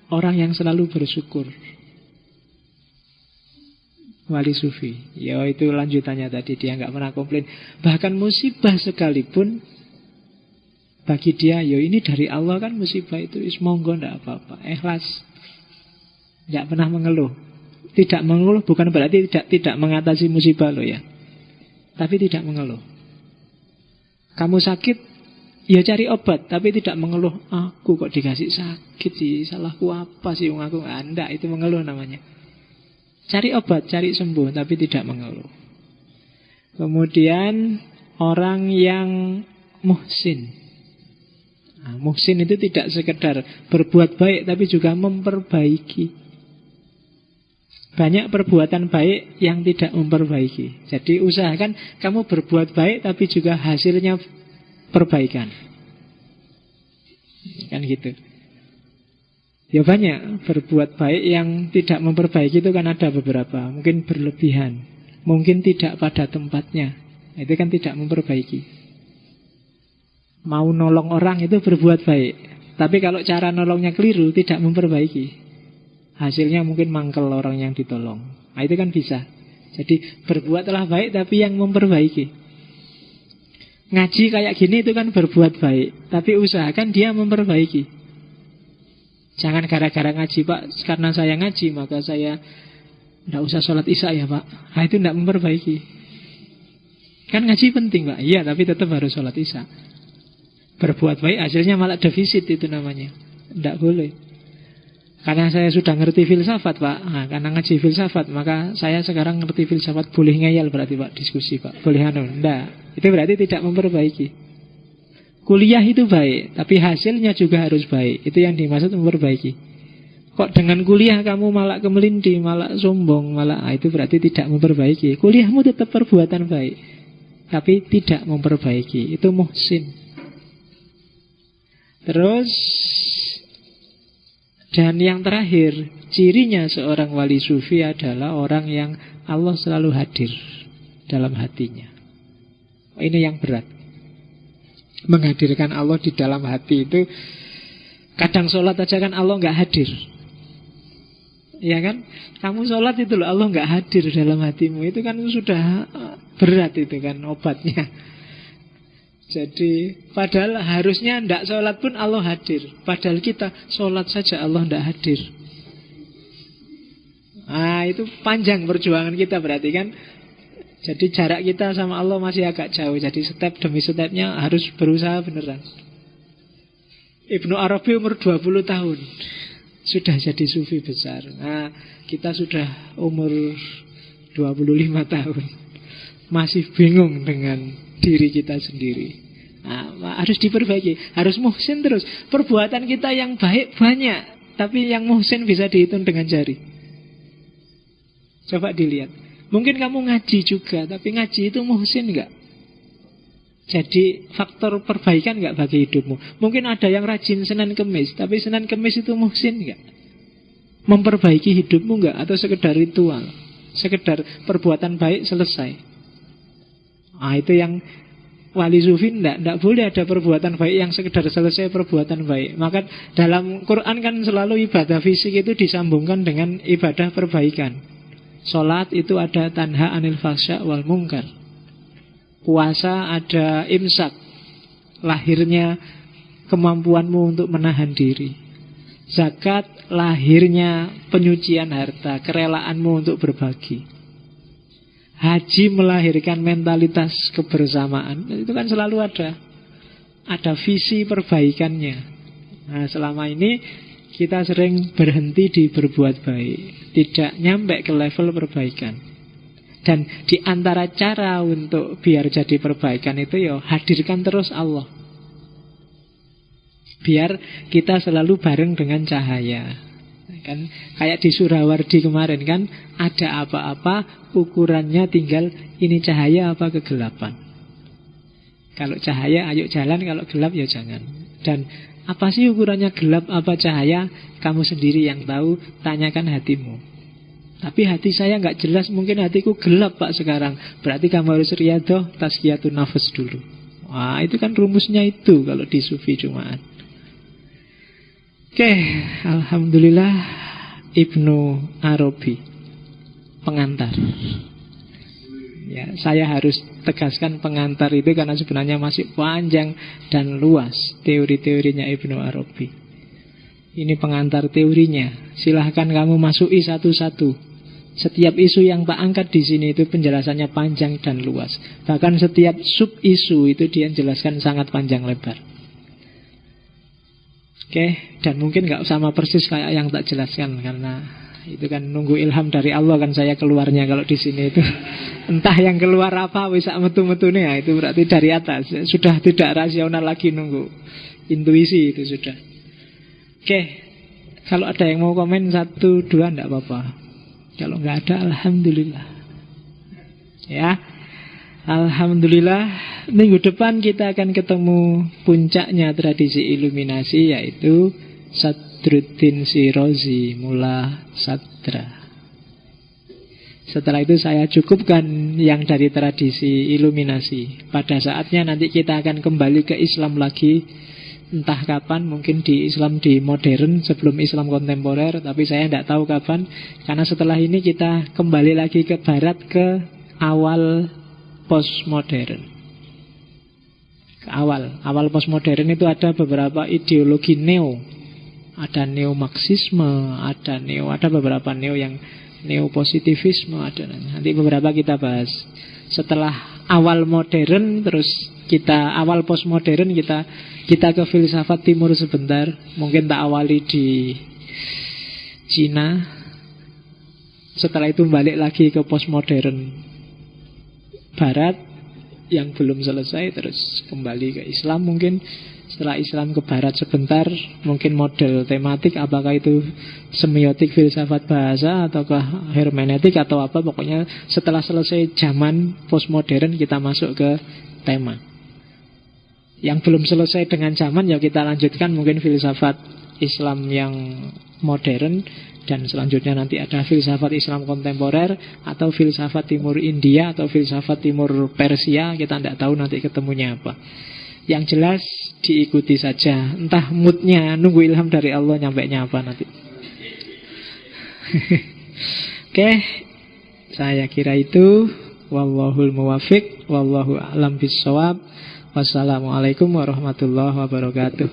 orang yang selalu bersyukur. Wali sufi. Ya itu lanjutannya tadi, dia nggak pernah komplain. Bahkan musibah sekalipun bagi dia, ya ini dari Allah kan musibah itu, monggo ndak apa-apa, ikhlas. Nggak pernah mengeluh. Tidak mengeluh bukan berarti tidak mengatasi musibah loh ya. Tapi tidak mengeluh. Kamu sakit, ya cari obat, tapi tidak mengeluh. Aku kok dikasih sakit sih, salahku apa sih aku ndak, itu mengeluh namanya. Cari obat, cari sembuh, tapi tidak mengeluh. Kemudian orang yang muhsin. Muhsin itu tidak sekedar berbuat baik, tapi juga memperbaiki. Banyak perbuatan baik yang tidak memperbaiki. Jadi usahakan kamu berbuat baik, tapi juga hasilnya perbaikan. Kan gitu. Ya banyak berbuat baik yang tidak memperbaiki itu kan ada beberapa. Mungkin berlebihan, mungkin tidak pada tempatnya. Itu kan tidak memperbaiki. Mau nolong orang itu berbuat baik, tapi kalau cara nolongnya keliru, tidak memperbaiki. Hasilnya mungkin mangkel orang yang ditolong. Nah itu kan bisa. Jadi berbuatlah baik tapi yang memperbaiki. Ngaji kayak gini itu kan berbuat baik, tapi usahakan dia memperbaiki. Jangan gara-gara ngaji, Pak, karena saya ngaji maka saya tidak usah sholat isya ya Pak. Nah itu tidak memperbaiki. Kan ngaji penting Pak. Iya, tapi tetap harus sholat isya. Berbuat baik hasilnya malah defisit, itu namanya. Tidak boleh. Karena saya sudah ngerti filsafat Pak. Karena ngaji filsafat, maka saya sekarang ngerti filsafat. Boleh ngeyel berarti Pak, diskusi Pak. Boleh tidak. Itu berarti tidak memperbaiki. Kuliah itu baik, tapi hasilnya juga harus baik. Itu yang dimaksud memperbaiki. Kok dengan kuliah kamu malah kemelindi, malah sombong, malah itu berarti tidak memperbaiki. Kuliahmu tetap perbuatan baik, tapi tidak memperbaiki. Itu muhsin. Terus, dan yang terakhir, cirinya seorang wali sufi adalah orang yang Allah selalu hadir dalam hatinya. Ini yang berat. Menghadirkan Allah di dalam hati itu, kadang sholat aja kan Allah nggak hadir. Ya kan? Kamu sholat itu loh, Allah nggak hadir dalam hatimu. Itu kan sudah berat, itu kan obatnya. Jadi padahal harusnya tidak sholat pun Allah hadir. Padahal kita sholat saja Allah tidak hadir. Itu panjang perjuangan kita berarti kan. Jadi jarak kita sama Allah masih agak jauh. Jadi step demi stepnya harus berusaha beneran. Ibnu Arabi umur 20 tahun sudah jadi sufi besar. Kita sudah umur 25 tahun masih bingung dengan diri kita sendiri. Harus diperbaiki, harus muhsin terus. Perbuatan kita yang baik banyak, tapi yang muhsin bisa dihitung dengan jari. Coba dilihat. Mungkin kamu ngaji juga, tapi ngaji itu muhsin enggak? jadi faktor perbaikan nggak bagi hidupmu? Mungkin ada yang rajin Senin Kemis, tapi Senin Kemis itu muhsin nggak? Memperbaiki hidupmu nggak? Atau sekedar ritual, sekedar perbuatan baik selesai? Itu yang wali sufi tidak boleh ada perbuatan baik yang sekedar selesai perbuatan baik. Maka dalam Quran kan selalu ibadah fisik itu disambungkan dengan ibadah perbaikan. Sholat itu ada tanha anil fahsya wal munkar. Puasa ada imsak, lahirnya kemampuanmu untuk menahan diri. Zakat, lahirnya penyucian harta, kerelaanmu untuk berbagi. Haji melahirkan mentalitas kebersamaan. Itu kan selalu ada visi perbaikannya. Nah, selama ini kita sering berhenti di berbuat baik, tidak nyampe ke level perbaikan. Dan di antara cara untuk biar jadi perbaikan itu hadirkan terus Allah. Biar kita selalu bareng dengan cahaya. Kan kayak di Surawardi kemarin kan, ada apa-apa ukurannya tinggal ini cahaya apa kegelapan. Kalau cahaya ayo jalan, kalau gelap ya jangan. Dan apa sih ukurannya gelap apa cahaya? Kamu sendiri yang tahu, tanyakan hatimu. Tapi hati saya nggak jelas, mungkin hatiku gelap Pak sekarang. Berarti kamu harus riyadhah tazkiyatun nafas dulu. Wah, itu kan rumusnya itu kalau di Sufi Jumat. Oke, alhamdulillah Ibnu Arabi pengantar. Ya, saya harus tegaskan pengantar itu karena sebenarnya masih panjang dan luas teori-teorinya Ibnu Arabi. Ini pengantar teorinya. Silahkan kamu masuki satu-satu. Setiap isu yang tak angkat di sini itu penjelasannya panjang dan luas. Bahkan setiap sub isu itu dia jelaskan sangat panjang lebar. Oke, dan mungkin gak sama persis kayak yang tak jelaskan karena itu kan nunggu ilham dari Allah kan saya keluarnya kalau di sini itu. Entah yang keluar apa bisa metu-metune ya, itu berarti dari atas. Sudah tidak rasional lagi nunggu intuisi itu sudah. Oke, kalau ada yang mau komen 1, 2 enggak apa-apa. Kalau nggak ada, alhamdulillah. Ya, alhamdulillah. Minggu depan kita akan ketemu puncaknya tradisi iluminasi, yaitu Sadruddin Shirazi Mula Sadra. Setelah itu saya cukupkan yang dari tradisi iluminasi. Pada saatnya nanti kita akan kembali ke Islam lagi. Entah kapan, mungkin di Islam di modern sebelum Islam kontemporer, tapi saya tidak tahu kapan. Karena setelah ini kita kembali lagi ke barat, ke awal postmodern. Ke awal postmodern itu ada beberapa ideologi neo. Ada neo-marxisme, ada beberapa neo yang neo-positivisme ada. Nanti beberapa kita bahas. Setelah awal modern, terus kita awal postmodern, kita ke filsafat timur sebentar. Mungkin tak awali di Cina. Setelah itu balik lagi ke postmodern barat yang belum selesai, terus kembali ke Islam mungkin. Setelah Islam ke barat sebentar, mungkin model tematik, apakah itu semiotik filsafat bahasa ataukah hermeneutik atau apa. Pokoknya setelah selesai zaman postmodern kita masuk ke tema. Yang belum selesai dengan zaman ya kita lanjutkan mungkin filsafat Islam yang modern. Dan selanjutnya nanti ada filsafat Islam kontemporer, atau filsafat timur India, atau filsafat timur Persia. Kita tidak tahu nanti ketemunya apa. Yang jelas diikuti saja. Entah moodnya, nunggu ilham dari Allah nyampainya apa nanti. Oke, saya kira itu. Wallahul muwafiq, wallahu a'lam bissawab. Wassalamualaikum warahmatullahi wabarakatuh.